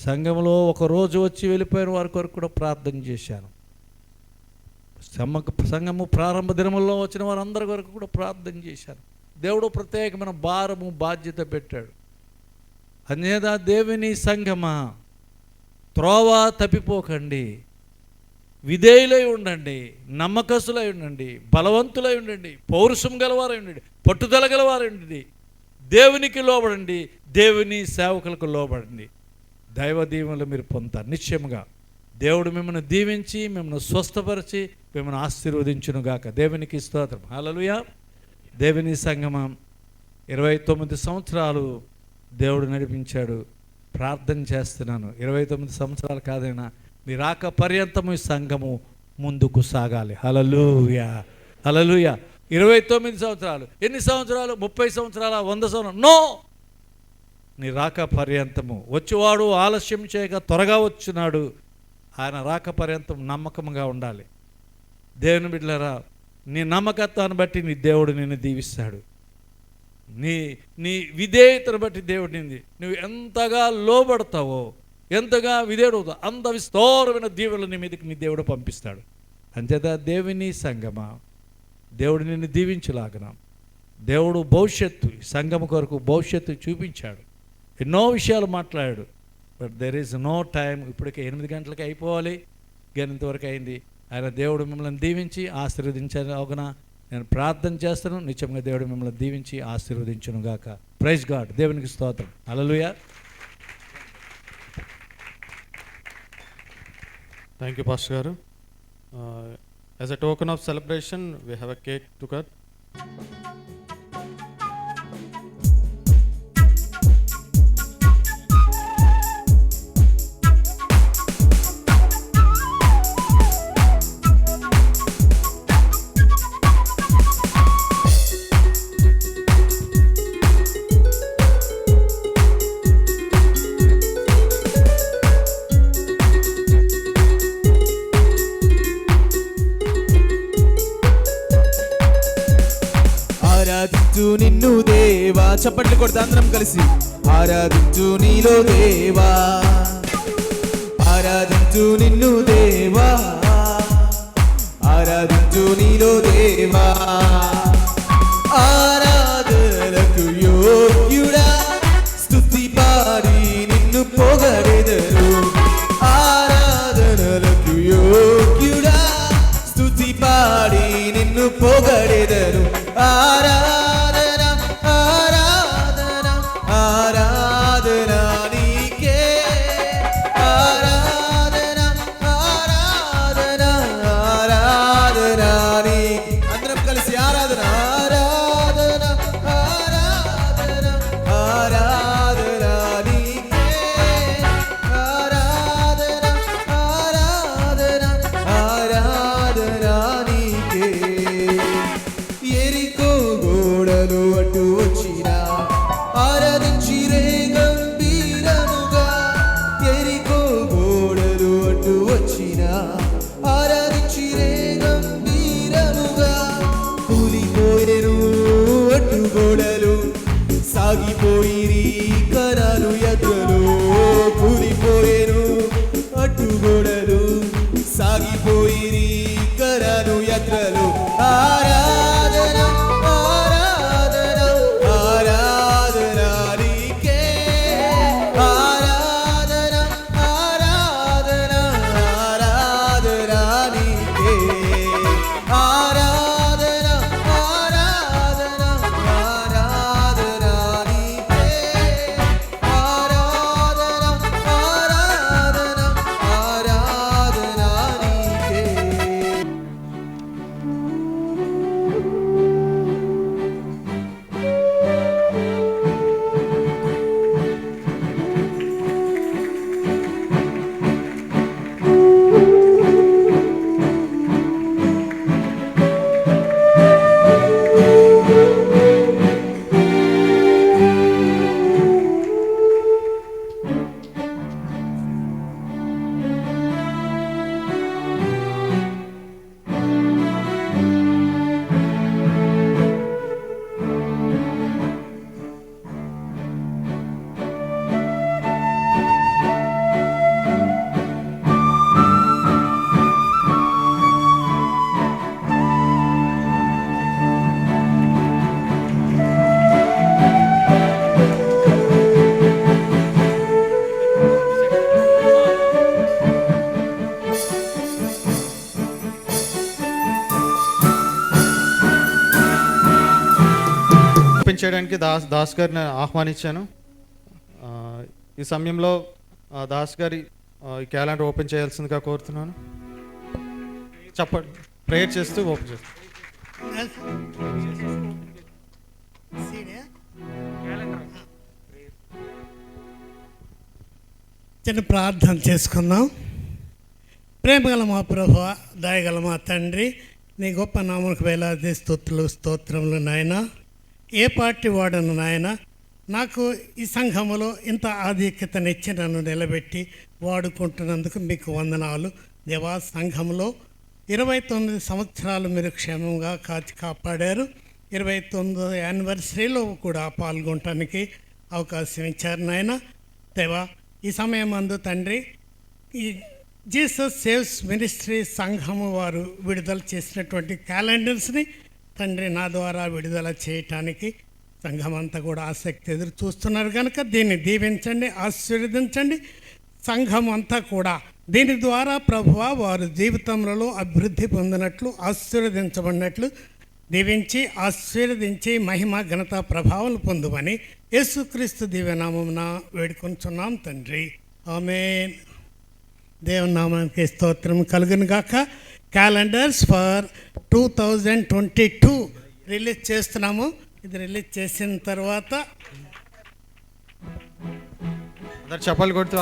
సంఘంలో ఒకరోజు వచ్చి వెళ్ళిపోయిన వారి కొరకు కూడా ప్రార్థన చేశాను. సంఘము ప్రారంభ దినముల్లో వచ్చిన వారందరి కొరకు కూడా ప్రార్థన చేశాను. దేవుడు ప్రత్యేకమైన భారము, బాధ్యత పెట్టాడు. అనేద దేవుని సంఘమా, త్రోవ తప్పిపోకండి, విధేయులై ఉండండి, నమ్మకస్తులై ఉండండి, బలవంతులై ఉండండి, పౌరుషం గలవారై ఉండండి, పట్టుదల గలవారై ఉండండి, దేవునికి లోబడండి, దేవుని సేవకులకు లోబడండి. దైవ దీవెనలు మీరు పొందుతారు. నిశ్చయముగా దేవుడు మిమ్మల్ని దీవించి, మిమ్మల్ని స్వస్థపరిచి, మిమ్మల్ని ఆశీర్వదించునుగాక. దేవునికి స్తోత్రం. హల్లెలూయా. దేవుని సంగమం 29 సంవత్సరాలు దేవుడు నడిపించాడు. ప్రార్థన చేస్తున్నాను, 29 సంవత్సరాలు కాదైనా మీ రాక పర్యంతము ఈ సంఘము ముందుకు సాగాలి. హల్లెలూయా, హల్లెలూయా. 29 సంవత్సరాలు. ఎన్ని సంవత్సరాలు? 30 సంవత్సరాల, 100 సంవత్సరాలు? నో. నీ రాక పర్యంతము. వచ్చేవాడు ఆలస్యం చేయక త్వరగా వచ్చినాడు. ఆయన రాక పర్యంతం నమ్మకంగా ఉండాలి. దేవుని బిడ్డలారా, నీ నమ్మకత్వాన్ని బట్టి నీ దేవుడు నిన్ను దీవిస్తాడు. నీ విధేయతను బట్టి దేవుడు నింది. నువ్వు ఎంతగా లోబడతావో, ఎంతగా విధేయుడవుతావు, అంత విస్తారమైన దీవెనలు నీ మీదకి నీ దేవుడు పంపిస్తాడు. అంతేత దేవుని సంగమా, దేవుడు నిన్ను దీవించలాగన దేవుడు భవిష్యత్తు, సంఘము కొరకు భవిష్యత్తు చూపించాడు. ఎన్నో విషయాలు మాట్లాడాడు. But there is no time. ఇప్పటికే 8 గంటలకి అయిపోవాలి, ఇంతవరకు అయింది. ఆయన దేవుడు మిమ్మల్ని దీవించి ఆశీర్వదించాలని అవునా నేను ప్రార్థన చేస్తాను. నిత్యంగా దేవుడు మిమ్మల్ని దీవించి ఆశీర్వదించును గాక. Praise God. దేవునికి స్తోత్రం. హల్లెలూయా. థ్యాంక్ యూ పాస్టర్ గారు. As a token of celebration we have a cake to cut. ఆరాధించు నిన్ను దేవా. చప్పట్లు కొడతా అందరం కలిసి. ఆరాధించు నీలో దేవా, ఆరాధించు నిన్ను దేవా, ఆరాధించు నీలో దేవా. ఆరాధనకు యోగ్యుడా, స్తుతి పాడి నిన్ను పొగడెదరు. ఆరాధనలకు యోగ్యుడా, స్తుతి పాడి నిన్ను పొగడెదరు. ఆరాధన ఆరాధన ఆరాధన నీకే. ఆరాధన ఆరాధన ఆరాధన నీకే. అందరం కలిసి ఆరాధన ఆరాధన ఆరాధన ఆరాధన నీకే. ఆరాధన ఆరాధన ఆరాధన నీకే. ఎరికో గోడలు అడ్డు వచ్చినా ఆరాధించిరే గంభీరముగా. ఎరికో గోడలు అడ్డు వచ్చినా ఆరాధించిరే గంభీరముగా. కూలిపోయినను అడ్డు గోడలు, సాగిపోయిరి కరాలు ఎద్దులు. కూలిపోయేను అడ్డు గోడలు, సాగిపోయిరి కరాలు ఎద్దులు. ఆరాధన ఆరాధన ఆరాధన నీకే. ఆరాధన ఆరాధన ఆరాధన నీకే. ఆరాధన ఆరాధన చేయడానికి దాస్ గారిని ఆహ్వానించాను. ఈ సమయంలో దాస్ గారి ఈ క్యాలెండర్ ఓపెన్ చేయాల్సిందిగా కోరుతున్నాను. చెప్పండి, ప్రేయర్ చేస్తూ ఓపెన్ చేస్తాను. చిన్న ప్రార్థన చేసుకుందాం. ప్రేమగల మా ప్రభువ, దయగల మా తండ్రి, నీ గొప్ప నామమునకు వేలాది స్తోత్రములు నాయన. ఏ పార్టీ వాడను నాయన, నాకు ఈ సంఘములో ఇంత ఆధిక్యతనిచ్చి నన్ను నిలబెట్టి వాడుకుంటున్నందుకు మీకు వందనాలు దేవా. సంఘంలో 29 సంవత్సరాలు మీరు క్షేమంగా కాపాడారు. 29వ యానివర్సరీలో కూడా పాల్గొనటానికి అవకాశం ఇచ్చారు నాయన దేవా. ఈ సమయం అందు తండ్రి, ఈ జీసస్ సేవ్స్ మినిస్ట్రీ సంఘము వారు విడుదల చేసినటువంటి క్యాలెండర్స్ని తండ్రి నా ద్వారా విడుదల చేయటానికి సంఘం అంతా కూడా ఆసక్తి ఎదురు చూస్తున్నారు కనుక దీన్ని దీవించండి, ఆశీర్వదించండి. సంఘం అంతా కూడా దీని ద్వారా ప్రభువా వారు జీవితంలో అభివృద్ధి పొందినట్లు, ఆశీర్వదించబడినట్లు దీవించి ఆశీర్వదించి మహిమ ఘనత ప్రభావాలు పొందుమని యేసుక్రీస్తు దివ్యనామమున వేడుకొంచున్నాం తండ్రి, ఆమేన్. దేవుని నామానికి స్తోత్రం కలుగును గాక. క్యాలెండర్స్ ఫర్ 2022 రిలీజ్ చేస్తున్నాము. ఇది రిలీజ్ చేసిన తర్వాత అందరు చెప్పాలి కొడుతూ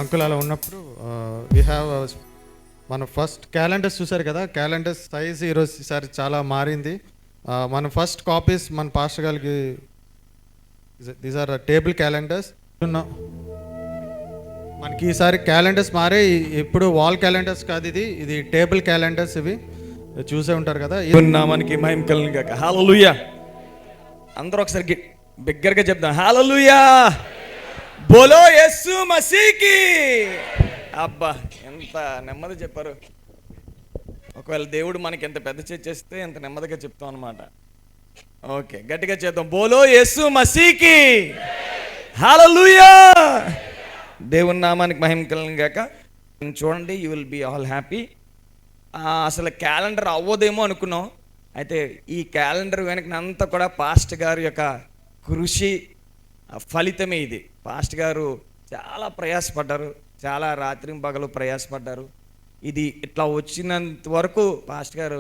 అంకుల్ అలా ఉన్నప్పుడు వీ హ్యావ్ మన ఫస్ట్ క్యాలెండర్స్ చూసారు కదా, క్యాలెండర్స్ సైజ్ ఈసారి చాలా మారింది. మన ఫస్ట్ కాపీస్ మన పాస్టర్ గారికి దీస్ ఆర్ టేబుల్ క్యాలెండర్స్. మనకి ఈసారి క్యాలెండర్స్ మారే, ఇప్పుడు వాల్ క్యాలెండర్స్ కాదు, ఇది టేబుల్ క్యాలెండర్స్. ఇవి చూసే ఉంటారు కదా. మనకి మహిమ కలుగును గాక. హల్లెలూయా. అందరూ ఒకసారి బిగ్గరగా చెప్దాం, హల్లెలూయా, బోలో యేసు మసీకి. అబ్బా ఎంత నెమ్మది చెప్పారు. ఒకవేళ దేవుడు మనకి ఎంత పెద్ద చేస్తే ఎంత నెమ్మదిగా చెప్తాం అనమాట. ఓకే, గట్టిగా చేద్దాం, బోలో యేసు మసీకి. హల్లెలూయా. దేవుని నామానికి మహిమ కలుగును గాక. చూడండి, you will be all happy. అసలు క్యాలెండర్ అవ్వదేమో అనుకున్నాం. అయితే ఈ క్యాలెండర్ వెనకనంతా కూడా పాస్ట్ గారి యొక్క కృషి ఫలితమే ఇది. పాస్ట్ గారు చాలా ప్రయాసపడ్డారు, చాలా రాత్రింపగలు ప్రయాసపడ్డారు. ఇది ఇట్లా వచ్చినంత వరకు పాస్ట్ గారు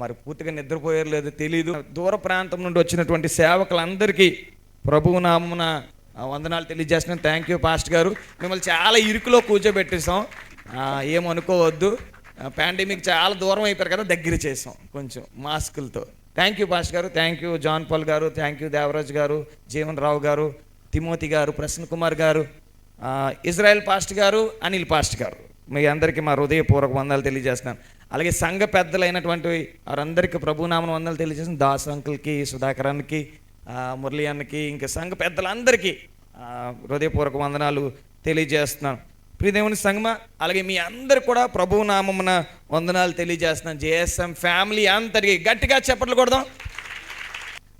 మరి పూర్తిగా నిద్రపోయారు లేదో తెలీదు. దూర ప్రాంతం నుండి వచ్చినటువంటి సేవకులందరికీ ప్రభువు నామమున వందనాలు తెలియజేస్తున్నాను. థ్యాంక్ యూ పాస్ట్ గారు. మిమ్మల్ని చాలా ఇరుకులో కూర్చోబెట్టేసాం, ఏమనుకోవద్దు. పాండమిక్ చాలా దూరం అయిపోయారు కదా, దగ్గర చేసాం కొంచెం మాస్కులతో. థ్యాంక్ యూ పాస్ట్ గారు, థ్యాంక్ యూ జాన్ పాల్ గారు, థ్యాంక్ యూ దేవరాజ్ గారు, జీవన్ రావు గారు, తిమోతి గారు, ప్రసన్న కుమార్ గారు, ఇజ్రాయెల్ పాస్ట్ గారు, అనిల్ పాస్ట్ గారు, మీ అందరికీ మా హృదయపూర్వక వందనాలు తెలియజేస్తున్నాను. అలాగే సంఘ పెద్దలైనటువంటి వారందరికీ ప్రభునామన వందనాలు తెలియజేస్తున్నాను. దాస్ అంకుల్కి, సుధాకరానికి, మురళి అన్నకి, ఇంకా సంఘ పెద్దలందరికీ హృదయపూర్వక వందనాలు తెలియజేస్తున్నాను. ప్రియదేవుని సంగమా, అలాగే మీ అందరు కూడా ప్రభువు నామమున వందనాలు తెలియజేస్తున్నాను. జేఎస్ఎం ఫ్యామిలీ అందరికీ గట్టిగా చప్పట్లు కొడదాం.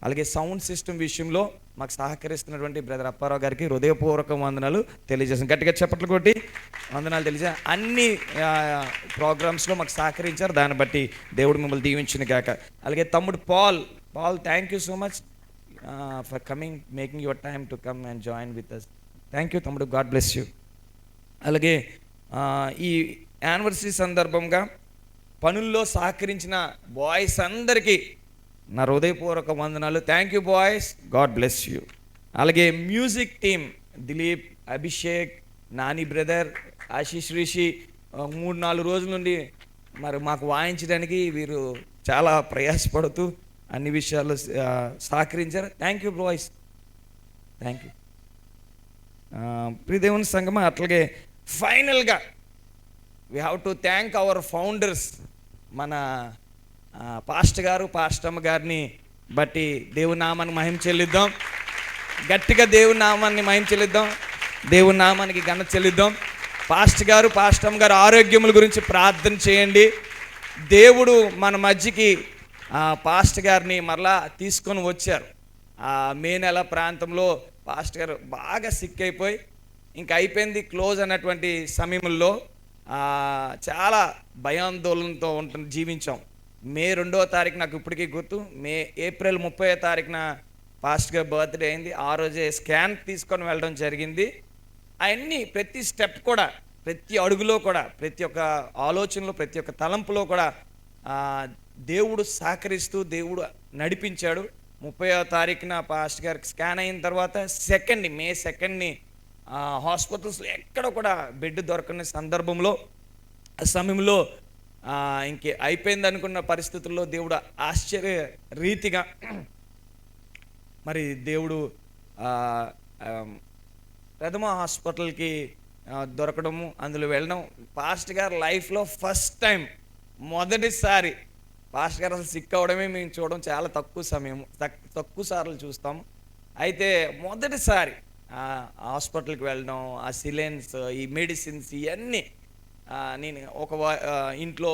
అలాగే సౌండ్ సిస్టమ్ విషయంలో మాకు సహకరిస్తున్నటువంటి బ్రదర్ అప్పారావు గారికి హృదయపూర్వక వందనాలు తెలియజేస్తాను. గట్టిగా చప్పట్లు కొట్టి వందనాలు తెలియజే. అన్ని ప్రోగ్రామ్స్లో మాకు సహకరించారు, దాన్ని బట్టి దేవుడు మిమ్మల్ని దీవించిన గాక. అలాగే తమ్ముడు Paul thank you so much for coming, making your time to come and join with us. Thank you తమ్ముడు, గాడ్ బ్లెస్ యూ. అలాగే ఈ యానివర్సరీ సందర్భంగా పనుల్లో సహకరించిన బాయ్స్ అందరికీ నా హృదయపూర్వక వందనాలు. Thank you boys, God bless you. అలాగే music team Dilip, Abhishek, Nani brother, Ashish Rishi 3-4 రోజుల నుండి మరి మాకు వాయించడానికి వీరు చాలా ప్రయాసపడుతూ అన్ని విషయాల్లో సహకరించారు. Thank you boys, thank you. ప్రియదేవుని సంగమా, అట్లాగే ఫైనల్గా we have to thank our founders. మన పాస్టర్ గారు, పాస్టమ్మ గారిని బట్టి దేవుని నామాన్ని మహిమ చెల్లిద్దాం. గట్టిగా దేవుని నామాన్ని మహిమ చెల్లిద్దాం, దేవుని నామానికి ఘనత చెల్లిద్దాం. పాస్టర్ గారు, పాస్టమ్ గారు ఆరోగ్యముల గురించి ప్రార్థన చేయండి. దేవుడు మన మధ్యకి పాస్టర్ గారిని మరలా తీసుకొని వచ్చారు. మే నెల ప్రాంతంలో పాస్టర్ గారు బాగా సిక్ అయిపోయి ఇంకా అయిపోయింది క్లోజ్ అన్నటువంటి సమయంలో చాలా భయాందోళనతో జీవించాం. మే 2వ తారీఖు నాకు ఇప్పటికీ గుర్తు. ఏప్రిల్ 30వ తారీఖున పాస్టర్ గారు బర్త్డే అయింది. ఆ రోజే స్కాన్ తీసుకొని వెళ్ళడం జరిగింది. అవన్నీ ప్రతి స్టెప్ కూడా, ప్రతి అడుగులో కూడా, ప్రతి ఒక్క ఆలోచనలో, ప్రతి ఒక్క తలంపులో కూడా దేవుడు సహకరిస్తూ దేవుడు నడిపించాడు. 30వ తారీఖున పాస్టర్ గారికి స్కాన్ అయిన తర్వాత మే 2ని హాస్పిటల్స్లో ఎక్కడ కూడా బెడ్ దొరకని సమయంలో ఇంకే అయిపోయింది అనుకున్న పరిస్థితుల్లో దేవుడు ఆశ్చర్య రీతిగా మరి దేవుడు ప్రథమ హాస్పిటల్కి దొరకడము, అందులో వెళ్ళడం. పాస్టర్ గారు లైఫ్లో ఫస్ట్ టైం, మొదటిసారి పాస్టర్ గారు అసలు సిక్ అవ్వడమే మేము చూడడం చాలా తక్కువ సార్లు చూస్తాము. అయితే మొదటిసారి హాస్పిటల్కి వెళ్ళడం, ఆ సిలెన్స్, ఈ మెడిసిన్స్ ఇవన్నీ నేను ఇంట్లో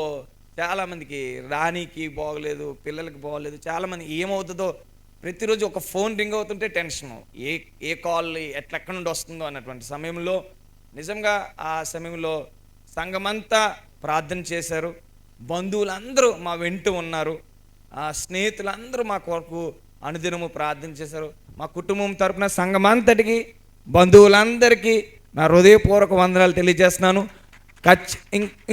చాలామందికి, రాణికి బాగోలేదు, పిల్లలకి బాగోలేదు, చాలామంది ఏమవుతుందో ప్రతిరోజు ఒక ఫోన్ రింగ్ అవుతుంటే టెన్షను, ఏ కాల్ ఎక్కడి నుండి వస్తుందో అన్నటువంటి సమయంలో నిజంగా ఆ సమయంలో సంఘమంతా ప్రార్థన చేశారు. బంధువులందరూ మా వెంట ఉన్నారు, స్నేహితులందరూ మా కొరకు అనుదినము ప్రార్థన చేశారు. మా కుటుంబం తరపున సంఘమంతటికి, బంధువులందరికీ నా హృదయపూర్వక వందనాలు తెలియజేస్తున్నాను.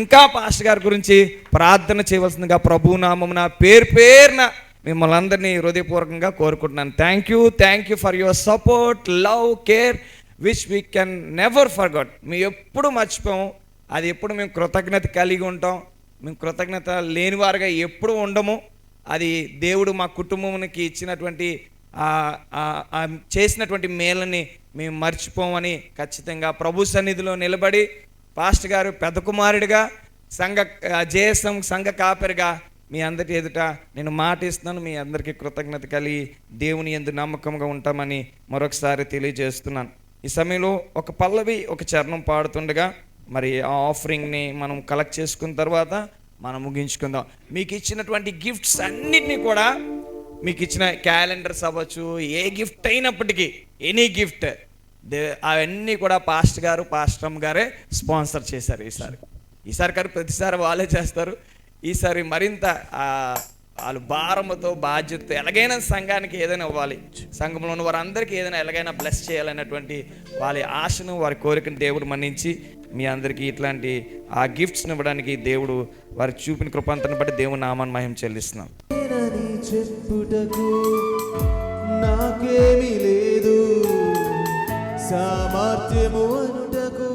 ఇంకా పాస్టర్ గారి గురించి ప్రార్థన చేయవలసిందిగా ప్రభు నామమున పేరున మిమ్మల్ని అందరినీ హృదయపూర్వకంగా కోరుకుంటున్నాను. Thank you for your support, love, care which we can never forget. మేము ఎప్పుడు మర్చిపోము, అది ఎప్పుడు మేము కృతజ్ఞత కలిగి ఉంటాం. మేము కృతజ్ఞత లేని వారుగా ఎప్పుడు ఉండము. అది దేవుడు మా కుటుంబానికి ఇచ్చినటువంటి చేసినటువంటి మేలని మేము మర్చిపోమని ఖచ్చితంగా ప్రభు సన్నిధిలో నిలబడి పాస్టర్ గారు పెద్ద కుమారుడిగా, జేఎస్ఎం సంఘ కాపరిగా మీ అందరి ఎదుట నేను మాట ఇస్తున్నాను. మీ అందరికీ కృతజ్ఞత కలిగి దేవుని యందు నమ్మకంగా ఉంటామని మరొకసారి తెలియజేస్తున్నాను. ఈ సమయంలో ఒక పల్లవి, ఒక చరణం పాడుతుండగా మరి ఆ ఆఫరింగ్ని మనం కలెక్ట్ చేసుకున్న తర్వాత మనం ముగించుకుందాం. మీకు ఇచ్చినటువంటి గిఫ్ట్స్ అన్నిటినీ కూడా, మీకు ఇచ్చిన క్యాలెండర్స్ అవ్వచ్చు, ఏ గిఫ్ట్ అయినప్పటికీ, ఎనీ గిఫ్ట్, అవన్నీ కూడా పాస్టర్ గారు, పాస్టమ్ గారే స్పాన్సర్ చేశారు. ఈసారి గారు ప్రతిసారి వాళ్ళే చేస్తారు. ఈసారి మరింత వాళ్ళు భారముతో, బాధ్యతతో ఎలాగైనా సంఘానికి ఏదైనా ఇవ్వాలి, సంఘంలో ఉన్న వారందరికీ ఏదైనా ఎలాగైనా బ్లెస్ చేయాలన్నటువంటి వారి ఆశను, వారి కోరికను దేవుడు మన్నించి మీ అందరికీ ఇట్లాంటి ఆ గిఫ్ట్స్ని ఇవ్వడానికి దేవుడు వారి చూపిన కృపాంతను బట్టి దేవుని నామాన్ని మహిమ చెల్లిస్తున్నాం. చెప్పుటకు నాకేమీ లేదు, సామర్థ్యము అనుటకు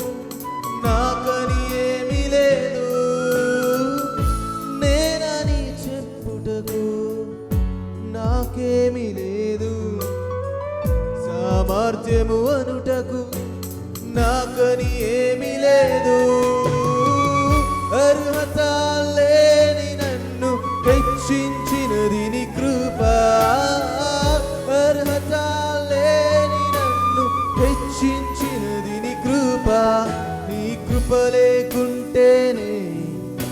నాకని ఏమీ లేదు. నేనని చెప్పుటకు నాకేమీ లేదు, సామర్థ్యము అనుటకు నాకని ఏమీ లేదు. అర్హత లేని నన్ను హెచ్చించినది నీ కృప, అర్హత లేని నన్ను హెచ్చించినది నీ కృప. నీ కృప లేకుంటేనే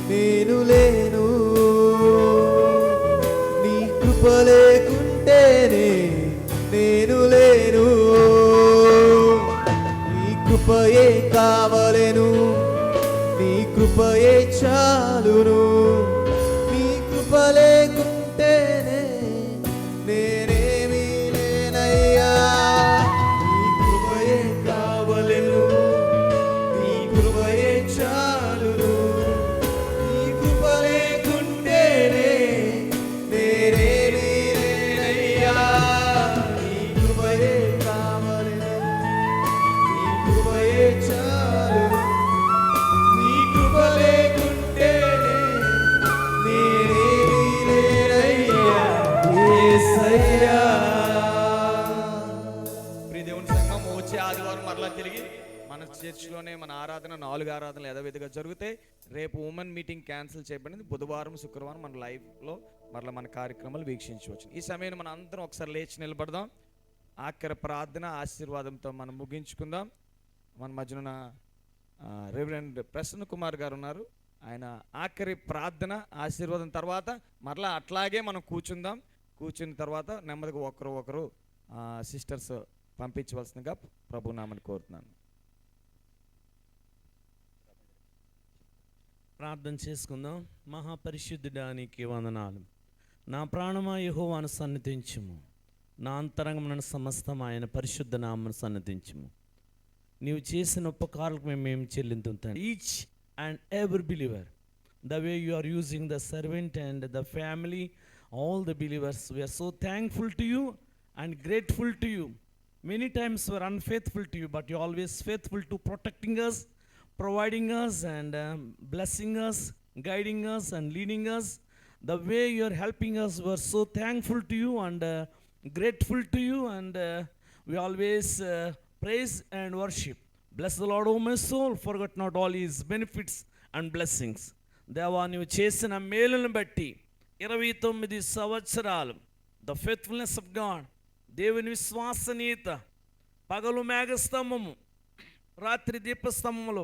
నేను లేను, నీ కృప లేకుంటేనే నేను లేను. నీ కృపయే కావలెను, నీ కృపయే చాలును. నీ కృప లేకుంటేనే నేనేమీ లేనయ్యా. నీ కృపయే కావలెను, నీ కృపయే చాలును. నీ కృప లేకుంటేనే నేనేమీ లేనయ్యా. నీ కృపయే కావలెను, నీ కృపయే చాలును. నీ కృప లేకుంటేనే నేనేమీ లేనయ్యా యేసయ్యా. ప్రియ దేవుని సంఘం వచ్చే ఆదివారం మరలా తిరిగి మన చర్చిలోనే మన ఆరాధన 4 ఆరాధనలు యథావిధిగా జరుగుతాయి. రేపు ఉమెన్ మీటింగ్ క్యాన్సిల్ చేయబడింది. బుధవారం, శుక్రవారం మన లైవ్లో మరలా మన కార్యక్రమాలు వీక్షించవచ్చు. ఈ సమయంలో మన అందరం ఒకసారి లేచి నిలబడదాం. ఆఖరి ప్రార్థన ఆశీర్వాదంతో మనం ముగించుకుందాం. మన మధ్యన రెవరెండ్ ప్రసన్న కుమార్ గారు ఉన్నారు. ఆయన ఆఖరి ప్రార్థన ఆశీర్వాదం తర్వాత మరలా అట్లాగే మనం కూర్చుందాం. కూర్చున్న తర్వాత నెమ్మదిగా ఒకరు సిస్టర్స్ పంపించవలసిందిగా ప్రభునామని కోరుతున్నాను. ప్రార్థన చేసుకుందాం. మహాపరిశుద్ధుడానికి వందనాలు. నా ప్రాణమా యెహోవాను సన్నిధించుము, నా అంతరంగమున సమస్తం ఆయన పరిశుద్ధ నామమును సన్నిధించుము. నీవు చేసిన ఉపకారాలకు మేము చెల్లిందుతాం. Each and every believer, the way you are using the servant and the family, all the believers, we are so thankful to you and grateful to you. Many times we are unfaithful to you, but you are always faithful to protecting us, providing us and blessing us, guiding us and leading us. The way you are helping us, we are so thankful to you and grateful to you, and we always praise and worship. Bless the Lord, O my soul, forget not all his benefits and blessings. దేవా, నీవు చేసిన మేలును బట్టి 29 సంవత్సరాలు the faithfulness of God, దేవుని విశ్వసనీయత, పగలు మేఘస్తంభము, రాత్రి దీపస్తంభములో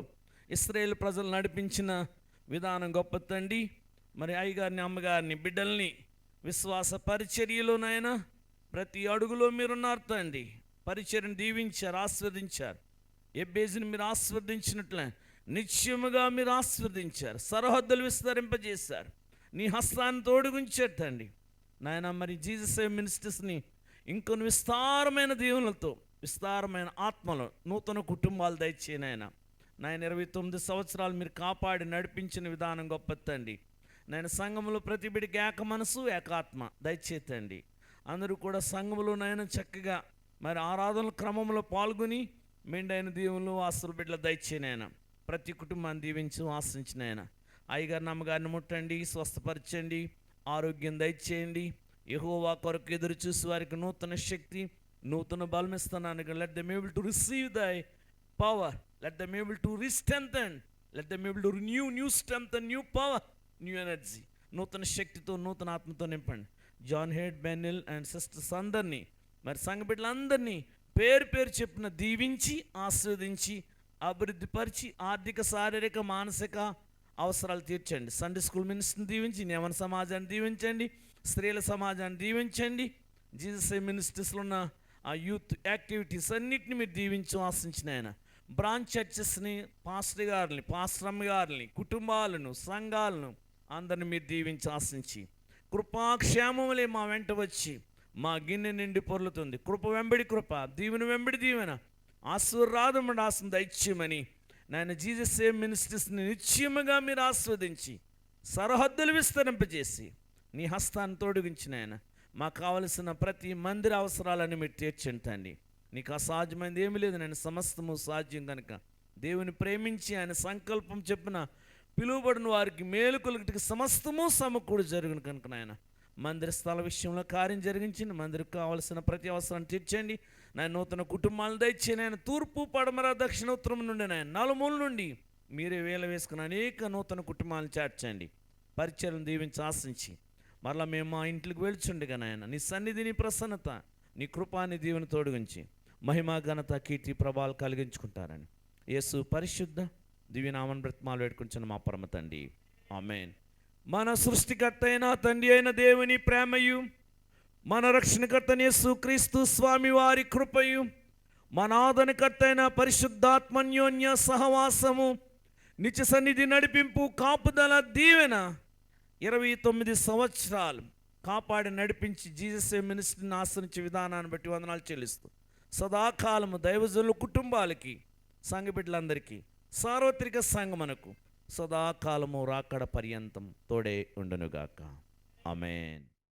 ఇశ్రాయేలు ప్రజలు నడిపించిన విధానం గొప్ప తండ్రి. మరి అయ్యగారిని, అమ్మగారిని, బిడ్డల్ని విశ్వాస పరిచర్యలోనైనా ప్రతి అడుగులో మీరున్నారు తండ్రి. పరిచర్యను దీవించారు, ఆస్వాదించారు. ఎబ్బేజుని మీరు ఆస్వాదించినట్లే నిత్యముగా మీరు ఆస్వాదించారు, సరిహద్దులు విస్తరింపజేశారు, నీ హస్తాన్ని తోడుగుంచారు తండ్రి. నాయన, మరి జీసస్ మినిస్టర్స్ని ఇంకొన్ని విస్తారమైన దీవులతో, విస్తారమైన ఆత్మలో నూతన కుటుంబాలు దయచేయనాయన. నాయన 29 సంవత్సరాలు మీరు కాపాడి నడిపించిన విధానం గొప్ప తండ్రి. నేను సంఘంలో ప్రతి బిడ్డకి ఏక మనసు, ఏకాత్మ దయచేతండి. అందరూ కూడా సంఘంలో నాయన చక్కగా మరి ఆరాధనల క్రమంలో పాల్గొని మెండైన దీవులు ఆస్తుల బిడ్డల దయచేయనాయన. ప్రతి కుటుంబాన్ని దీవించి ఆశించినాయన. అయ్యగారిని, అమ్మగారిని ముట్టండి, స్వస్థపరచండి, ఆరోగ్యం దయచేయండి. యెహోవా కొరకు ఎదురు చూసి వారికి నూతన శక్తి, నూతన బలం ఇస్తున్నాను. Let them able to receive thy power, let them able to restrengthen, let them able to new strength, new power, new energy. నూతన శక్తితో, నూతన ఆత్మతో నింపండి. John head, Benil and sisters అందరినీ, మరి సంఘ బిడ్డలందరినీ పేరు పేరు చెప్పిన దీవించి ఆస్వాదించి అభివృద్ధిపరిచి ఆర్థిక, శారీరక, మానసిక అవసరాలు తీర్చండి. సండే స్కూల్ మినిస్టర్ని దీవించి, యవన సమాజాన్ని దీవించండి, స్త్రీల సమాజాన్ని దీవించండి. జీసస్ మినిస్టర్స్లో ఉన్న ఆ యూత్ యాక్టివిటీస్ అన్నిటిని మీరు దీవించి ఆశించిన ఆయన. బ్రాంచ్ చర్చెస్ని, పాస్టర్ గారిని, పాస్టరమ్మ గారిని, కుటుంబాలను, సంఘాలను అందరిని మీరు దీవించి ఆశించి, కృపాక్షేమములే మా వెంట వచ్చి మా గిన్నె నిండి పొర్లుతుంది. కృప వెంబడి కృప, దీవెన వెంబడి దీవెన, ఆశీర్వాదముడు ఆశం దైత్యమని నాయన జీసస్ మినిస్టర్స్ని నిత్యముగా మీరు ఆస్వాదించి సరిహద్దులు విస్తరింపజేసి నీ హస్తాన్ని తోడుగించిన ఆయన మాకు కావలసిన ప్రతి మందిర అవసరాలను మీరు తీర్చండి. నీకు అసాధ్యమైనది ఏమీ లేదు. నేను సమస్తము సాధ్యం కనుక దేవుని ప్రేమించి ఆయన సంకల్పం చెప్పిన పిలువబడిన వారికి మేలు కలుగుటకు సమస్తము సమకూడి జరుగును కనుక నాయన మందిర స్థల విషయంలో కార్యం జరిగించండి. మందిరకు కావలసిన ప్రతి అవసరాన్ని తీర్చండి. నాయన నూతన కుటుంబాలను దయచేయండి. ఆయన తూర్పు, పడమర, దక్షిణ, ఉత్తరం నుండి నాయన నలుమూల నుండి మీరే వేల వేసుకుని అనేక నూతన కుటుంబాలను చేర్చండి. పరిచయం దీవించి ఆశించి మరలా మేము మా ఇంట్లోకి వెళ్చుండగా నాయన నీ సన్నిధి, నీ ప్రసన్నత, నీ కృపాని దీవెన తోడుగుంచి మహిమ, ఘనత, కీర్తి, ప్రభావాలు కలిగించుకుంటారని యేసు పరిశుద్ధ దివ్యనామం బ్రతిమాలు వేడుకుంటున్న మా పరమ తండ్రి, ఆమేన్. మన సృష్టికర్త అయిన తండ్రి అయిన దేవుని ప్రేమయు, మన రక్షణకర్త యేసు క్రీస్తు స్వామి వారి కృపయు, మన ఆదరణకర్త అయిన పరిశుద్ధాత్మన్యోన్య సహవాసము, నిత్య సన్నిధి నడిపింపు, కాపుదల, దీవెన 29 సంవత్సరాలు కాపాడి నడిపించి జీసస్ మినిస్ట్రీని ఆశ్రయించే విధానాన్ని బట్టి వందనాలు చెల్లిస్తూ సదాకాలము దైవజనుల కుటుంబాలకి, సంఘ బిడ్డలందరికీ, సార్వత్రిక సంఘమునకు సదాకాలము రాకడ పర్యంతం తోడే ఉండునుగాక. ఆమేన్.